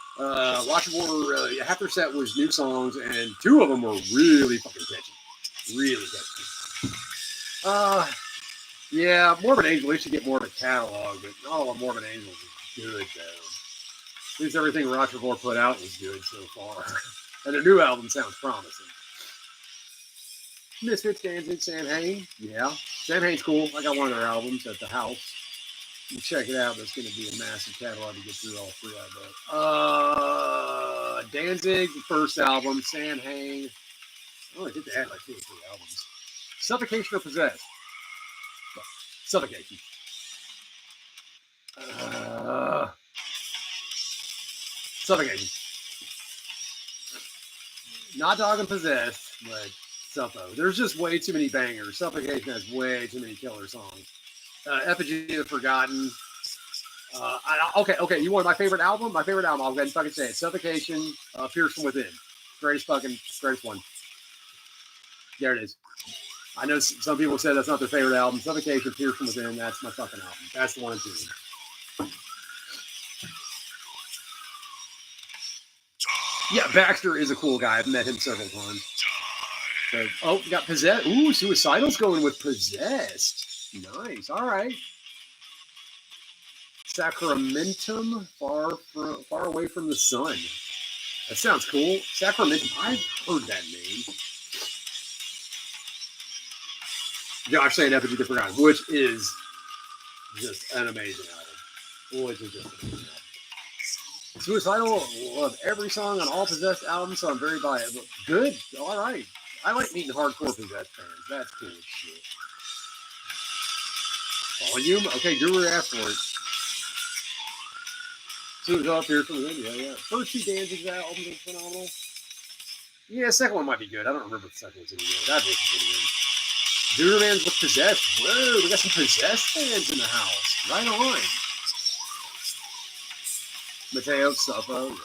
Rotrevor, half their set was new songs, and two of them were really fucking catchy. Really catchy. Yeah, Morbid Angel, they should get more of a catalog, but not all of Morbid Angel is good, though. At least everything Rotrevor put out was good so far. And their new album sounds promising. Misfits, Danzig, Samhain. Yeah, Samhain's cool. I got one of their albums at the house. You check it out. There's going to be a massive catalog to get through all three, I bet. Danzig, the first album. Samhain. Oh, I think they had like 2 or 3 albums. Suffocation or Possessed? Suffocation. Suffocation. Not Dog and Possessed, but Suffo. There's just way too many bangers. Suffocation has way too many killer songs. Effigy of the Forgotten. Okay. You want my favorite album? My favorite album. I'll go ahead and fucking say it. Suffocation, Pierce from Within. Greatest one. There it is. I know some people say that's not their favorite album. Suffocation, Pierce from Within. That's my fucking album. That's the one too. Yeah, Baxter is a cool guy. I've met him several times. So, we got Possessed. Ooh, Suicidal's going with Possessed. Nice. All right. Sacramentum, far away from the sun. That sounds cool. Sacramentum. I've heard that name. Josh saying Effigy of the Forgotten, which is just an amazing album. Suicidal, love every song on all Possessed albums, so I'm very biased. But good. All right. I like meeting hardcore Possessed fans. That's cool as shit. Volume? Okay, Guru asked for it. So it was up here from the video, yeah. First 2 Danzig's albums are phenomenal. Yeah, the second one might be good. I don't remember if the second one's any good. That'd be pretty good. Duderman's with Possessed. Whoa, we got some Possessed fans in the house. Right on. Mateo Suffolk. Yeah.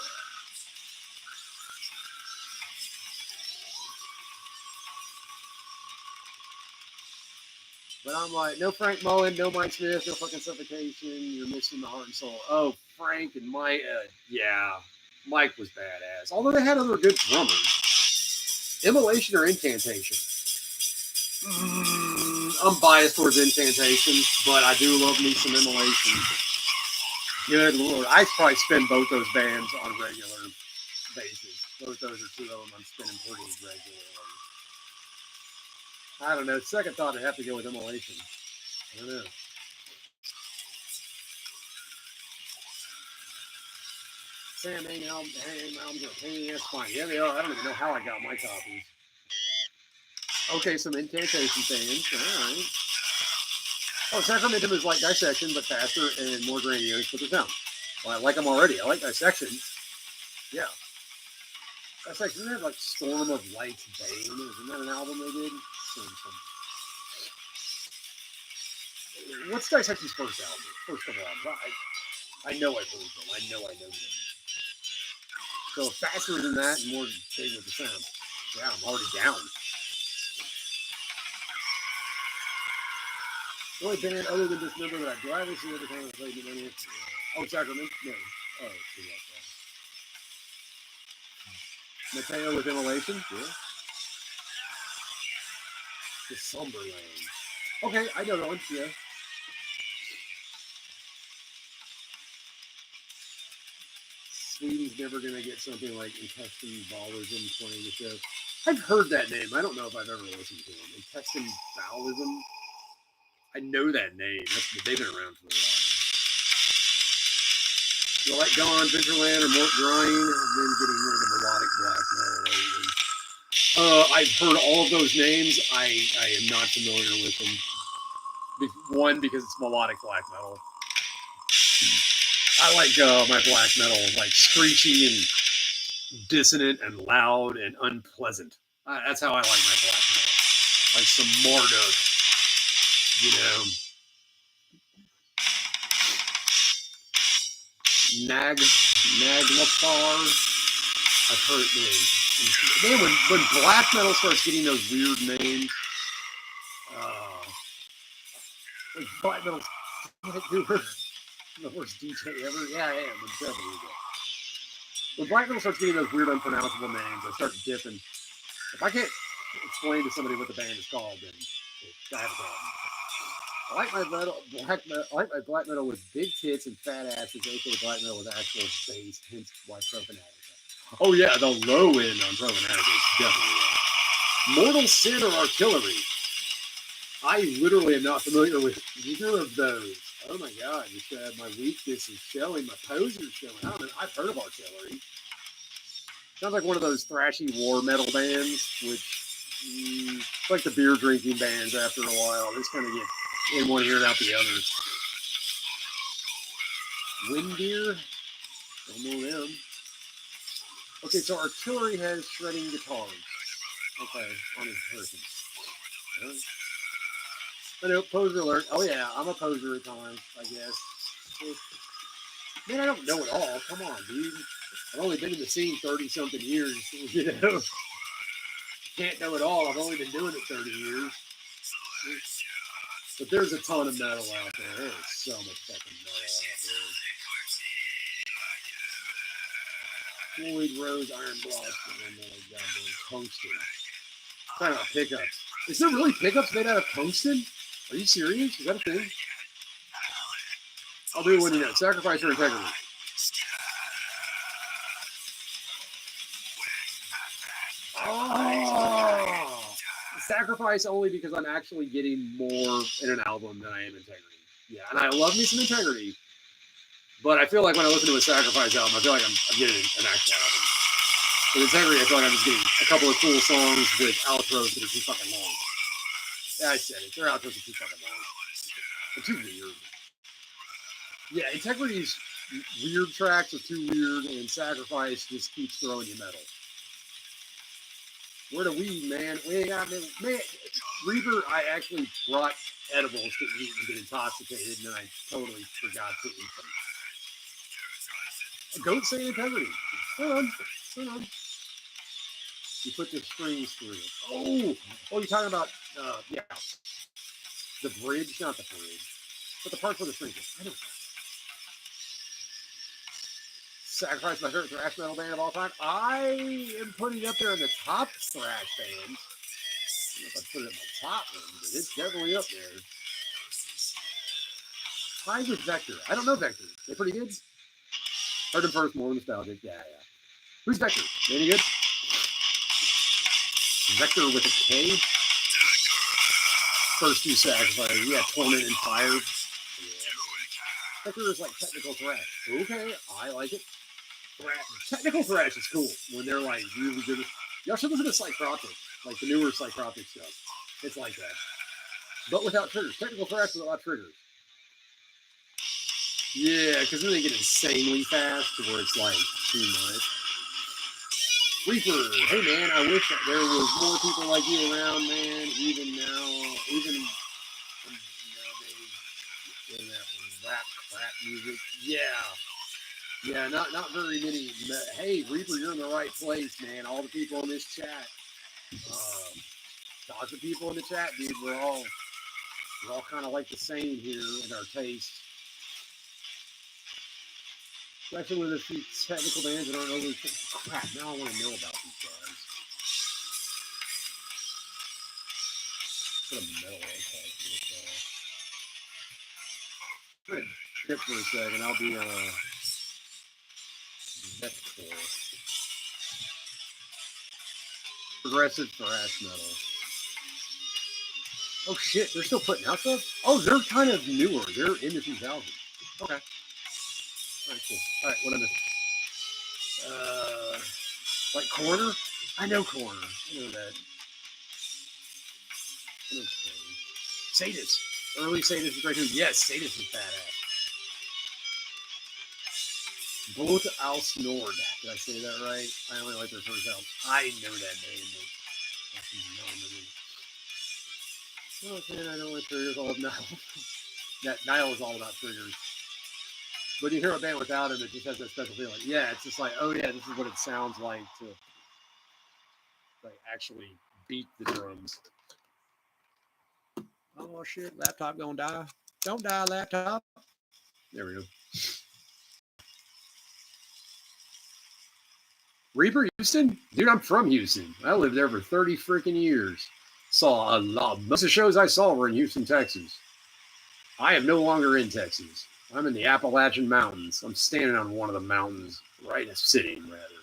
But I'm like, no Frank Mullen, no Mike Smith, no fucking Suffocation. You're missing the heart and soul. Oh, Frank and Mike. Yeah, Mike was badass. Although they had other good drummers. Immolation or Incantation? I'm biased towards Incantation, but I do love me some Immolation. Good Lord. I probably spin both those bands on a regular basis. Both those are two of them I'm spinning pretty regularly. I don't know. Second thought, I'd have to go with Immolation. I don't know. Sam Hang albums are a pain in the ass fine. Yeah, they are. I don't even know how I got my copies. Okay, some Incantation fans. All right. Oh, Sacramentum is like Dissection, but faster and more grandiose with the sound. Well, I like them already. I like Dissection. Yeah. Dissection, isn't that like Storm of Light's Bane? Isn't that an album they did? What's Dissection's first album? First of all, I know I believe them. I know them. So faster than that and more big with the sound. Yeah, I'm already down. The only band other than this number that I gladly see every time I play the money. Oh, Sacrament? No. Oh, see that. Mateo with Immolation? Yeah. The Slumberland. Okay, I know that one. Yeah. Sweden's never going to get something like Intestine Ballism playing the show. I've heard that name. I don't know if I've ever listened to them. Intestine Ballism? I know that name. They've been around for a while. So like Dawn, Ventureland, or Mort Grind, I've been getting more into melodic black metal lately. I've heard all of those names. I am not familiar with them. One, because it's melodic black metal. I like my black metal, like screechy and dissonant and loud and unpleasant. That's how I like my black metal. Like some Marduk, you know. Naglfar. I've heard names. Man, when black metal starts getting those weird names, like black metal, the worst DJ ever. Yeah, I am. I'm definitely good. When black metal starts getting those weird, unpronounceable names, I start dipping. If I can't explain to somebody what the band is called, then I have a problem. I like my black metal with big tits and fat asses, aka black metal with actual bass, hence why Profanatic. Oh yeah, the low end on Profanatic is definitely right. Mortal Sin or Artillery. I literally am not familiar with either of those. Oh my god, you said my weakness is showing, my poser is showing. I've heard of Artillery. Sounds like one of those thrashy war metal bands, which it's like the beer drinking bands after a while. They just kind of get in one ear and out the other. Windeer? Don't know them. Okay, so Artillery has shredding guitars. Okay, on his person. I know, poser alert. Oh yeah, I'm a poser at times, I guess. Man, I don't know it all. Come on, dude. I've only been in the scene 30-something years, you know. Can't know it all. I've only been doing it 30 years. But there's a ton of metal out there. There's so much fucking metal out there. Floyd Rose, Iron Blast, and then goddamn tungsten. Talking about pickups. Is there really pickups made out of tungsten? Are you serious? Is that a thing? I'll do it when you know. Sacrifice or integrity. Oh, sacrifice only because I'm actually getting more in an album than I am integrity. Yeah, and I love me some integrity, but I feel like when I listen to a sacrifice album, I feel like I'm getting an actual album. With integrity, I feel like I'm just getting a couple of cool songs with outros that are too fucking long. Yeah, I said it. Their outros are too fucking long. They're too weird. Yeah, integrity's weird tracks are too weird, and sacrifice just keeps throwing you metal. Where the weed, man? We ain't got man. Reaper, I actually brought edibles to eat and get intoxicated, and then I totally forgot to eat them. Goat say integrity. Hold on. You put the strings through it. Oh, you're talking about, yeah, the bridge, not the bridge, but the part where the strings are. I know. Sacrifice my favorite thrash metal band of all time. I am putting it up there in the top thrash bands. I don't know if I put it in the top one, but it's definitely up there. Tied with Vector. I don't know Vector. They're pretty good. Heard them first, more nostalgic. Yeah. Who's Vector? Any good? Vector with a K. First two sacrifices. Yeah, Torment and Fire. Yeah. Vector is like technical thrash. Okay, I like it. Technical thrash is cool when they're like really good. Y'all should listen to Psychroptic, like the newer Psychroptic stuff. It's like that, but without triggers. Technical thrash without triggers. Yeah, because then they get insanely fast to where it's like too much. Reaper, hey man, I wish that there was more people like you around, man. Even now, even nowadays, in that rap crap music. Yeah, not very many. Hey, Reaper, you're in the right place, man. All the people in this chat, lots of people in the chat, dude. We're all kind of like the same here in our taste. Especially with a few technical bands that aren't overly crap. Now I want to know about these guys. Put a metal archive to this guy. I'm gonna trip for a second. I'll be Vector. Progressive thrash metal. Oh shit, they're still putting out stuff? Oh, they're kind of newer. They're in the 2000s. Okay. Alright, cool. Alright, what I missed? Like Corner? I know Corner. I know that. I know Corner. Sadist. Early Sadist is great too. Yes, Sadist is badass. Both Als Nord. Did I say that right? I only like their first album. I know that name. I don't like triggers. All of Nile. That Nile is all about triggers. But you hear a band without him, it just has that special feeling. Yeah, it's just like, oh yeah, this is what it sounds like to like actually beat the drums. Oh shit, laptop gonna die. Don't die, laptop. There we go. Reaper, Houston? Dude, I'm from Houston. I lived there for 30 freaking years. Saw a lot. Most of the shows I saw were in Houston, Texas. I am no longer in Texas. I'm in the Appalachian Mountains. I'm standing on one of the mountains, right? Sitting, rather.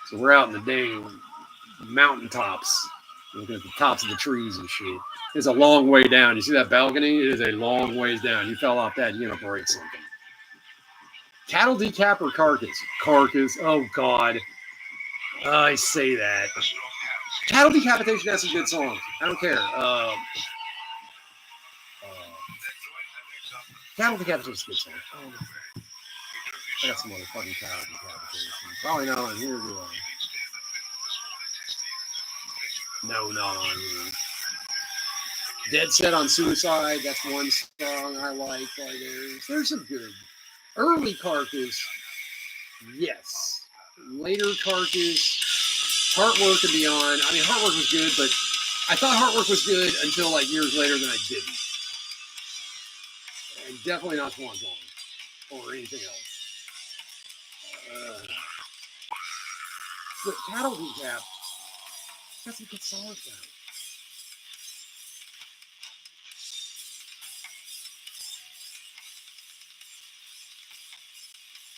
So we're out in the dang mountaintops, looking at the tops of the trees and shit. It's a long way down. You see that balcony? It is a long ways down. You fell off that, you're going to break something. Cattle decap or carcass? Carcass. Oh, God. I say that. Cattle decapitation has some good songs. I don't care. Cattle decapitation is a good song. I got some other fucking cattle decapitation. Probably not on here, do I? No, not on here. Dead Set on Suicide. That's one song I like. There's some good. Early Carcass, yes. Later Carcass, Heartwork and Beyond. I mean, Heartwork was good, but I thought Heartwork was good until like years later, then I didn't. And definitely not Swan Song or anything else. But Cattle Decap, got some good songs though.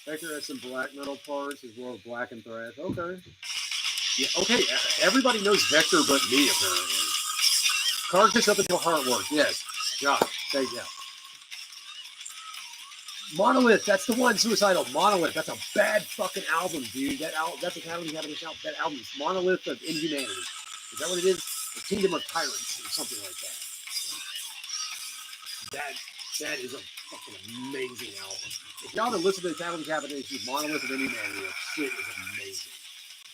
Vector has some black metal parts as well as black and thrash. Okay. Yeah, okay. Everybody knows Vector but me, apparently. Carcass up until Heartwork. Yes. Josh, thank you. Monolith, that's the one. Suicidal. Monolith, that's a bad fucking album, dude. That's a Cattle Decapitation album. That album is Monolith of Inhumanity. Is that what it is? The Kingdom of Tyrants or something like that. That is a fucking amazing album. If y'all have listened to the Cattle Decapitation, Monolith of Inhumanity, that shit is amazing.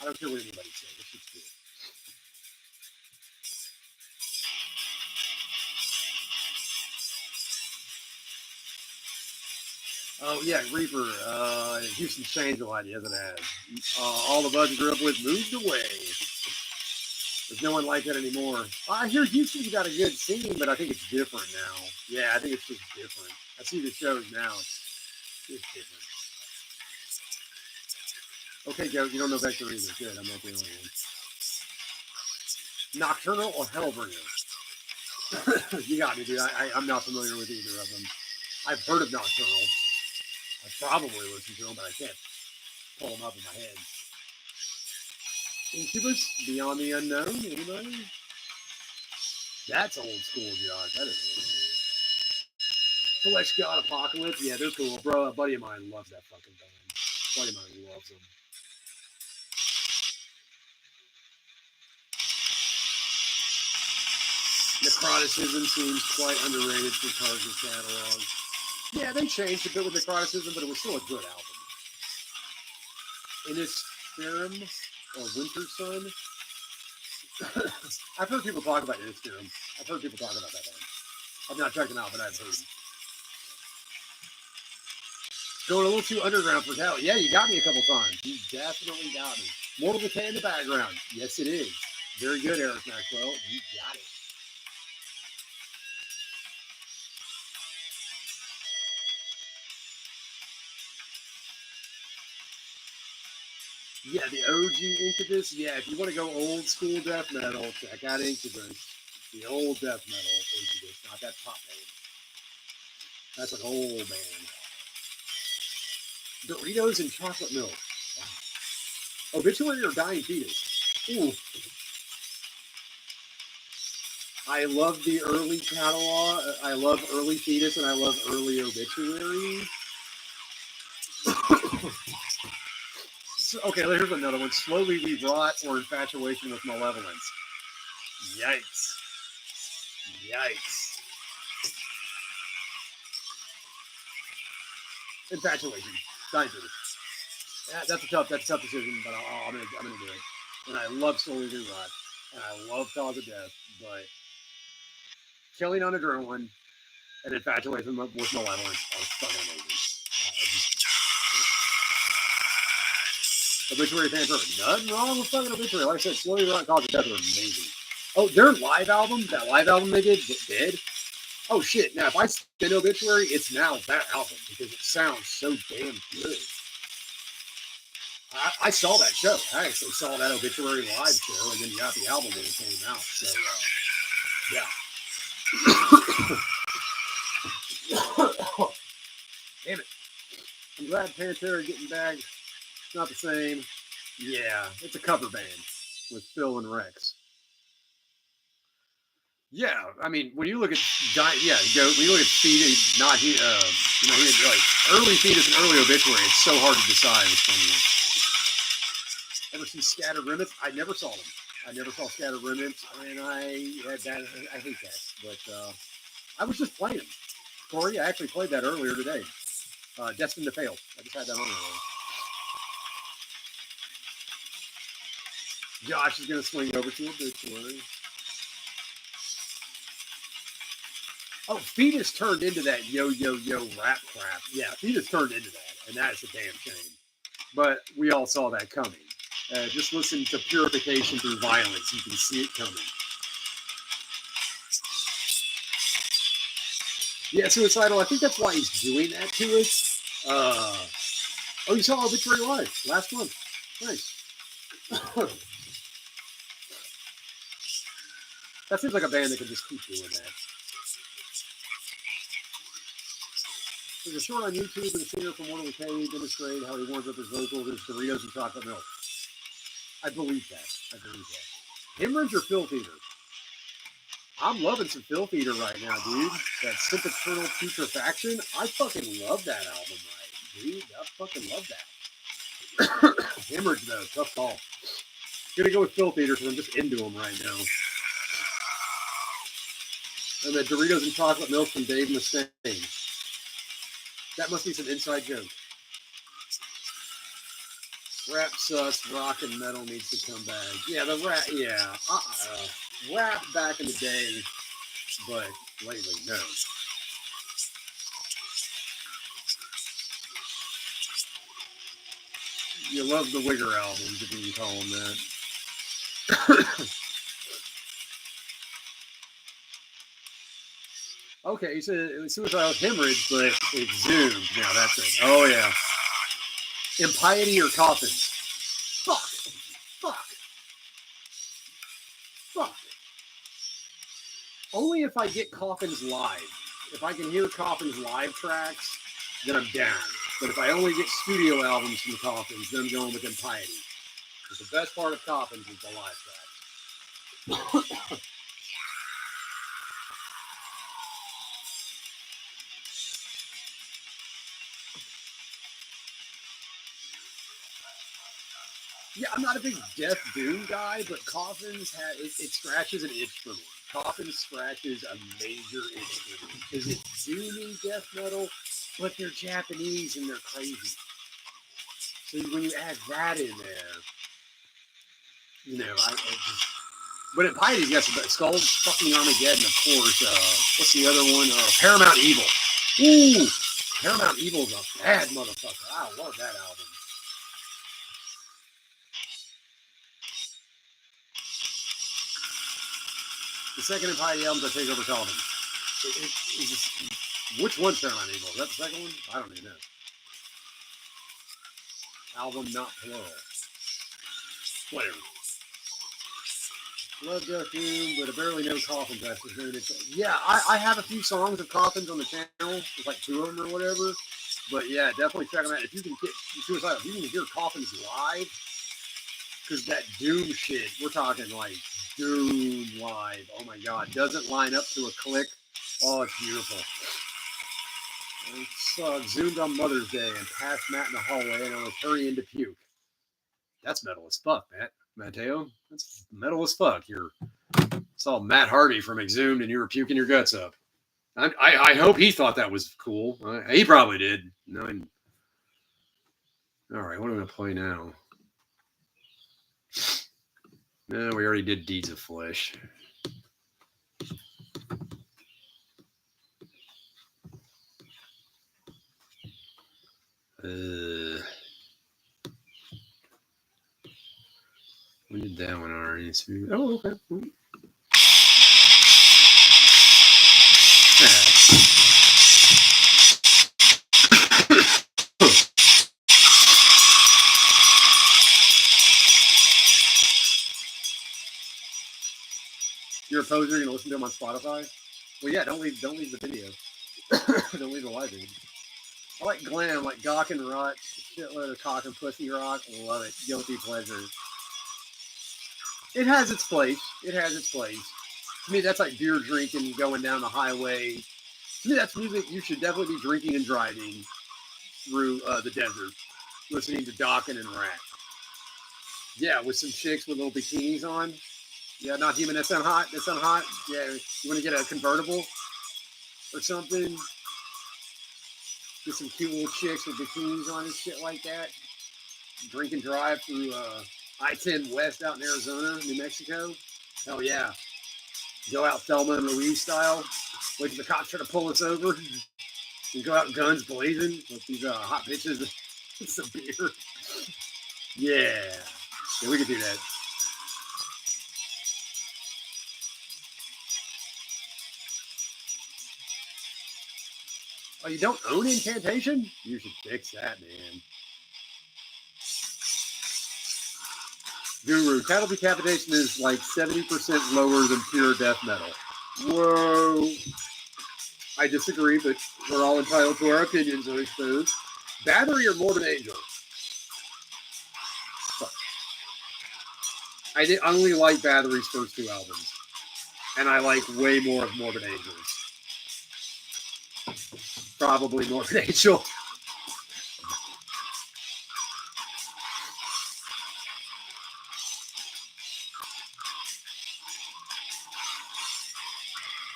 I don't care what anybody says. This shit's good. Oh yeah, Reaper. Houston's changed a lot. He hasn't had. All the buds grew up with moved away. There's no one like that anymore. I hear Houston's got a good scene, but I think it's different now. Yeah, I think it's just different. I see the shows now. It's different. Okay, Joe, you don't know Vector either. Good, I'm not the only one. Nocturnal or Hellbringer? You got me, dude. I'm not familiar with either of them. I've heard of Nocturnal. I probably listened to them, but I can't pull them up in my head. Incubus, Beyond the Unknown, anybody? That's old school, Josh. That is old school. Flesh God Apocalypse, yeah, they're cool. Bro, a buddy of mine loves that fucking band. A buddy of mine loves them. Necroticism seems quite underrated for Target catalog. Yeah, they changed a bit with Necroticism, but it was still a good album. Innisferum or Winter Sun. I've heard people talk about Innisferum. I've heard people talk about that band. I've not checked them out, but I've heard them. Going a little too underground for Cal. Yeah, you got me a couple times. You definitely got me. Mortal Decay in the background. Yes, it is. Very good, Eric Maxwell. You got it. Yeah, the OG Incubus. Yeah, if you want to go old school death metal, check out Incubus. The old death metal Incubus, not that pop band. That's an old band. Doritos and chocolate milk. Wow. Obituary or Dying Fetus? Ooh. I love the early catalog. I love early Fetus and I love early Obituary. So, okay, here's another one. Slowly We Rot or Infatuation with Malevolence. Yikes. Yikes. Infatuation. Dying Fetus. Yeah, that's a tough decision, but I'm gonna do it. And I love Slowly We Rot. And I love Cause of Death, but Killing on Adrenaline and Infatuation with Malevolence are fucking amazing. Obituary fans are nothing wrong with fucking Obituary. Like I said, Slowly Rot and Cause of Death are amazing. Oh, their live album, that live album they did, Dead. Oh shit! Now if I spin Obituary, it's now that album because it sounds so damn good. I saw that show. I actually saw that Obituary live show, and then you got the album when it came out. So yeah. Damn it! I'm glad Pantera getting back. It's not the same. Yeah, it's a cover band with Phil and Rex. Yeah, I mean, when you look at when you look at Fetus, not he, like early Fetus and early Obituary, it's so hard to decide which one. Ever see Scattered Remnants? I never saw them. I never saw Scattered Remnants, and I hate that. But I was just playing. Corey, I actually played that earlier today. Destined to Fail. I just had that on earlier. Josh is going to swing over to Obituary. Oh, Fetus turned into that yo rap crap. Yeah, Fetus turned into that, and that's a damn shame. But we all saw that coming. Just listen to Purification Through Violence. You can see it coming. Yeah, Suicidal. I think that's why he's doing that to us. Oh, you saw Obituary live last month. Nice. That seems like a band that can just keep doing that. There's a short on YouTube of the singer from Mortal Decay demonstrating how he warms up his vocals with Doritos and chocolate milk. I believe that. Hemorrhage or Filth Eater? I'm loving some Filth Eater right now, dude. That Sempiternal Putrefaction. I fucking love that album, right, dude. I fucking love that. Hemorrhage, though, tough call. Gonna go with Filth Eater because I'm just into them right now. And the Doritos and chocolate milk from Dave Mustaine. That must be some inside joke. Rap sucks. Rock and metal needs to come back. Yeah, the rap. Yeah, rap back in the day, but lately no. You love the Wigger albums, if you can call them that. Okay, you said it was suicidal hemorrhage, but exhumed. Yeah, that's it. Oh yeah. Impiety or coffins? Fuck. Fuck. Fuck. Only if I get Coffins live. If I can hear Coffins live tracks, then I'm down. But if I only get studio albums from the Coffins, then I'm going with Impiety. Because the best part of Coffins is the live tracks. Yeah, I'm not a big Death Doom guy, but Coffins it scratches an itch for me. Coffins scratches a major itch for me. Because it's doomy death metal, but they're Japanese and they're crazy. So when you add that in there, you know, I just. But at Piety's got some Skulls, fucking Armageddon, of course. What's the other one? Paramount Evil. Ooh, Paramount Evil's a bad motherfucker. I love that album. The second and Piety albums I take over Calvin. Which one's Paramount Evil? Is that the second one? I don't even know. Album not plural. Whatever. Love Death Doom, but I barely know Coffins. Yeah, I have a few songs of Coffins on the channel. There's like 2 of them or whatever. But yeah, definitely check them out. If you can get Suicide, if you can hear Coffins live, because that Doom shit, we're talking like Doom live. Oh my god, doesn't line up to a click. Oh, it's beautiful. It's zoomed on Mother's Day and passed Matt in the hallway, and I was hurrying to puke. That's metal as fuck, Mateo. That's metal as fuck. You're saw Matt Hardy from Exhumed, and you were puking your guts up. I hope he thought that was cool. He probably did. No. All right, what am I going to play now? No, we already did Deeds of Flesh. We did that one already. Oh, okay. You're a poser. You're gonna listen to them on Spotify. Well, yeah. Don't leave the video. Don't leave the live video. I like glam, like Gawk and Rot, shitload of cock and pussy rock. Love it. Guilty pleasure. It has its place. It has its place. To me, that's like beer drinking, going down the highway. To me, that's music you should definitely be drinking and driving through the desert, listening to Dawkins and Rat. Yeah, with some chicks with little bikinis on. Yeah, not human. That sound hot. That sound hot. Yeah, you want to get a convertible or something? Get some cute little chicks with bikinis on and shit like that. Drink and drive through I-10 West out in Arizona, New Mexico. Hell yeah. Go out Thelma and Louise style. Wait till the cops try to pull us over. And go out guns blazing with these hot bitches with some beer. Yeah. Yeah, we could do that. Oh, you don't own Incantation? You should fix that, man. Guru, cattle decapitation is like 70% lower than pure death metal. Whoa. I disagree, but we're all entitled to our opinions, I suppose. Battery or Morbid Angel? I only like Battery's first 2 albums. And I like way more of Morbid Angels. Probably Morbid Angel.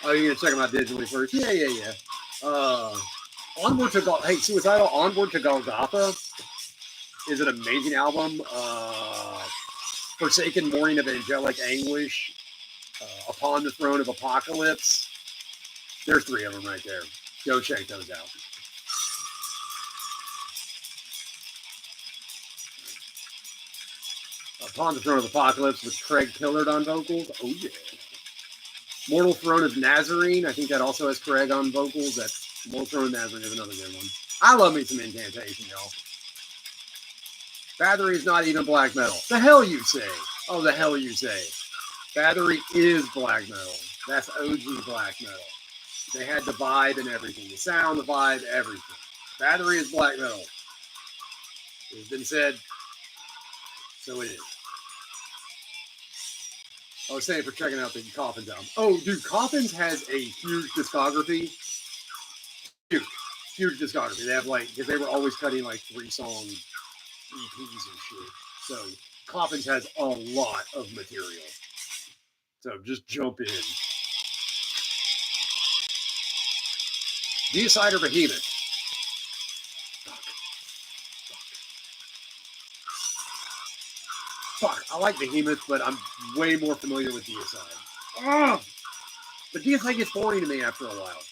Oh, you're gonna check them out digitally first? Yeah. Onward to Golgotha. Hey, Suicidal, Onward to Golgotha. is an amazing album. Forsaken Morning of Angelic Anguish, Upon the Throne of Apocalypse. There's 3 of them right there. Go check those out. Upon the Throne of Apocalypse with Craig Pillard on vocals. Oh, yeah. Mortal Throne of Nazarene. I think that also has Craig on vocals. That Mortal Throne of Nazarene is another good one. I love me some Incantation, y'all. Bathory is not even black metal. The hell you say? Oh, the hell you say? Bathory is black metal. That's OG black metal. They had the vibe and everything. The sound, the vibe, everything. Bathory is black metal. It's been said, so it is. I was saying for checking out the Coffins album. Oh, dude, Coffins has a huge discography. Huge discography. They have because they were always cutting 3-song EPs and shit. So Coffins has a lot of material. So just jump in. Deicide or Behemoth? Fuck. I like Behemoth, but I'm way more familiar with Deicide. Oh! But Deicide gets boring to me after a while.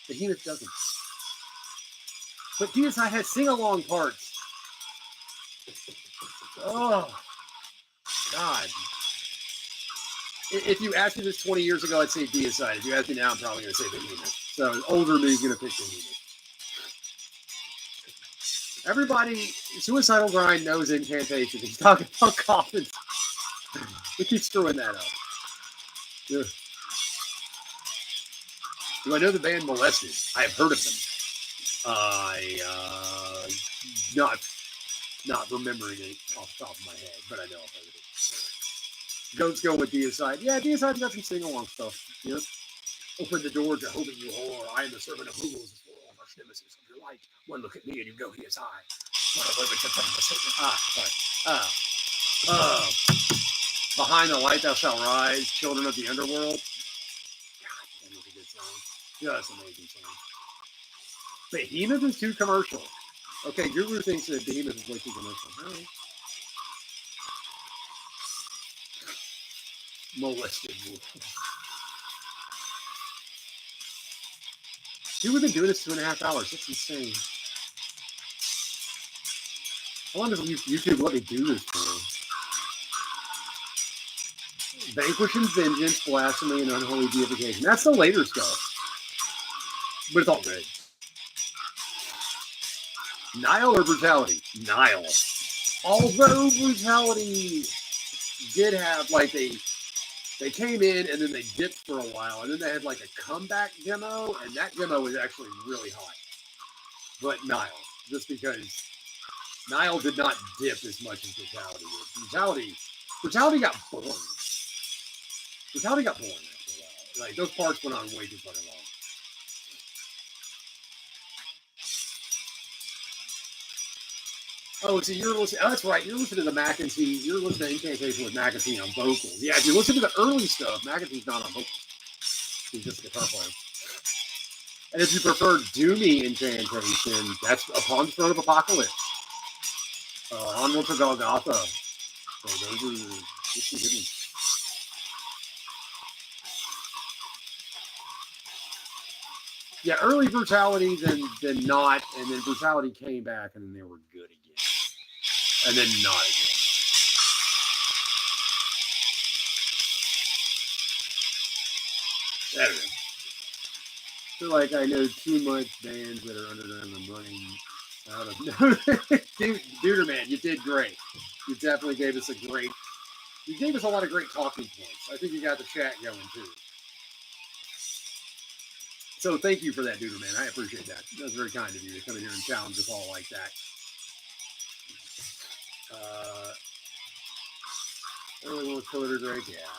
Behemoth doesn't. But Deicide has sing-along parts. Oh, God. If you asked me this 20 years ago, I'd say Deicide. If you ask me now, I'm probably going to say Behemoth. So older me is going to pick Behemoth. Everybody, Suicidal Grind knows Incantation. He's talking about Coffins. We keep screwing that up. Yeah. Do I know the band Molested? I have heard of them. Not remembering it off the top of my head, but I know I've heard of it. Goats go with Deicide. Yeah, Deicide's got some sing-along stuff. You know? Open the door, Jehovah, you whore. I am the servant of Hulu. Arch nemesis of your light. One look at me and you go, he is high. Behind the light thou shalt rise, children of the underworld. God, that is a good song. Just amazing song. Behemoth is too commercial. Okay, Guru thinks that Behemoth is way too commercial. All right. Molested. Dude, we've been doing this 2.5 hours. That's insane. How long does YouTube let me do this for? Vanquish and Vengeance, Blasphemy, and Unholy Deification. That's the later stuff. But it's all good. Nile or Brutality? Nile. Although Brutality did have they came in and then they dipped for a while and then they had a comeback demo and that demo was actually really hot. But Nile, just because Nile did not dip as much as Brutality did. Brutality got boring. Brutality got boring after a while. Those parts went on way too fucking long. Oh, so you're listening. Oh, that's right. You're listening to the McEntee. You're listening to Incantation with McEntee on vocals. Yeah, if you listen to the early stuff, McEntee's not on vocals. He's just a guitar player. And if you prefer doomy Incantation, that's Upon the Throne of Apocalypse. Onward to Golgotha. So those are good ones. Yeah, early Brutality, then not, and then Brutality came back, and then they were good again. And then not again. I don't know. I feel like I know too much bands that are under the money. I don't know. Duder man, you did great. You definitely gave us you gave us a lot of great talking points. I think you got the chat going too. So thank you for that, Duder man. I appreciate that. That was very kind of you to come in here and challenge us all like that. Early one with Pillar Drake, yeah.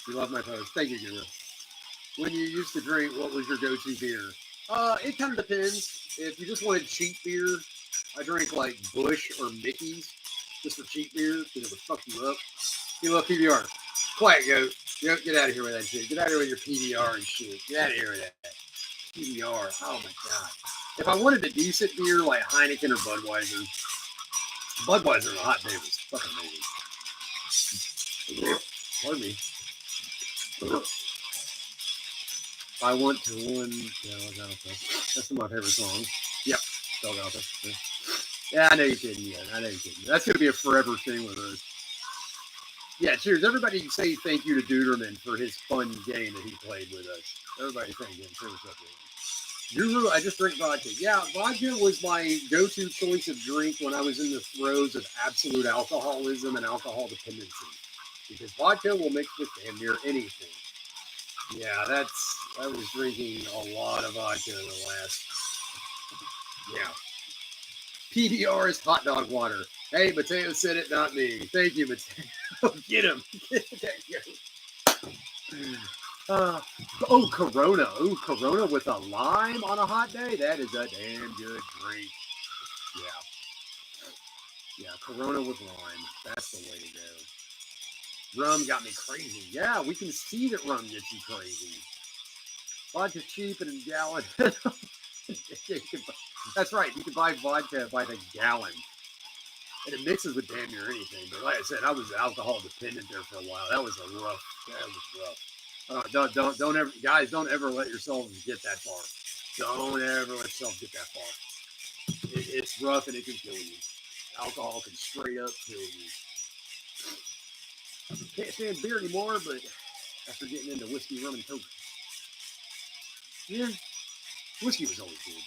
You love my post. Thank you, Guru. When you used to drink, what was your go-to beer? It kind of depends. If you just wanted cheap beer, I drink Bush or Mickey's just for cheap beer because it would fuck you up. You love PBR. Quiet, goat. Get out of here with that shit. Get out of here with your PBR and shit. Get out of here with that. PBR. Oh my God. If I wanted a decent beer like Heineken or Budweiser, Budweiser on a hot day was fucking amazing. Pardon me. I want to one. That's my favorite song. Yep. Yeah, I know you're kidding. Yeah, I know you're kidding. That's going to be a forever thing with us. Yeah, cheers. Everybody say thank you to Duderman for his fun game that he played with us. Everybody thank him. Cheers up there. Guru, I just drink vodka. Yeah, vodka was my go-to choice of drink when I was in the throes of absolute alcoholism and alcohol dependency. Because vodka will mix with damn near anything. Yeah, I was drinking a lot of vodka in the last. Yeah. PBR is hot dog water. Hey, Mateo said it, not me. Thank you, Mateo. Get him. Corona. Oh, Corona with a lime on a hot day? That is a damn good drink. Yeah, Corona with lime. That's the way to go. Rum got me crazy. Yeah, we can see that rum gets you crazy. Vodka's cheap and a gallon. That's right. You can buy vodka by the gallon. And it mixes with damn near anything. But like I said, I was alcohol dependent there for a while. That was rough. Don't ever, guys, don't ever let yourselves get that far. Don't ever let yourself get that far. It's rough and it can kill you. Alcohol can straight up kill you. Can't stand beer anymore, but after getting into whiskey, rum, and coke. Yeah, whiskey was always good.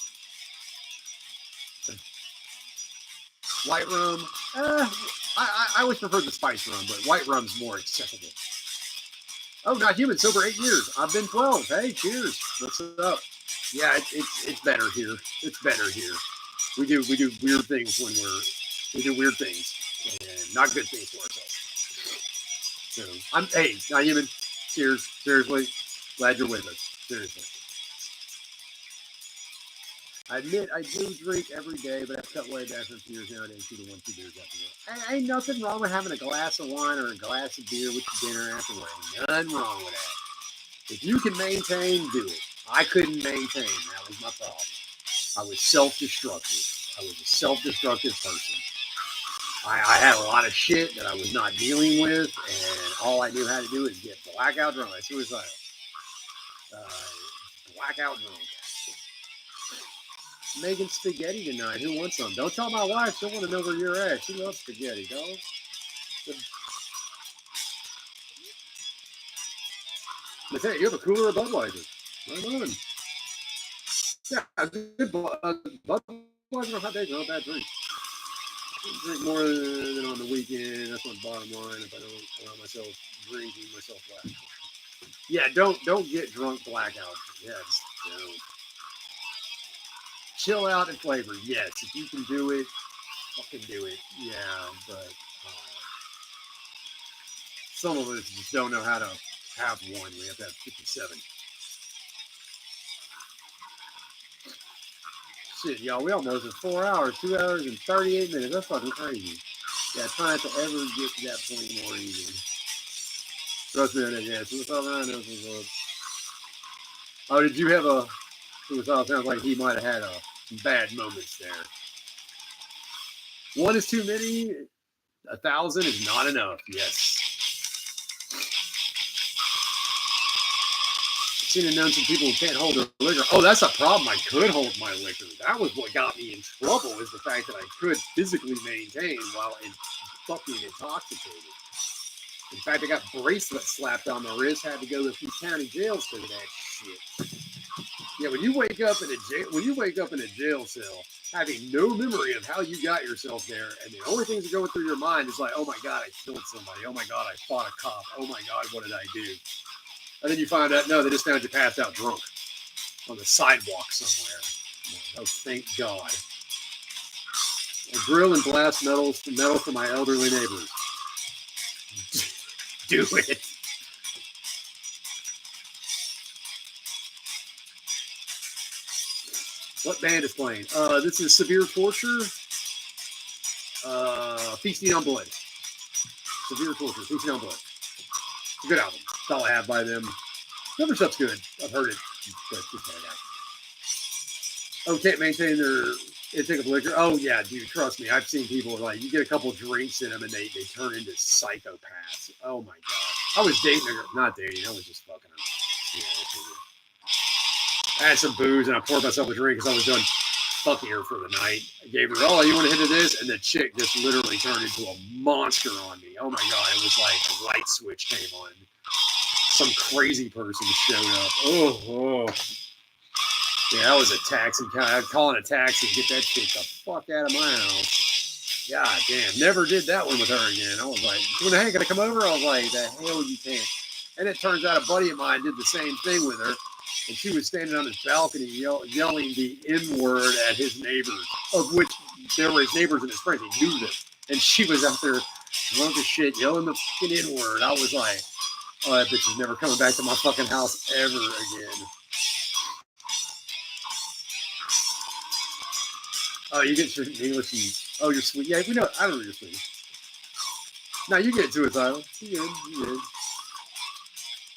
White rum, I always prefer the spice rum, but white rum's more accessible. Oh, not human, sober 8 years. I've been 12. Hey, cheers. What's up? Yeah, it's better here. It's better here. We do weird things we do weird things and not good things for ourselves. So hey, not human. Cheers. Seriously, glad you're with us. Seriously. I admit I do drink every day, but I've cut way back from years nowadays. 2 to 1, 2 beers after work. Ain't nothing wrong with having a glass of wine or a glass of beer with your dinner after work. Nothing wrong with that. If you can maintain, do it. I couldn't maintain. That was my problem. I was self-destructive. I was a self-destructive person. I had a lot of shit that I was not dealing with, and all I knew how to do is get blackout drunk. That's suicidal. Blackout drunk. Making spaghetti tonight. Who wants some? Don't tell my wife. She'll want to know where you're at. She loves spaghetti, dog. But hey, you have a cooler of Budweiser. Right on. Yeah, a good Budweiser on hot days, not a bad drink. Drink more than on the weekend. That's my bottom line. If I don't allow myself drinking myself black. Yeah, don't get drunk blackout. Yes, don't. Chill out and flavor. Yes, if you can do it, fucking do it. Yeah, but some of us just don't know how to have one. We have to have 57. Shit, y'all, we almost at 4 hours, 2 hours and 38 minutes. That's fucking crazy. Yeah, try not to ever get to that point more easy. Trust me on that, yeah. Suicide around us. Oh, did you have a suicide? Sounds like he might have had some bad moments there. 1 is too many. 1,000 is not enough. Yes. I've seen and known some people who can't hold their liquor. Oh, that's a problem. I could hold my liquor. That was what got me in trouble, is the fact that I could physically maintain while fucking intoxicated. In fact, I got bracelets slapped on my wrist. Had to go to a few county jails because of that shit. Yeah, when you wake up in a jail cell, having no memory of how you got yourself there, and the only things that are going through your mind is like, oh my God, I killed somebody. Oh my God, I fought a cop. Oh my God, what did I do? And then you find out, no, they just found you passed out drunk on the sidewalk somewhere. Oh, thank God. I grill and blast metal for my elderly neighbors. Do it. What band is playing? This is Severe Torture. Feasting on Blood. Severe Torture. Feasting on Blood. Good album. That's all I have by them. The other stuff's good. I've heard it, but just like that. Oh, can't maintain their intake of liquor. Oh yeah, dude, trust me. I've seen people like you get a couple drinks in them and they turn into psychopaths. Oh my god. I was dating a girl, not dating. I was just fucking her. Yeah, I had some booze and I poured myself a drink because I was done fucking her for the night. I gave her, oh, you want to hit of this? And the chick just literally turned into a monster on me. Oh my god, it was like a light switch came on. Some crazy person showed up. Oh. Yeah, that was a taxi. I'm calling a taxi and get that chick the fuck out of my house. God damn. Never did that one with her again. I was like, when the heck gonna come over? I was like, the hell you can't. And it turns out a buddy of mine did the same thing with her. And she was standing on his balcony yelling the N-word at his neighbors, of which there were his neighbors and his friends. He knew them. And she was out there drunk as shit, yelling the fucking N-word. I was like, oh, that bitch is never coming back to my fucking house ever again. Oh, you get your English and, oh, you're sweet. Yeah, we know. I don't know you're sweet. No, you get to it, Tyler. You good. You good.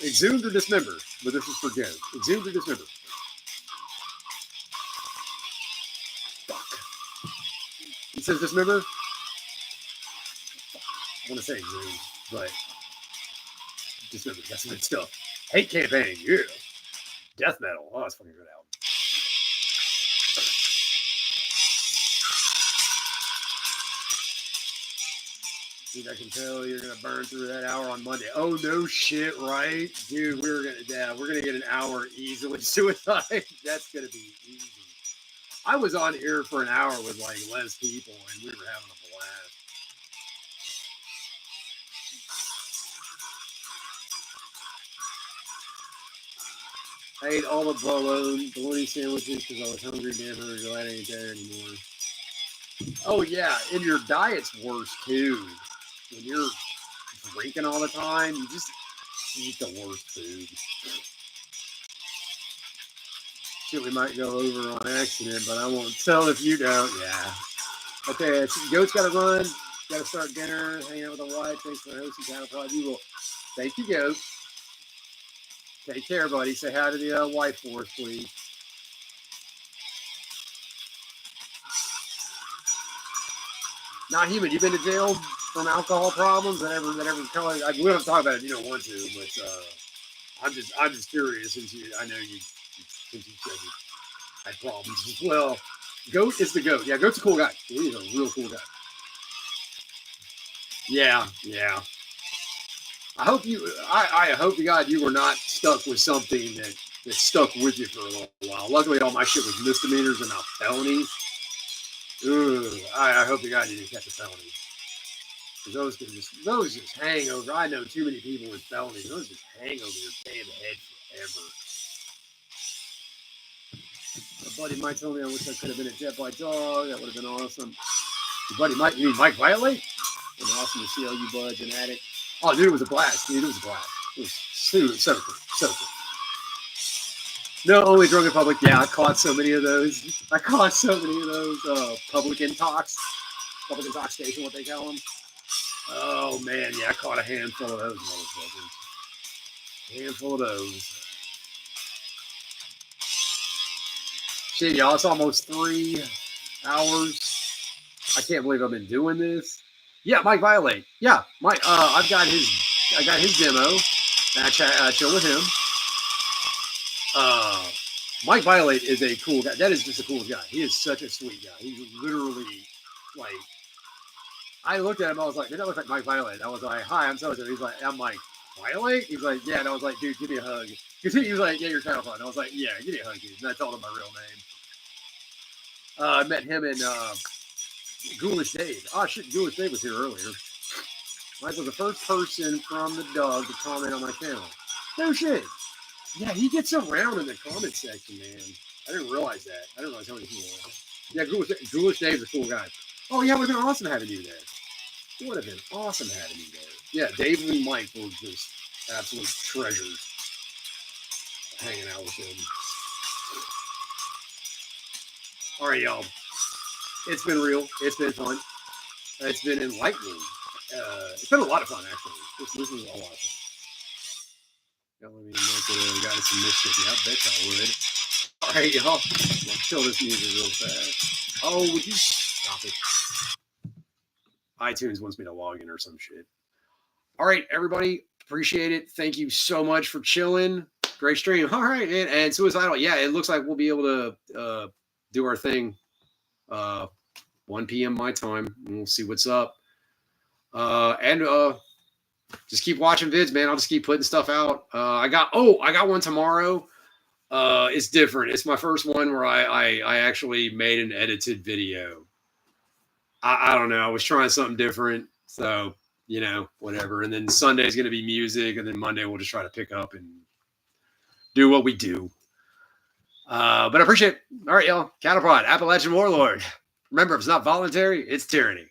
Exhumed or dismembered, but this is for Joe. Exhumed or dismembered. Fuck. It says dismembered. I want to say exhumed, but dismembered. That's good stuff. Hate campaign. Yeah. Death metal. Oh, that's fucking good album. Dude, I can tell you're gonna burn through that hour on Monday. Oh no shit, right? Dude, we're gonna get an hour easily suicide. That's gonna be easy. I was on here for an hour with like less people and we were having a blast. I ate all the bologna sandwiches because I was hungry, damn hungry, glad I ain't there anymore. Oh yeah, and your diet's worse too. When you're drinking all the time, you just eat the worst food. Shit, we might go over on accident, but I won't tell if you don't. Yeah. Okay, Goat's got to run. Got to start dinner, hanging out with the wife. Thanks for hosting Counterpart. You will. Thank you, Goat. Take care, buddy. Say hi to the wife for us, please. Not human. You been to jail from alcohol problems? That ever color? We don't talk about it. You don't want to, but I'm just curious since I know you said you had problems as well. Goat is the goat. Yeah, Goat's a cool guy. He's a real cool guy. Yeah. I hope to God you were not stuck with something that stuck with you for a little while. Luckily, all my shit was misdemeanors and not felonies. I hope to God you didn't catch a felony. Because those just hang over. I know too many people with felonies. Those just hang over your damn head forever. A buddy Mike told me I wish I could have been a jet by dog. That would have been awesome. Your buddy Mike, you mean Mike Violate? And awesome to see all you buds and addict. Oh, dude, it was a blast. It was so cool. No, only drunk in public. Yeah, I caught so many of those. Public public intoxication, what they call them. Oh man, yeah, I caught a handful of those motherfuckers. Shit, y'all, it's almost 3 hours. I can't believe I've been doing this. Yeah, Mike Violate. Yeah, Mike. I got his demo. And I chill with him. Mike Violate is a cool guy. That is just a cool guy. He is such a sweet guy. He's literally like. I looked at him. I was like, "Man, that looks like Mike Violate." I was like, "Hi, I'm so-and-so." He's like, "I'm Mike Violate." He's like, "Yeah." And I was like, "Dude, give me a hug." Because he was like, "Yeah, you're kind of fun." I was like, "Yeah, give me a hug, dude." And I told him my real name. I met him in Ghoulish Dave. Oh shit, Ghoulish Dave was here earlier. Mike was the first person from the dog to comment on my channel. No shit. Yeah, he gets around in the comment section, man. I didn't realize that. I didn't realize how many people were. Yeah, Ghoulish Dave's a cool guy. Oh, yeah, it would have been awesome having you there. It would have been awesome having you there. Yeah, Dave and Mike were just absolute treasures hanging out with him. All right, y'all. It's been real. It's been fun. It's been enlightening. It's been a lot of fun, actually. This is a lot of fun. Let me make it a guy some mischief. Yeah, I bet I would. All right, y'all. Let's kill this music real fast. Oh, would you stop it? iTunes wants me to log in or some shit. All right, everybody. Appreciate it. Thank you so much for chilling. Great stream. All right, man. And Suicidal. Yeah, it looks like we'll be able to do our thing 1 p.m. my time. And we'll see what's up. And just keep watching vids, man. I'll just keep putting stuff out. I got one tomorrow. It's different. It's my first one where I actually made an edited video. I don't know. I was trying something different. So, whatever. And then Sunday is going to be music. And then Monday we'll just try to pick up and do what we do. But I appreciate it. All right, y'all. Catapod, Appalachian Warlord. Remember, if it's not voluntary, it's tyranny.